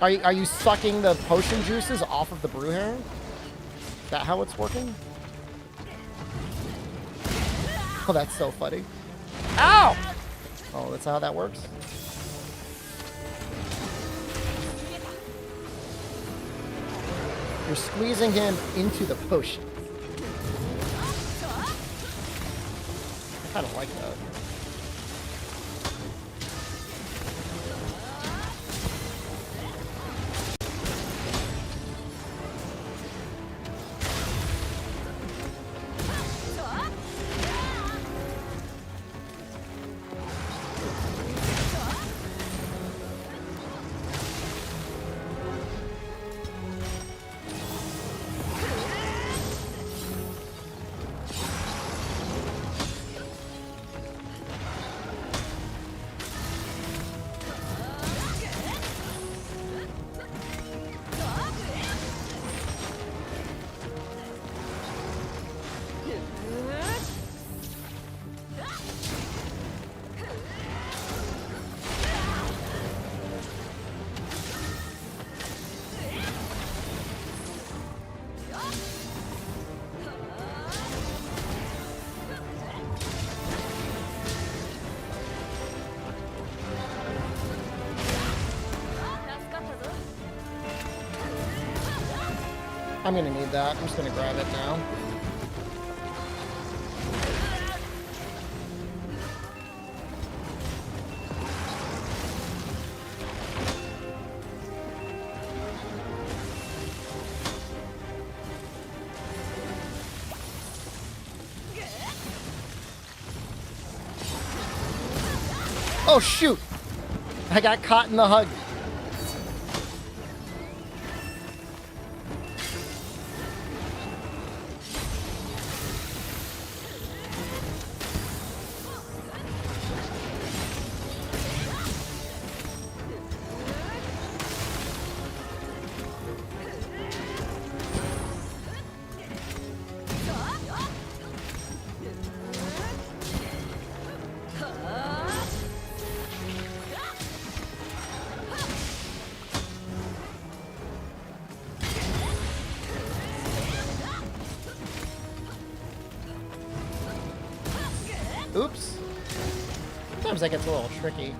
S1: Are you sucking the potion juices off of the brew hair? Is that how it's working? Oh, that's so funny. Ow! Oh, that's how that works? You're squeezing him into the potion. I kind of like that. I'm gonna need that. I'm just gonna grab it now. Oh shoot! I got caught in the hug. Oops. Sometimes that gets a little tricky.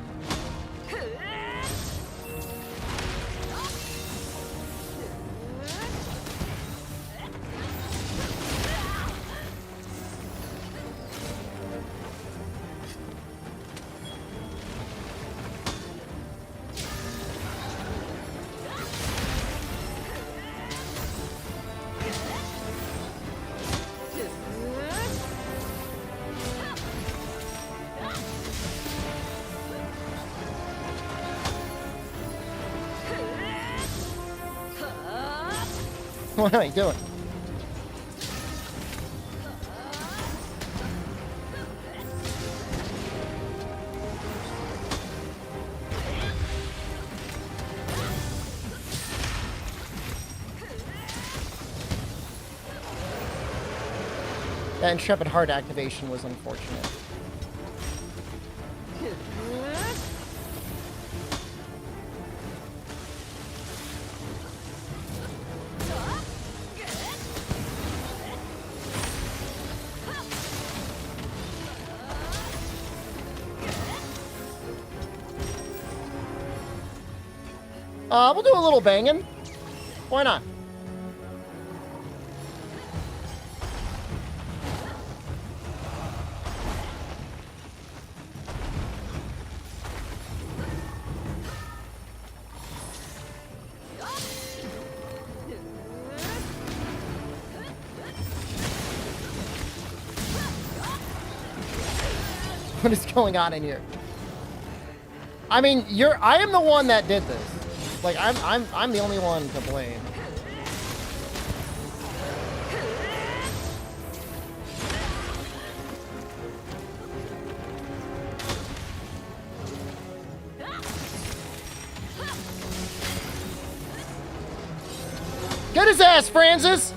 S1: What am I doing? That Intrepid Heart activation was unfortunate. We'll do a little banging. Why not? What is going on in here? I mean, I am the one that did this. Like, I'm the only one to blame. Get his ass, Francis!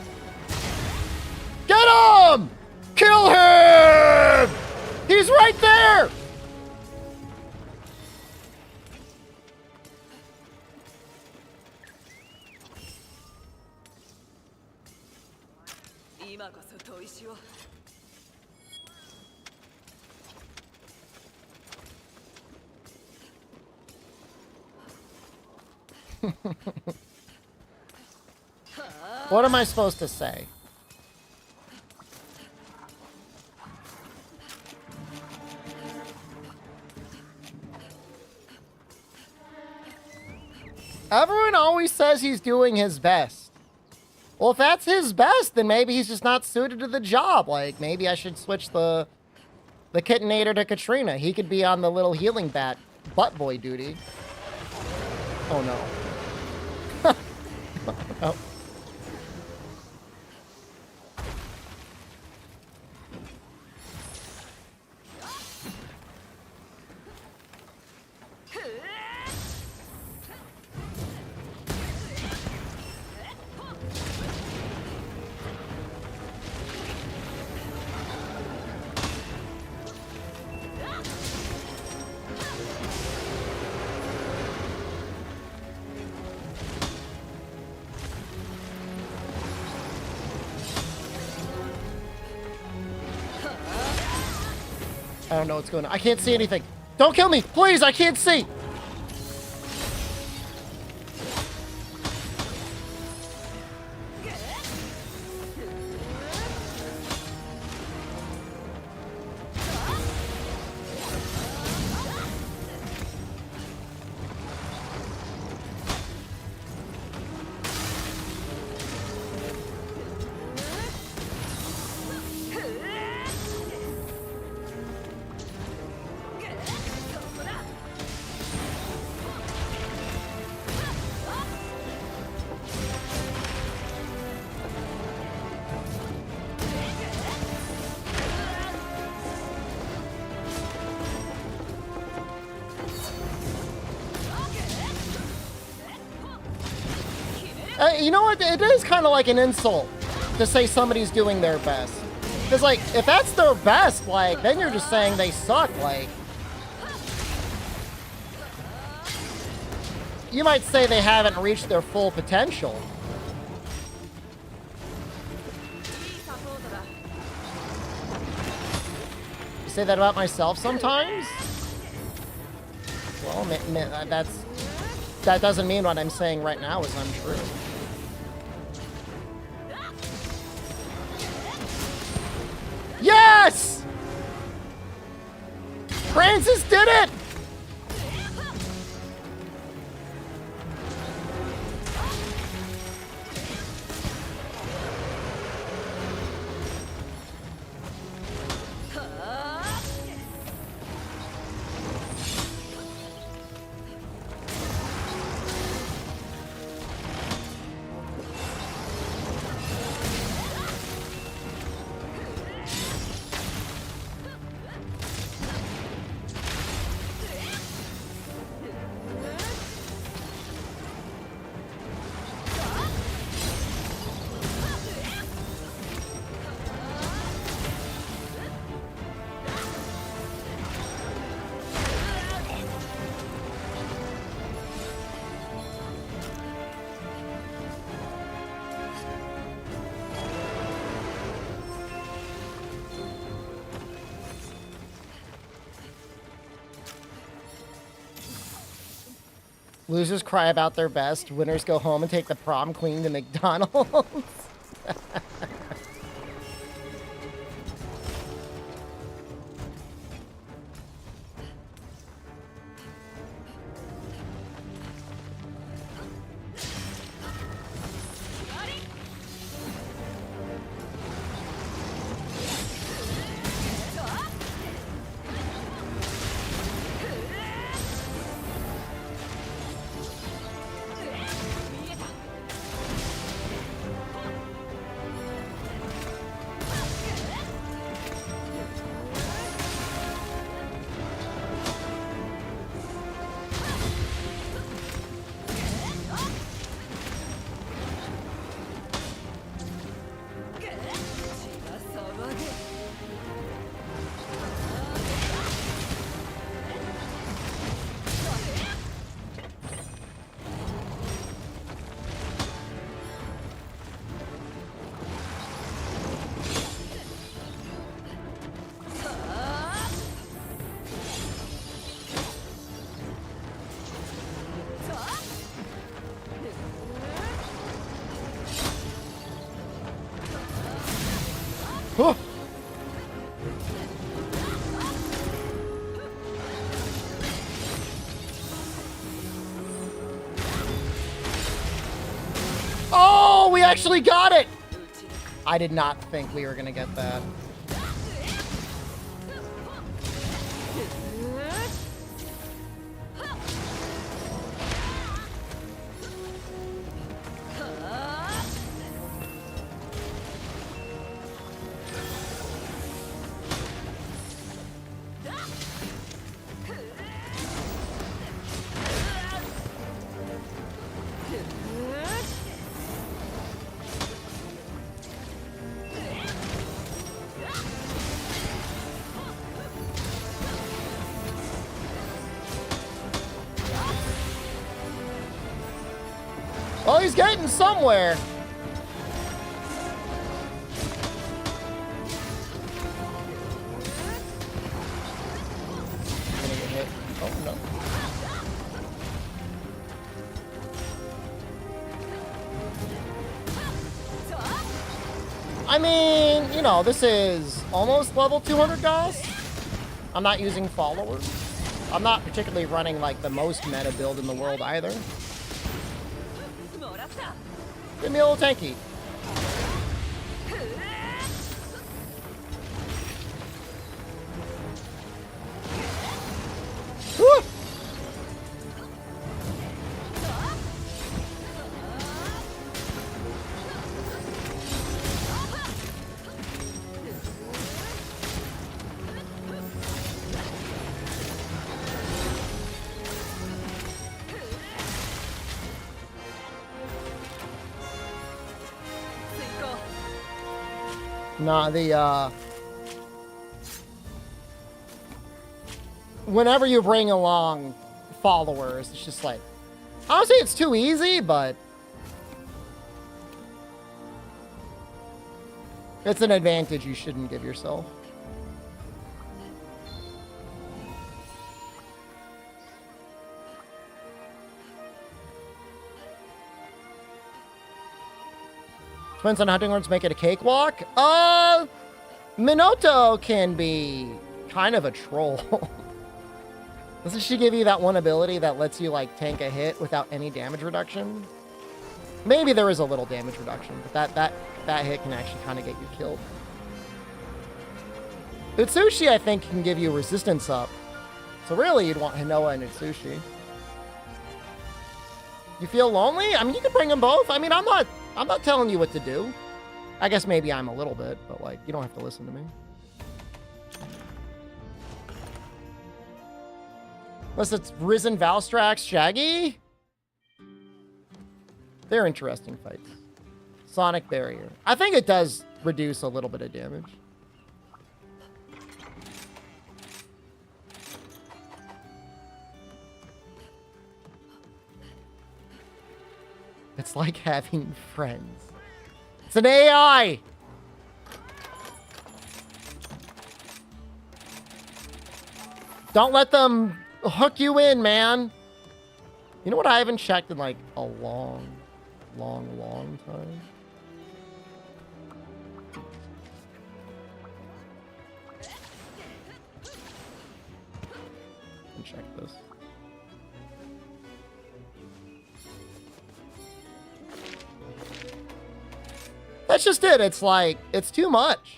S1: Get him! Kill him! He's right there! What am I supposed to say? Everyone always says he's doing his best. Well, if that's his best, then maybe he's just not suited to the job. Like, maybe I should switch the Kittenator to Katrina. He could be on the little healing bat butt boy duty. Oh, no. Oh. I don't know what's going on. I can't see anything. Don't kill me, please. I can't see. You know what? It is kind of like an insult to say somebody's doing their best. Because, like, if that's their best, like, then you're just saying they suck. Like, you might say they haven't reached their full potential. I say that about myself sometimes. Well, that doesn't mean what I'm saying right now is untrue. Yes! Francis did it! Losers cry about their best. Winners go home and take the prom queen to McDonald's. Huh. Oh, we actually got it! I did not think we were gonna get that. Well, he's getting somewhere. Gonna get hit. Oh, no. I mean, you know, this is almost level 200, guys. I'm not using followers. I'm not particularly running, like, the most meta build in the world either. Give me a little tanky. Woo! Nah, whenever you bring along followers, it's just like, I don't say it's too easy, but it's an advantage you shouldn't give yourself. Twins on hunting horns make it a cakewalk? Minato can be kind of a troll. Doesn't she give you that one ability that lets you, like, tank a hit without any damage reduction? Maybe there is a little damage reduction, but that hit can actually kind of get you killed. Utsushi, I think, can give you resistance up. So really, you'd want Hinoa and Utsushi. You feel lonely? I mean, you can bring them both. I mean, I'm not telling you what to do. I guess maybe I'm a little bit, but, like, you don't have to listen to me. Unless it's Risen, Valstrax, Shaggy. They're interesting fights. Sonic Barrier. I think it does reduce a little bit of damage. It's like having friends. It's an AI! Don't let them hook you in, man. You know what I haven't checked in, like, a long time? Let me check this. That's just it. It's like, it's too much.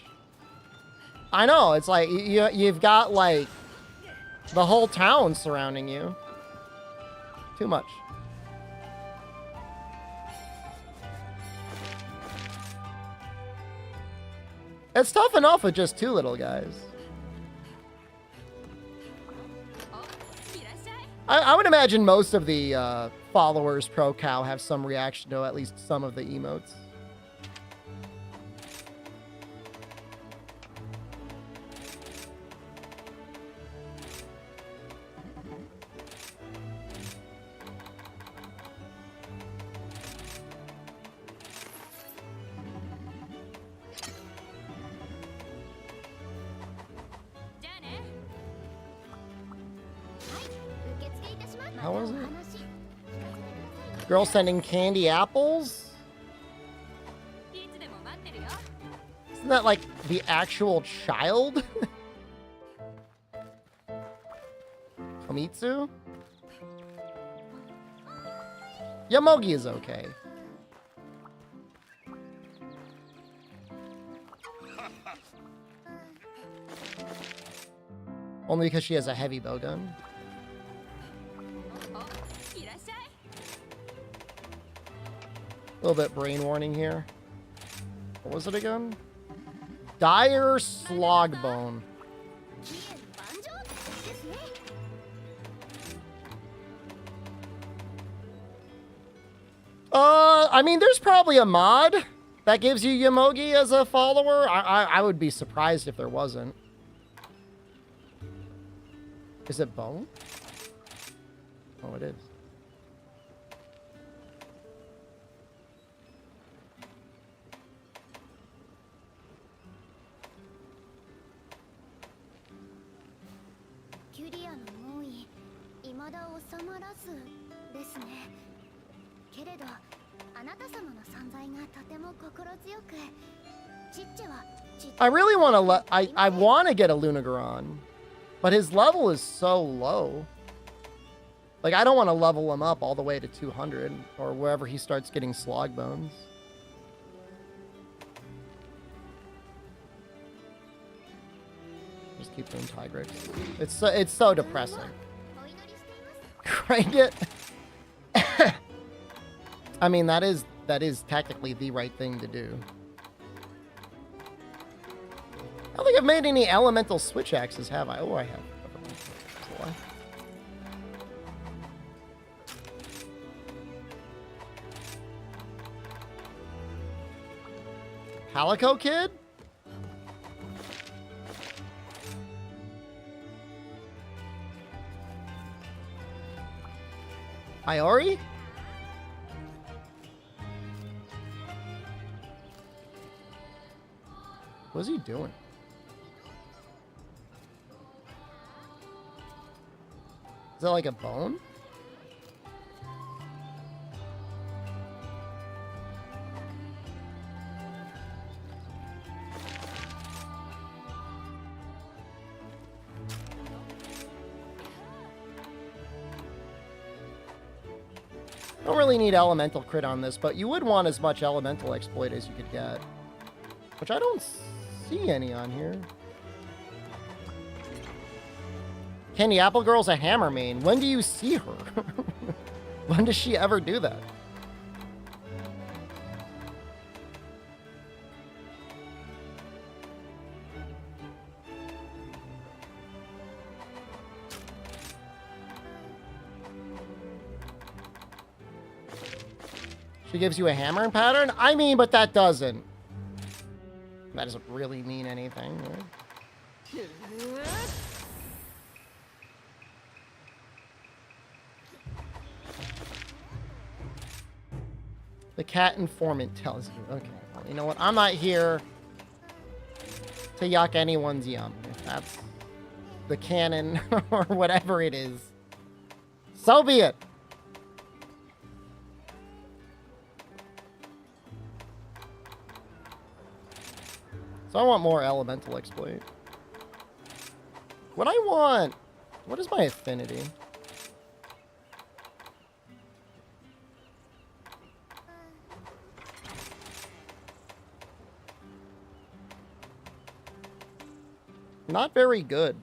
S1: I know. It's like, you've got, like, the whole town surrounding you. Too much. It's tough enough with just two little guys. I would imagine most of the followers pro cow have some reaction to at least some of the emotes. How was it? Girl sending candy apples? Isn't that like the actual child? Komitsu? Yomogi is okay. Only because she has a heavy bowgun. A little bit brain warning here. What was it again? Dire Slogbone. I mean, there's probably a mod that gives you Yomogi as a follower. I would be surprised if there wasn't. Is it bone? Oh, it is. I really want to I want to get a Lunagoron, but his level is so low. Like, I don't want to level him up all the way to 200 or wherever he starts getting slog bones. Just keep doing Tigrex. It's so depressing. Crank it. I mean, that is technically the right thing to do. I don't think I've made any elemental switch axes, have I? Oh, I have. Calico Kid? Iori? What's he doing? Is that like a bone? Don't really need elemental crit on this, but you would want as much elemental exploit as you could get. Which I don't see any on here. Candy Apple Girl's a hammer main. When do you see her? When does she ever do that? She gives you a hammering pattern? I mean, but that doesn't. That doesn't really mean anything, right? The cat informant tells you. Okay, well, you know what? I'm not here to yuck anyone's yum. If that's the canon or whatever it is, so be it. So I want more elemental exploit. What I want... What is my affinity? Not very good.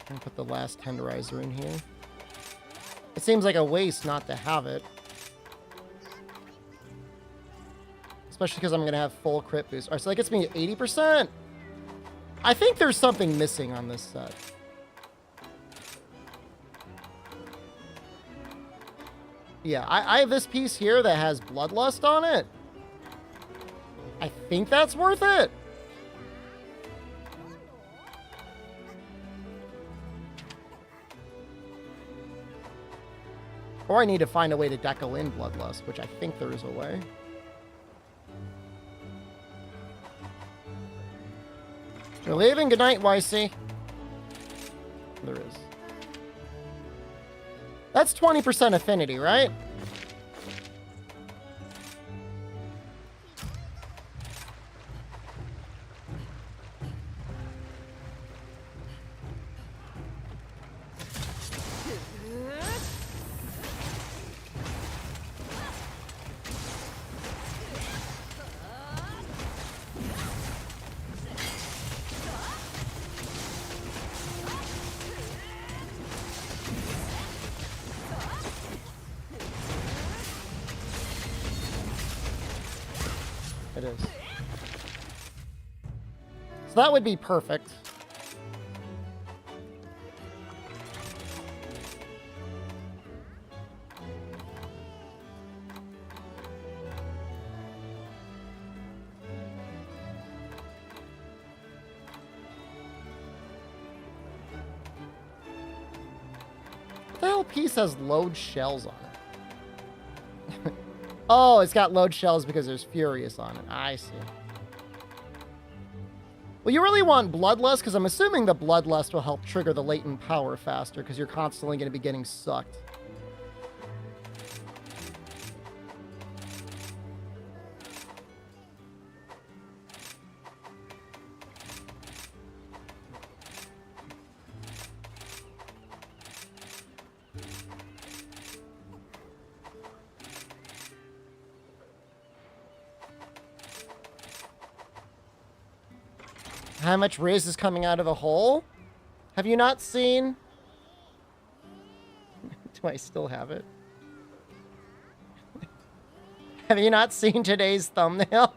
S1: And put the last tenderizer in here. It seems like a waste not to have it. Especially because I'm going to have full crit boost. Alright, so that gets me 80%. I think there's something missing on this set. Yeah, I have this piece here that has Bloodlust on it. I think that's worth it. Or I need to find a way to decal in Bloodlust, which I think there is a way. You're leaving? Good night, YC. There is. That's 20% affinity, right? It is. So that would be perfect. What the hell piece has load shells on it? Oh, it's got load shells because there's Furious on it. I see. Well, you really want Bloodlust, because I'm assuming the Bloodlust will help trigger the latent power faster, because you're constantly going to be getting sucked. How much Riz is coming out of the hole? Have you not seen? Do I still have it? Have you not seen today's thumbnail?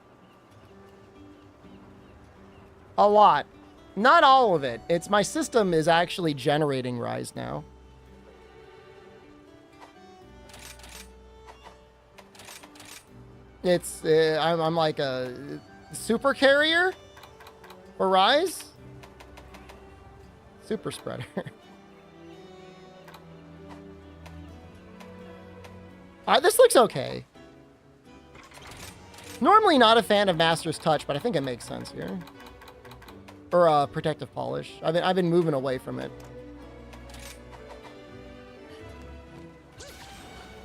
S1: A lot. Not all of it. It's my system is actually generating Rise now. It's I'm like a super carrier. For Rise? Super spreader. Alright, this looks okay. Normally not a fan of Master's Touch, but I think it makes sense here. Or Protective Polish. I've been moving away from it.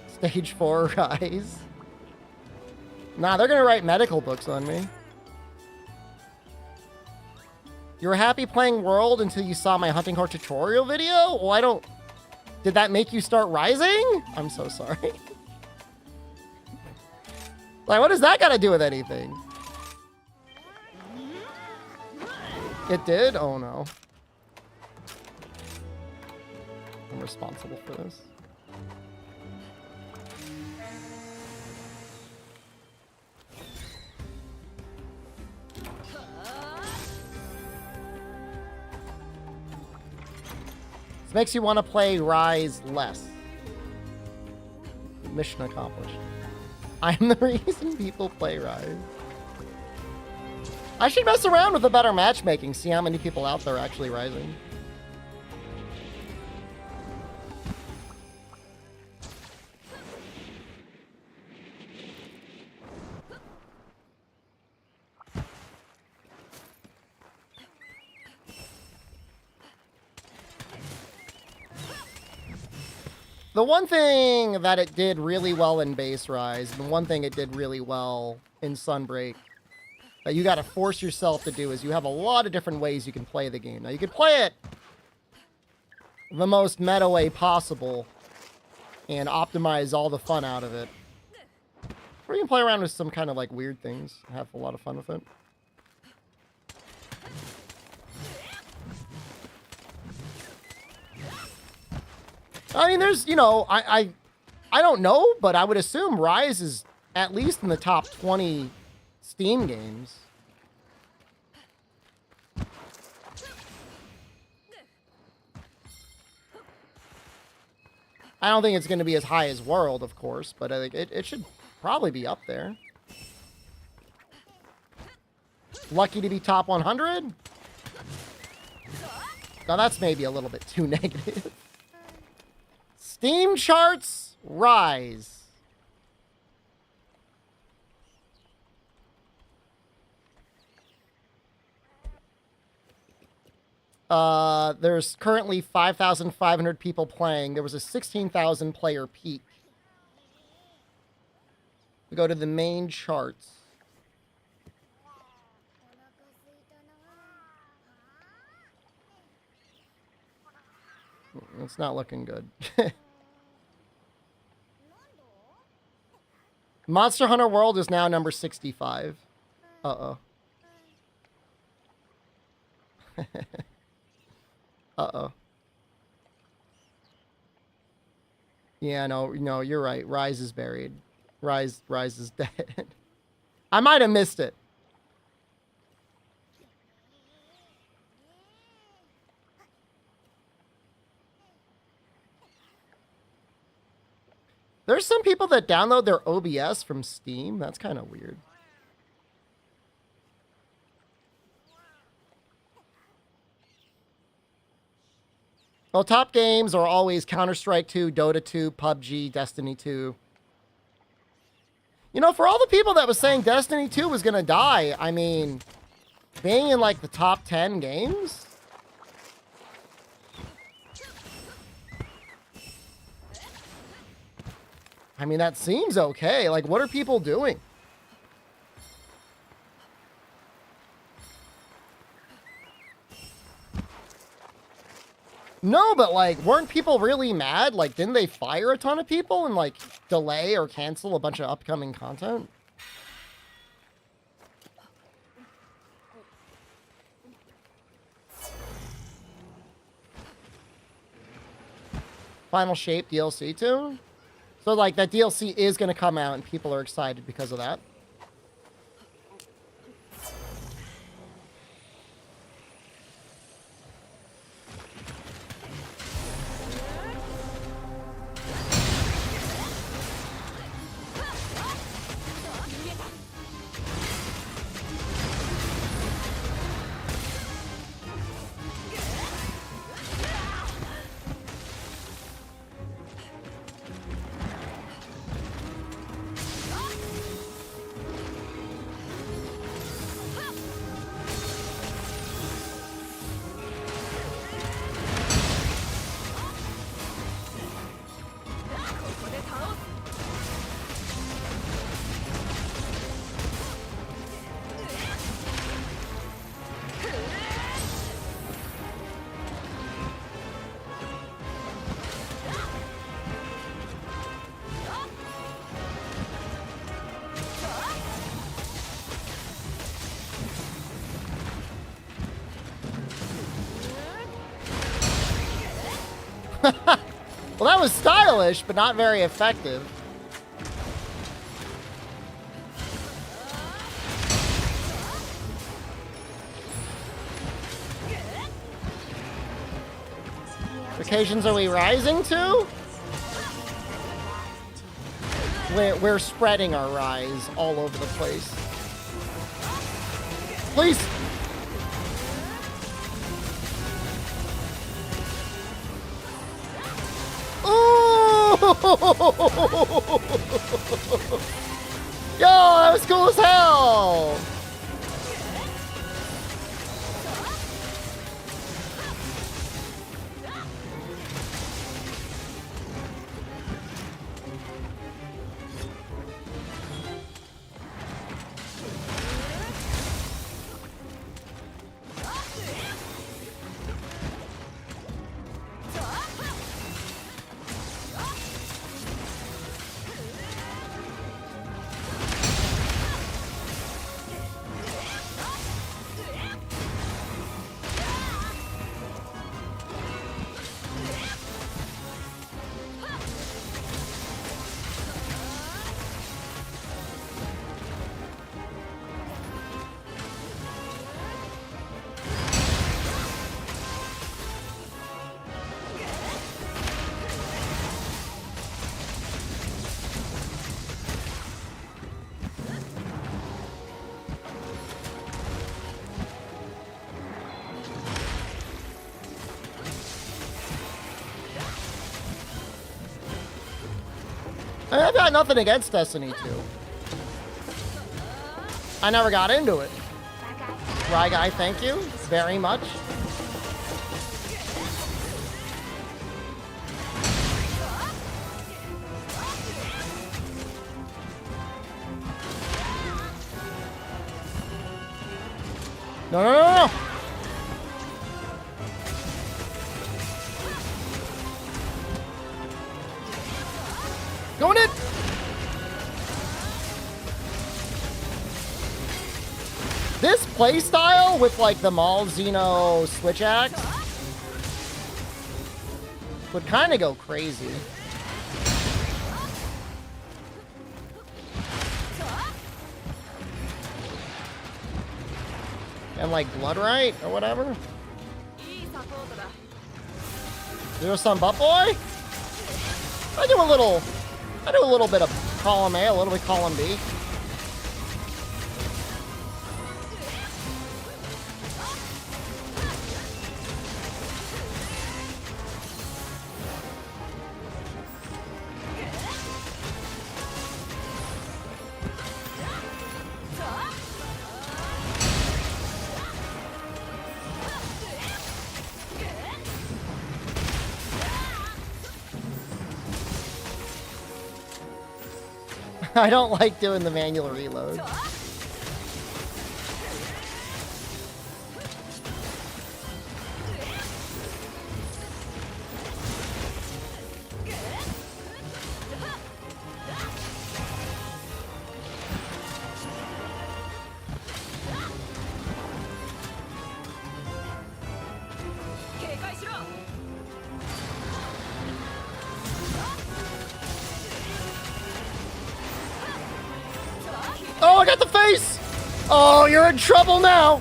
S1: Stage 4 Rise. Nah, they're gonna write medical books on me. You were happy playing World until you saw my Hunting Horse tutorial video? Well, I don't... Did that make you start Rising? I'm so sorry. Like, what does that got to do with anything? It did? Oh, no. I'm responsible for this. Makes you want to play Rise less. Mission accomplished. I'm the reason people play Rise. I should mess around with a better matchmaking, see how many people out there are actually rising. The one thing that it did really well in Base Rise, and the one thing it did really well in Sunbreak, that you got to force yourself to do is you have a lot of different ways you can play the game. Now, you can play it the most meta way possible and optimize all the fun out of it. Or you can play around with some kind of like weird things and have a lot of fun with it. I mean, there's, you know, I don't know, but I would assume Rise is at least in the top 20 Steam games. I don't think it's going to be as high as World, of course, but I think it should probably be up there. Lucky to be top 100? Now that's maybe a little bit too negative. Steam charts, Rise. There's currently 5,500 people playing. There was a 16,000 player peak. We go to the main charts. It's not looking good. Monster Hunter World is now number 65. Uh-oh. Uh-oh. Yeah, no, you're right. Rise is buried. Rise is dead. I might have missed it. There's some people that download their OBS from Steam. That's kind of weird. Well, top games are always Counter-Strike 2, Dota 2, PUBG, Destiny 2. You know, for all the people that was saying Destiny 2 was going to die, I mean, being in, like, the top 10 games? I mean, that seems okay. Like, what are people doing? No, but, like, weren't people really mad? Like, didn't they fire a ton of people and, like, delay or cancel a bunch of upcoming content? Final Shape DLC too? So, like, that DLC is going to come out and people are excited because of that. Well, that was stylish, but not very effective. What occasions are we rising to? We're spreading our rise all over the place. Please! Yo, that was cool as hell! I mean, I've got nothing against Destiny 2. I never got into it. Rye Guy, thank you very much. No, no, no, no. Going in. This playstyle with like the Maul Xeno switch axe would kind of go crazy. And like Blood Right or whatever. Zero Sum Butt Boy? I do a little bit of column A, a little bit column B. I don't like doing the manual reload. Oh, I got the face! Oh, you're in trouble now!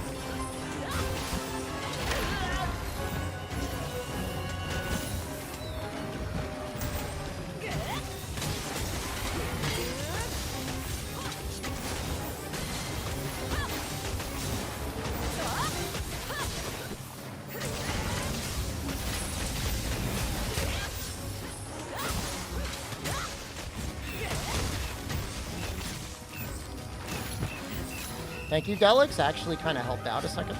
S1: Thank you, Delix. Actually kind of helped out a second.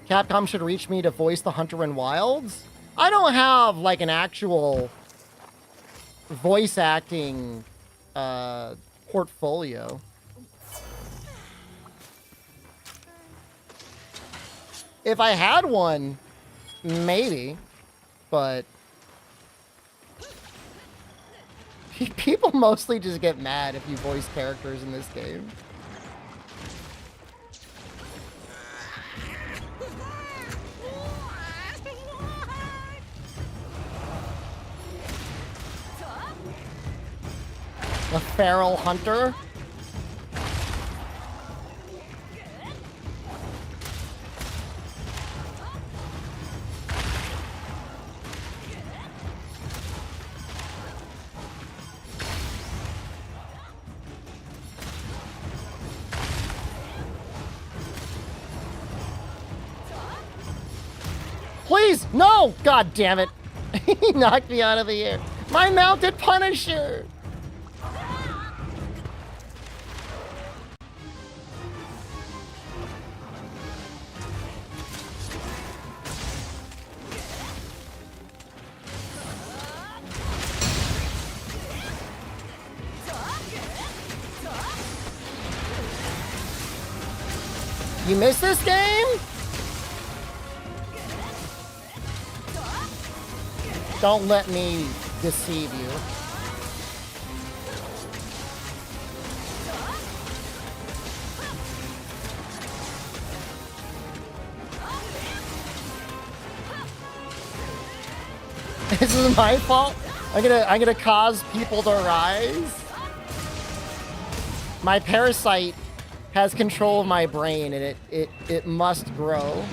S1: Capcom should reach me to voice the Hunter in Wilds. I don't have like an actual voice acting portfolio. If I had one, maybe. But people mostly just get mad if you voice characters in this game. The feral hunter. Please, no! God damn it. He knocked me out of the air. My mounted Punisher! You missed this game? Don't let me deceive you. This is my fault. I'm gonna cause people to rise. My parasite has control of my brain, and it must grow.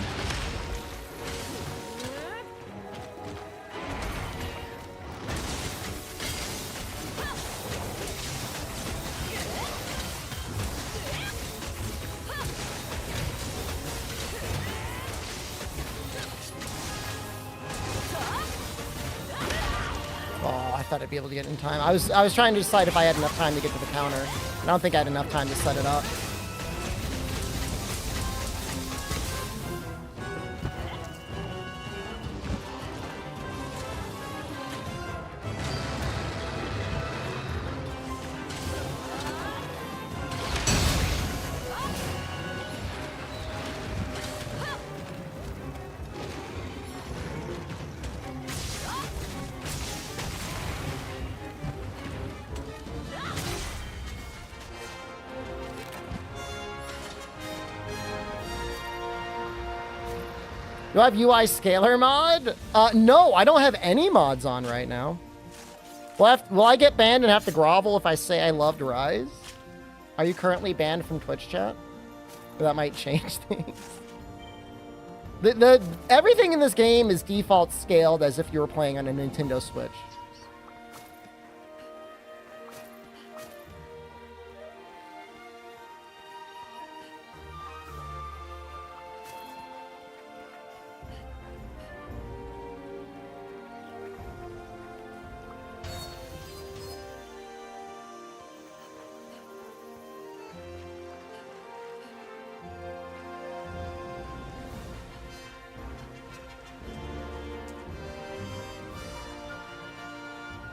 S1: I thought I'd be able to get it in time. I was trying to decide if I had enough time to get to the counter. I don't think I had enough time to set it up. Do I have UI scaler mod? No, I don't have any mods on right now. Will I get banned and have to grovel if I say I loved Rise? Are you currently banned from Twitch chat? That might change things. Everything in this game is default scaled as if you were playing on a Nintendo Switch.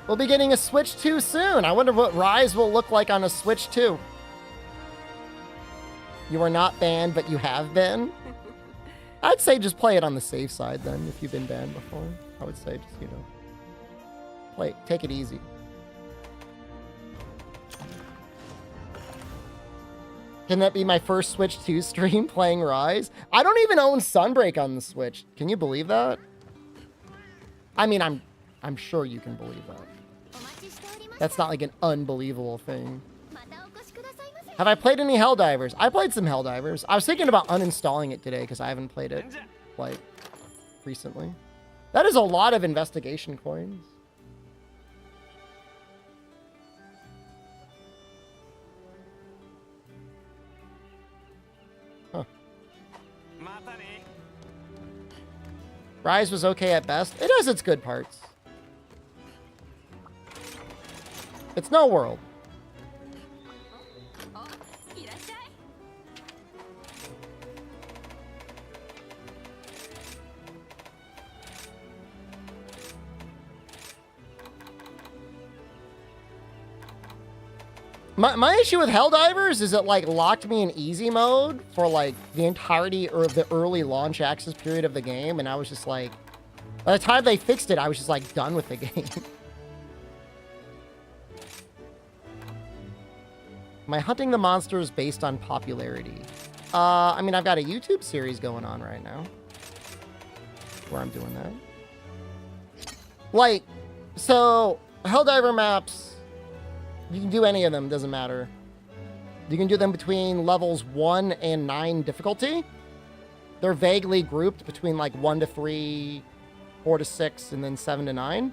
S1: We'll be getting a Switch 2 soon. I wonder what Rise will look like on a Switch 2. You are not banned, but you have been. I'd say just play it on the safe side then, if you've been banned before. I would say just, you know, take it easy. Can that be my first Switch 2 stream playing Rise? I don't even own Sunbreak on the Switch. Can you believe that? I mean, I'm sure you can believe that. That's not like an unbelievable thing. Have I played any Helldivers? I played some Helldivers. I was thinking about uninstalling it today because I haven't played it, like, recently. That is a lot of investigation coins. Huh. Rise was okay at best. It has its good parts. It's no world. My issue with Helldivers is it like locked me in easy mode for like the entirety or the early launch access period of the game, and I was just like, by the time they fixed it, I was just like done with the game. Am I hunting the monsters based on popularity? I mean, I've got a YouTube series going on right now where I'm doing that. Like, so Helldiver maps, you can do any of them, doesn't matter. You can do them between levels 1 and 9 difficulty. They're vaguely grouped between like 1 to 3, 4 to 6, and then 7 to 9.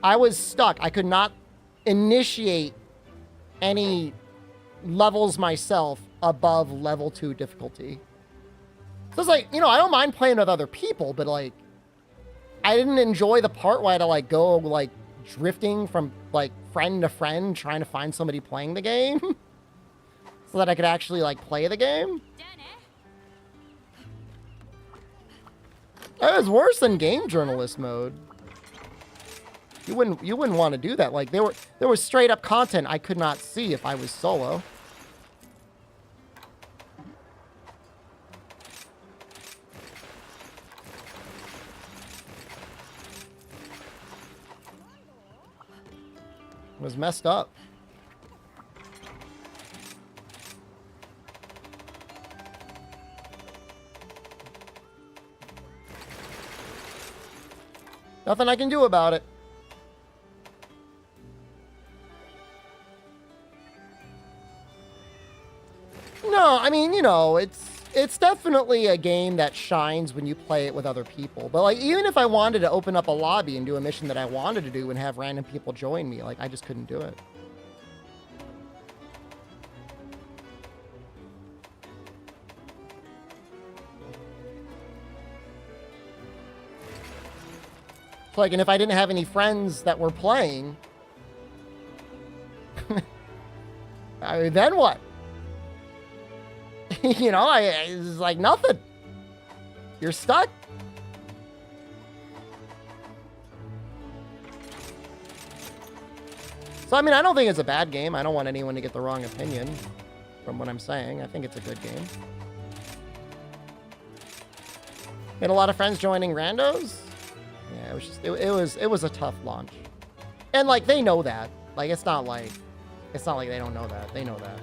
S1: I was stuck. I could not initiate any levels myself above level 2 difficulty. So it's like, you know, I don't mind playing with other people, but like, I didn't enjoy the part where I had to like go like drifting from like friend to friend trying to find somebody playing the game so that I could actually like play the game. That was worse than game journalist mode. You wouldn't want to do that. Like there was straight up content I could not see if I was solo. It was messed up. Nothing I can do about it. No, I mean, you know, it's definitely a game that shines when you play it with other people. But like, even if I wanted to open up a lobby and do a mission that I wanted to do and have random people join me, like, I just couldn't do it. So like, and if I didn't have any friends that were playing, I mean, then what? You know, it's like nothing. You're stuck. So, I mean, I don't think it's a bad game. I don't want anyone to get the wrong opinion from what I'm saying. I think it's a good game. Had a lot of friends joining randos. Yeah, it was just, it was a tough launch. And, like, they know that. Like, it's not like they don't know that. They know that.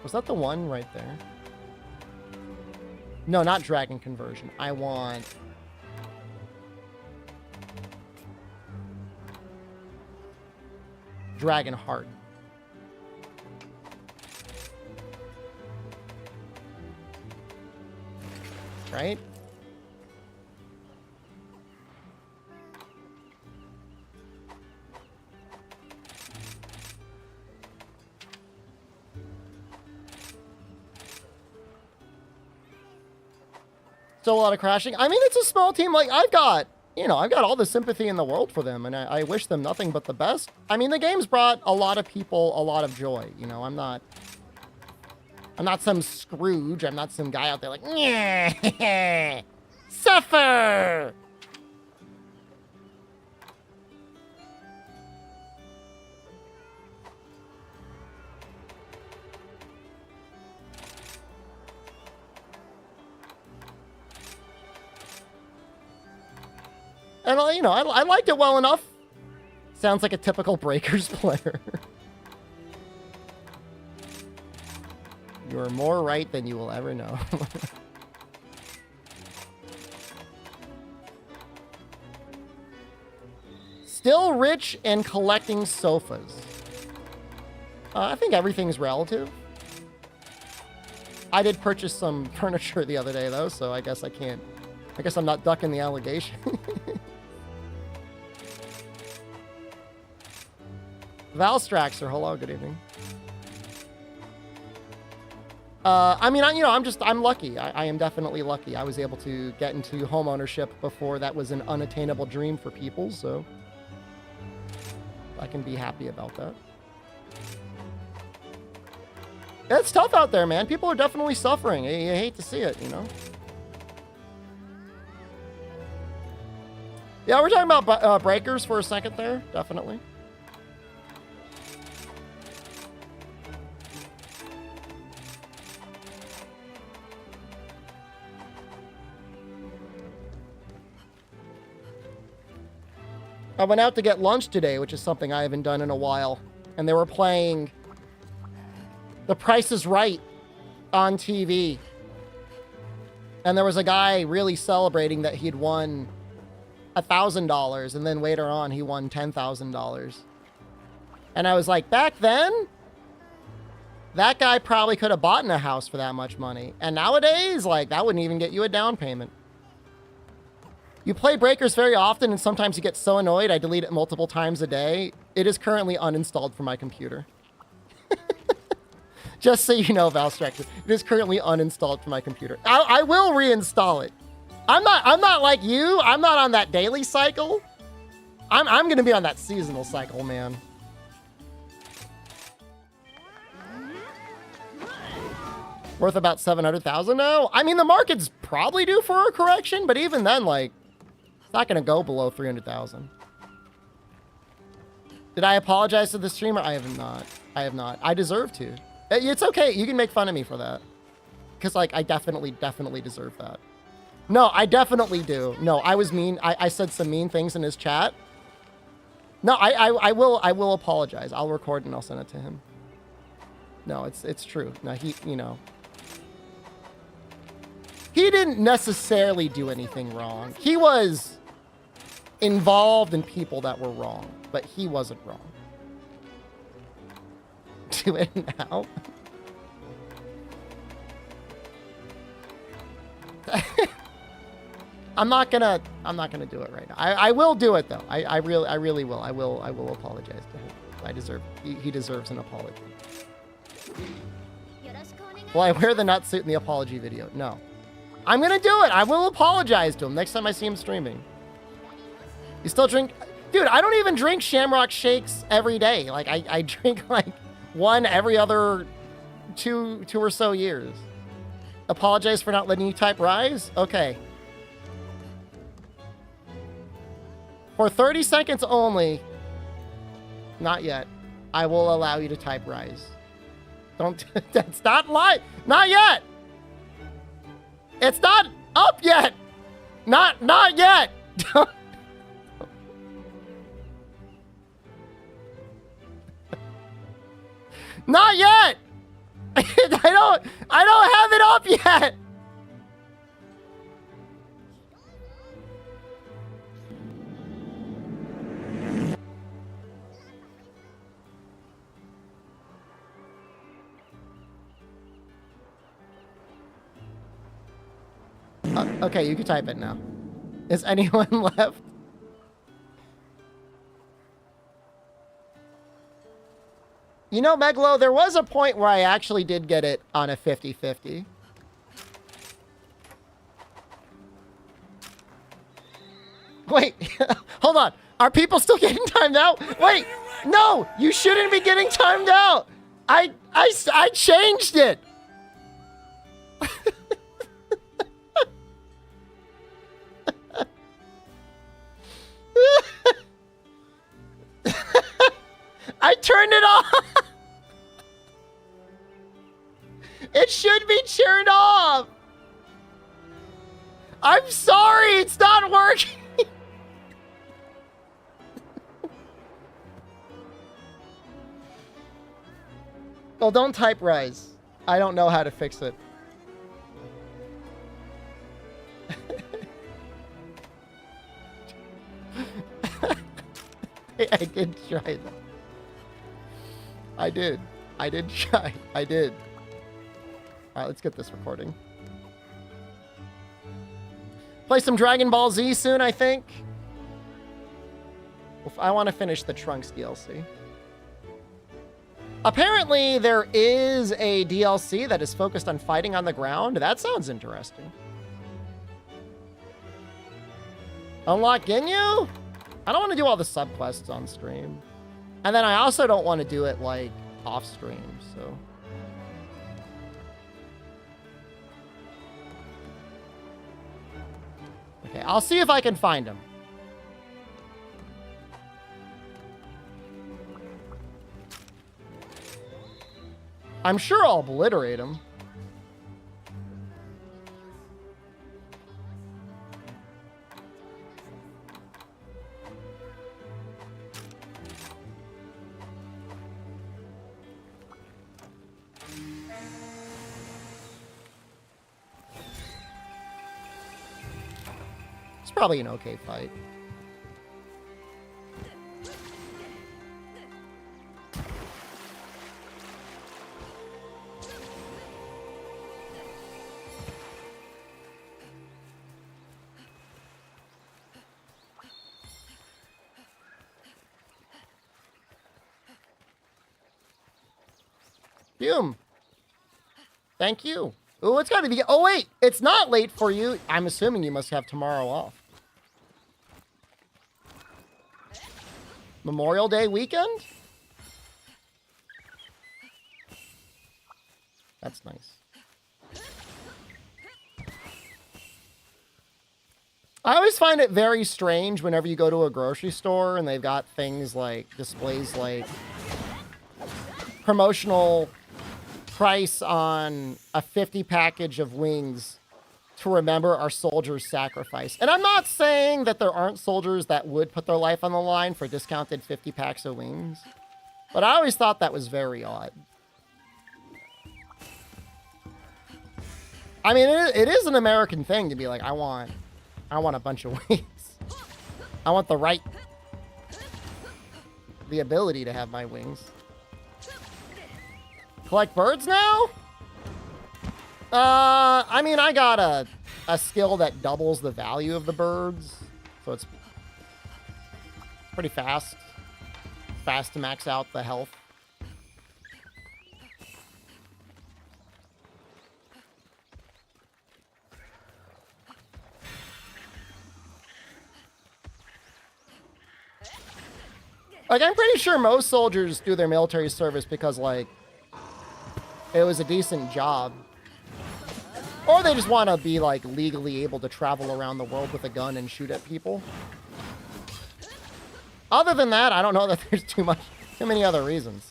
S1: Was that the one right there? No, not dragon conversion. I want... dragon heart. Right? Still a lot of crashing. I mean, it's a small team. Like, I've got all the sympathy in the world for them, and I wish them nothing but the best. I mean, the game's brought a lot of people a lot of joy. You know, I'm not some Scrooge. I'm not some guy out there like, yeah, suffer. And, you know, I liked it well enough. Sounds like a typical Breakers player. You're more right than you will ever know. Still rich and collecting sofas. I think everything's relative. I did purchase some furniture the other day, though, so I guess I can't. I guess I'm not ducking the allegation. Valstraxer, hello, good evening. I mean, I'm lucky. I am definitely lucky. I was able to get into home ownership before that was an unattainable dream for people, so I can be happy about that. It's tough out there, man. People are definitely suffering. You hate to see it, you know? Yeah, we're talking about breakers for a second there, definitely. I went out to get lunch today, which is something I haven't done in a while, and they were playing The Price is Right on TV. And there was a guy really celebrating that he'd won $1,000, and then later on he won $10,000. And I was like, back then, that guy probably could have bought in a house for that much money. And nowadays, like, that wouldn't even get you a down payment. You play Breakers very often, and sometimes you get so annoyed I delete it multiple times a day. It is currently uninstalled from my computer. Just so you know, Valstraxer, it is currently uninstalled from my computer. I will reinstall it. I'm not like you. I'm not on that daily cycle. I'm gonna be on that seasonal cycle, man. Worth about 700,000 now? I mean, the market's probably due for a correction, but even then, like, it's not gonna go below 300,000. Did I apologize to the streamer? I have not. I have not. I deserve to. It's okay. You can make fun of me for that. Because, like, I definitely deserve that. No, I definitely do. No, I was mean. I said some mean things in his chat. No, I will apologize. I'll record and I'll send it to him. No, it's true. No, you know. He didn't necessarily do anything wrong. He was involved in people that were wrong, but he wasn't wrong. Do it now. I'm not gonna do it right now. I will do it though. I really will. I will apologize to him. He deserves an apology. Will I wear the nut suit in the apology video? No. I'm gonna do it. I will apologize to him next time I see him streaming. You still drink? Dude, I don't even drink Shamrock Shakes every day. Like, I drink, like, one every other two or so years. Apologize for not letting you type Rise? Okay. For 30 seconds only, not yet, I will allow you to type Rise. Don't, that's not live. Not yet. It's not up yet. Not yet. Not yet. I don't have it up yet. Okay, you can type it now. Is anyone left? You know, Meglo, there was a point where I actually did get it on a 50-50. Wait, hold on. Are people still getting timed out? Wait, no, you shouldn't be getting timed out. I changed it. I turned it off. It should be turned off. I'm sorry, it's not working. Well, don't type Rise. I don't know how to fix it. I did try that. I did. I did try. I did. All right, let's get this recording. Play some Dragon Ball Z soon, I think. I want to finish the Trunks DLC. Apparently, there is a DLC that is focused on fighting on the ground. That sounds interesting. Unlock Ginyu? I don't want to do all the subquests on stream. And then I also don't want to do it, like, off stream, so... Okay, I'll see if I can find him. I'm sure I'll obliterate him. It's probably an okay fight. Boom. Thank you. Oh, it's got to be... Oh, wait. It's not late for you. I'm assuming you must have tomorrow off. Memorial Day weekend? That's nice. I always find it very strange whenever you go to a grocery store and they've got things like displays like promotional price on a 50 package of wings to remember our soldiers' sacrifice. And I'm not saying that there aren't soldiers that would put their life on the line for discounted 50 packs of wings, but I always thought that was very odd. I mean, it is an American thing to be like, I want a bunch of wings. I want the ability to have my wings. Collect birds now? I mean, I got a skill that doubles the value of the birds, so it's pretty fast. Fast to max out the health. Like, I'm pretty sure most soldiers do their military service because, like, it was a decent job. Or they just want to be, like, legally able to travel around the world with a gun and shoot at people. Other than that, I don't know that there's too many other reasons.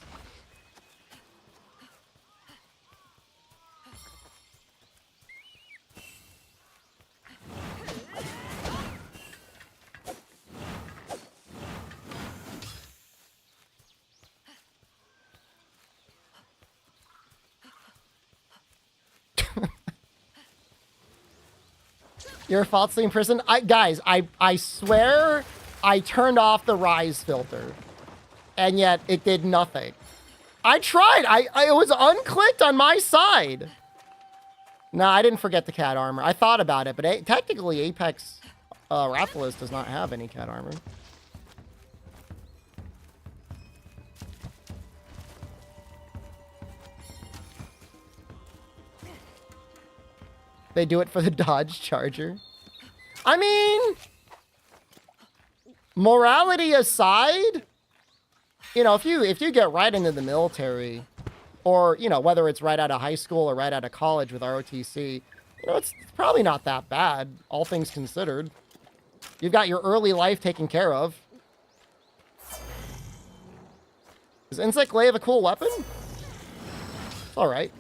S1: You're falsely imprisoned? Guys, I swear I turned off the rise filter. And yet it did nothing. I tried. It was unclicked on my side. No, I didn't forget the cat armor. I thought about it, but technically Apex Rathalos does not have any cat armor. They do it for the Dodge Charger. I mean, morality aside, you know, if you get right into the military, or, you know, whether it's right out of high school or right out of college with ROTC, you know, it's probably not that bad, all things considered. You've got your early life taken care of. Is Insect Glaive a cool weapon? It's all right.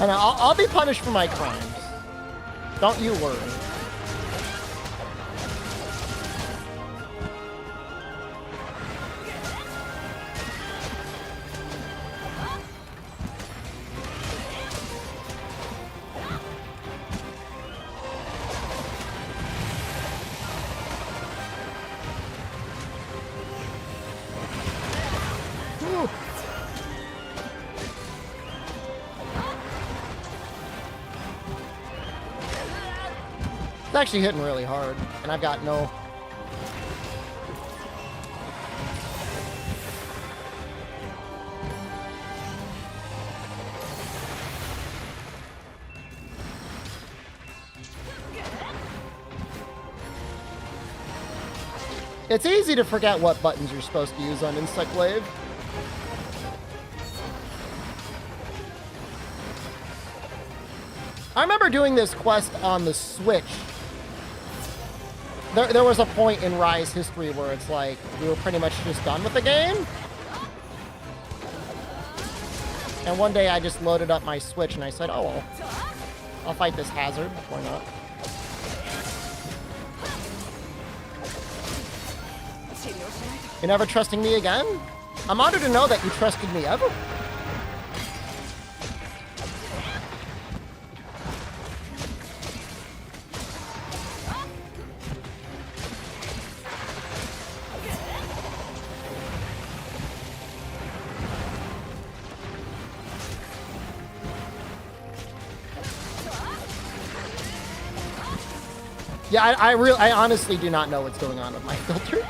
S1: And I'll be punished for my crimes. Don't you worry. It's actually hitting really hard, and I've got no... It's easy to forget what buttons you're supposed to use on Insect Glaive. I remember doing this quest on the Switch. There was a point in Rise history where it's like, we were pretty much just done with the game. And one day I just loaded up my Switch and I said, oh well, I'll fight this hazard, why not? You're never trusting me again? I'm honored to know that you trusted me ever. Yeah, I honestly do not know what's going on with my filters.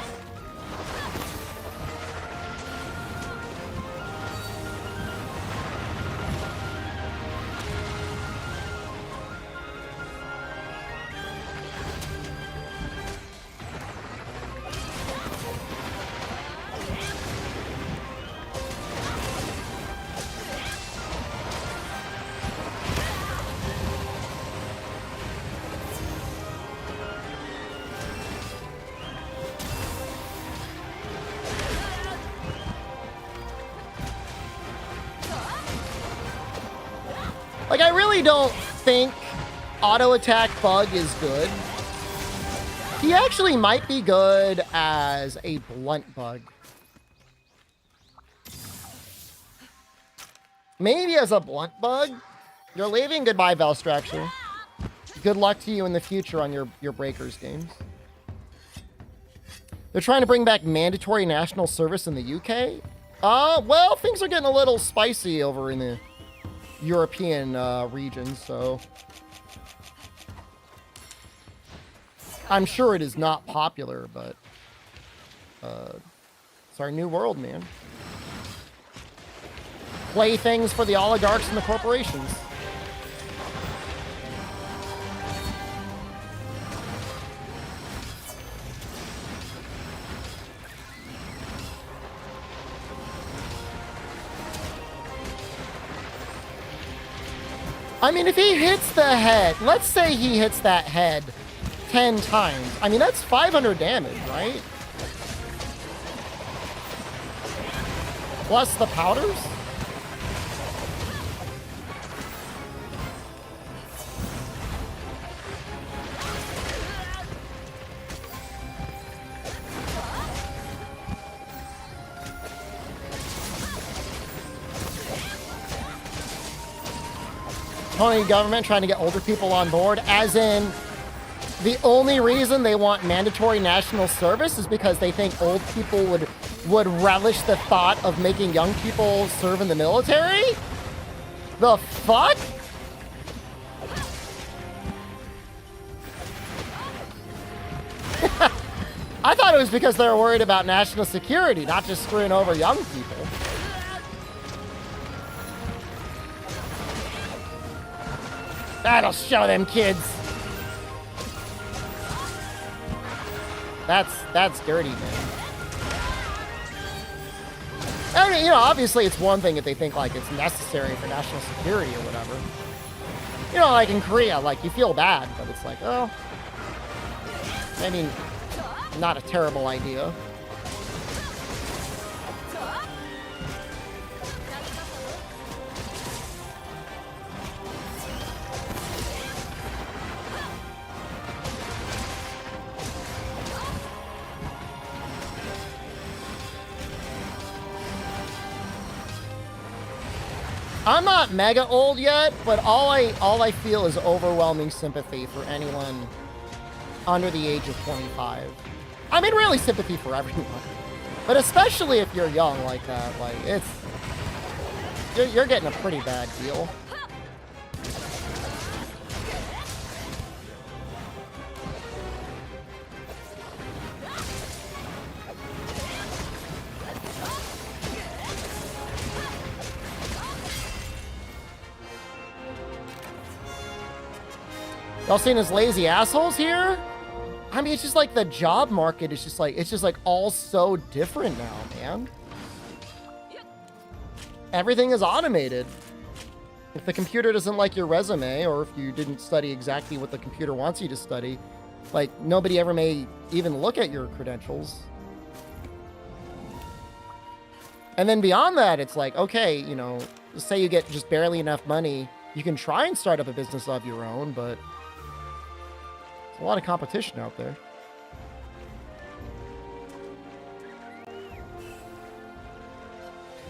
S1: Like, I really don't think auto attack bug is good. He actually might be good as a blunt bug. Maybe as a blunt bug. You're leaving. Goodbye, Velstraxer. Good luck to you in the future on your Breakers games. They're trying to bring back mandatory national service in the UK. Well, things are getting a little spicy over in the European region, so I'm sure it is not popular, but it's our new world, man. Playthings for the oligarchs and the corporations. I mean, if he hits the head, let's say he hits that head 10 times. I mean, that's 500 damage, right? Plus the powders? Tony government trying to get older people on board, as in the only reason they want mandatory national service is because they think old people would relish the thought of making young people serve in the military? The fuck? I thought it was because they were worried about national security, not just screwing over young people. That'll show them kids. That's dirty, man. I mean, you know, obviously it's one thing if they think like it's necessary for national security or whatever. You know, like in Korea, like you feel bad, but it's like, oh, I mean, not a terrible idea. I'm not mega old yet, but all I feel is overwhelming sympathy for anyone under the age of 25. I mean, really sympathy for everyone, but especially if you're young like that. Like you're getting a pretty bad deal. Y'all seen his lazy assholes here? I mean, it's just like the job market is just like, it's just like all so different now, man. Everything is automated. If the computer doesn't like your resume, or if you didn't study exactly what the computer wants you to study, like nobody ever may even look at your credentials. And then beyond that, it's like, okay, you know, say you get just barely enough money, you can try and start up a business of your own, but a lot of competition out there.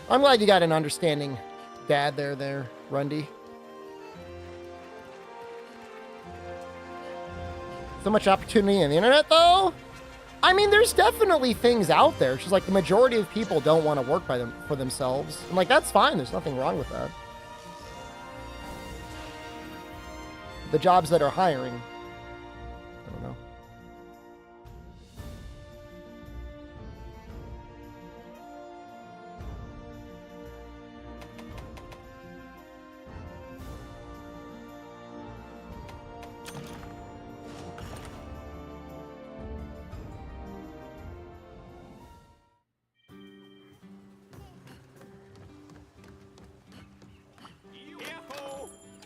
S1: I'm glad you got an understanding dad there, Rundy. So much opportunity on the internet, though? I mean, there's definitely things out there. It's just like the majority of people don't want to work for themselves. And like, that's fine. There's nothing wrong with that. The jobs that are hiring, I don't know.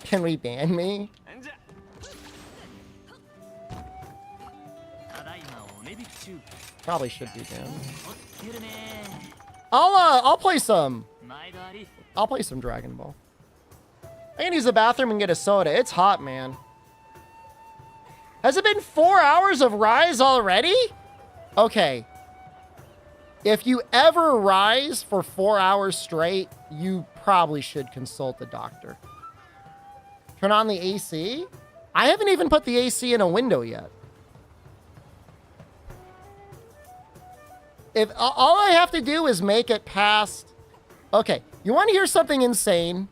S1: Can we ban me? Probably should be banned. I'll play some. I'll play some Dragon Ball. I can use the bathroom and get a soda. It's hot, man. Has it been 4 hours of Rise already? Okay. If you ever rise for 4 hours straight, you probably should consult a doctor. Turn on the AC? I haven't even put the AC in a window yet. If all I have to do is make it past... Okay, you want to hear something insane?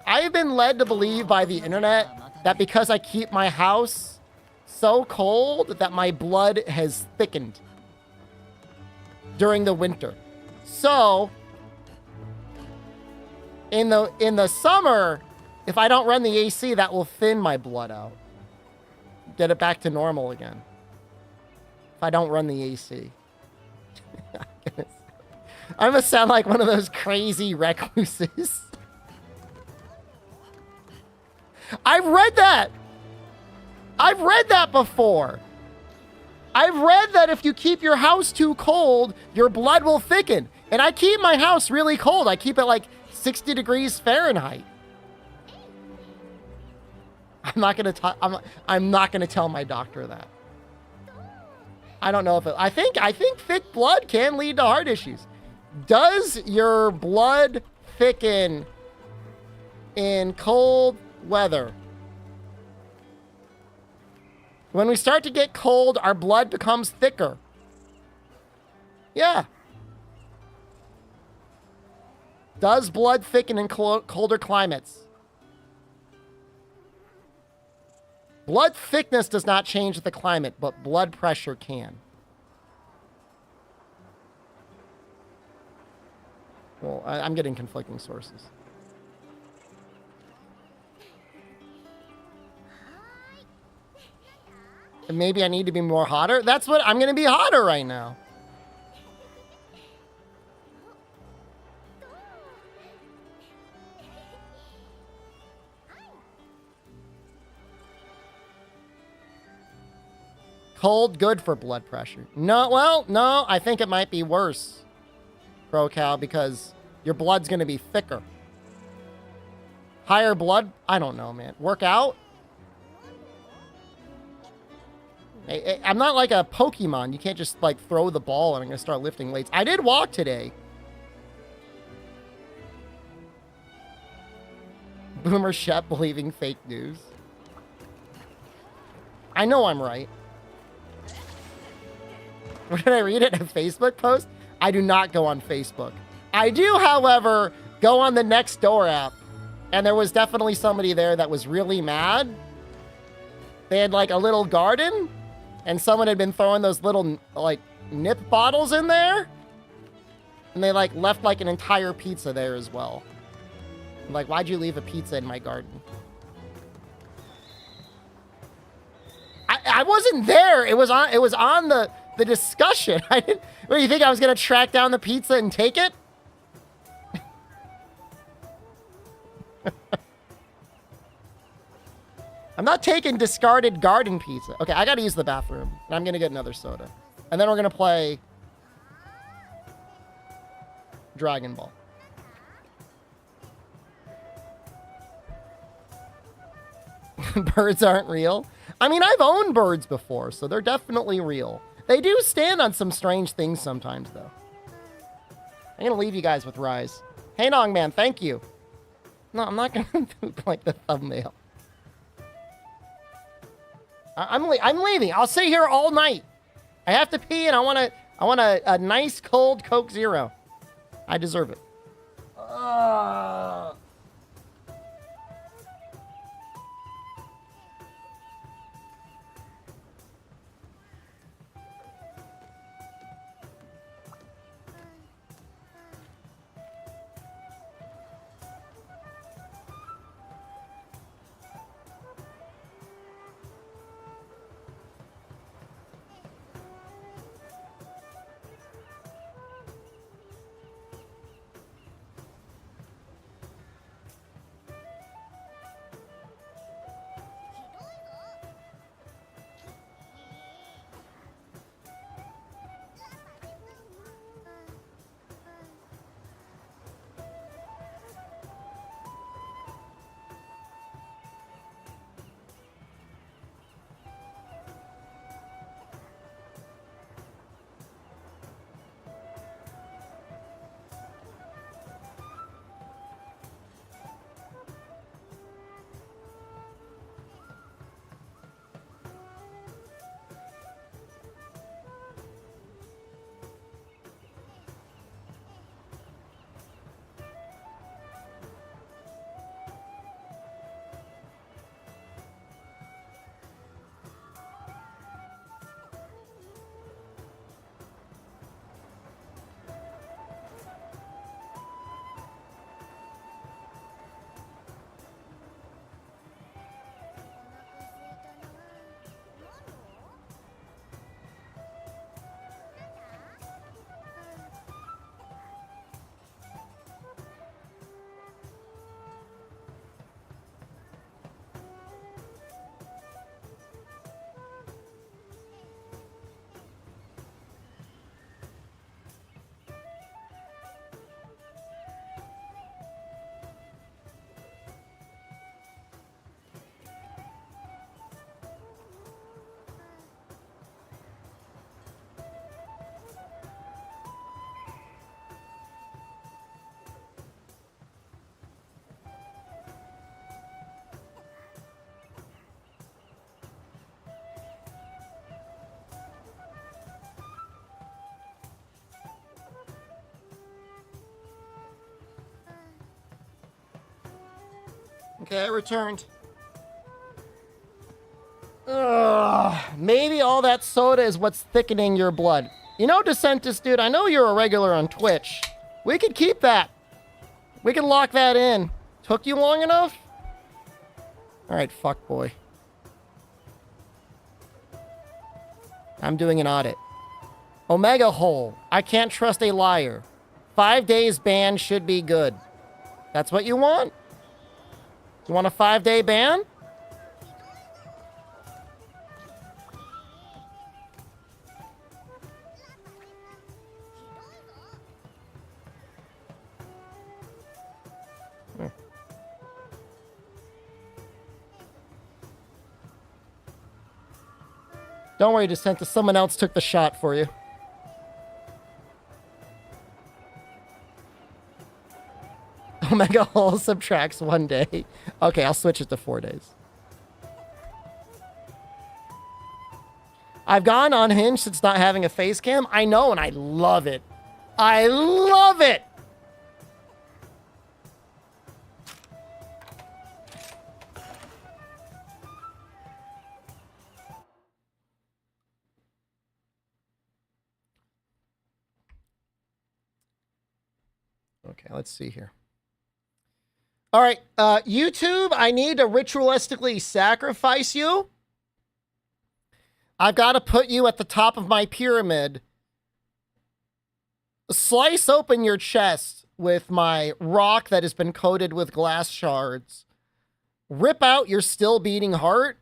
S1: I've been led to believe by the internet that because I keep my house so cold that my blood has thickened during the winter. So, in the summer, if I don't run the AC, that will thin my blood out. Get it back to normal again. If I don't run the AC. I'm gonna sound like one of those crazy recluses. I've read that. I've read that before. I've read that if you keep your house too cold, your blood will thicken. And I keep my house really cold. I keep it like 60 degrees Fahrenheit. I'm not gonna tell my doctor that. I don't know if it, I think thick blood can lead to heart issues. Does your blood thicken in cold weather? When we start to get cold, our blood becomes thicker. Yeah. Does blood thicken in colder climates? Blood thickness does not change with the climate, but blood pressure can. Well, I'm getting conflicting sources. And maybe I need to be more hotter. That's what I'm going to be hotter right now. Cold, good for blood pressure. No, well, no, I think it might be worse, ProCal, because your blood's going to be thicker. Higher blood? I don't know, man. Work out? I'm not like a Pokemon. You can't just, like, throw the ball and I'm going to start lifting weights. I did walk today. Boomer Shep believing fake news. I know I'm right. Where did I read it? A Facebook post? I do not go on Facebook. I do, however, go on the Nextdoor app. And there was definitely somebody there that was really mad. They had like a little garden. And someone had been throwing those little like nip bottles in there. And they like left like an entire pizza there as well. I'm like, why'd you leave a pizza in my garden? I wasn't there. It was on the discussion. I didn't. What do you think? I was gonna track down the pizza and take it? I'm not taking discarded garden pizza. Okay, I gotta use the bathroom. And I'm gonna get another soda. And then we're gonna play Dragon Ball. Birds aren't real. I mean, I've owned birds before, so they're definitely real. They do stand on some strange things sometimes, though. I'm gonna leave you guys with Rise. Hey, Nong Man, thank you. No, I'm not gonna do like the thumbnail. I'm leaving. I'll sit here all night. I have to pee, and I want a nice cold Coke Zero. I deserve it. Okay, I returned. Ugh, maybe all that soda is what's thickening your blood. You know, DeSantis, dude, I know you're a regular on Twitch. We could keep that. We can lock that in. Took you long enough? Alright, fuck boy. I'm doing an audit. Omega hole. I can't trust a liar. 5 days ban should be good. That's what you want? You want a 5-day ban? Don't worry, DeSantis. Someone else took the shot for you. Omega hole subtracts 1 day. Okay, I'll switch it to 4 days. I've gone unhinged since not having a face cam. I know, and I love it. I love it! Okay, let's see here. All right, YouTube, I need to ritualistically sacrifice you. I've got to put you at the top of my pyramid. Slice open your chest with my rock that has been coated with glass shards. Rip out your still beating heart.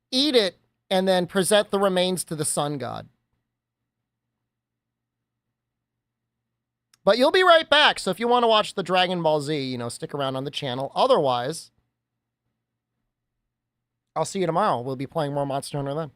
S1: Eat it, and then present the remains to the sun god. But you'll be right back, so if you want to watch the Dragon Ball Z, you know, stick around on the channel. Otherwise, I'll see you tomorrow. We'll be playing more Monster Hunter then.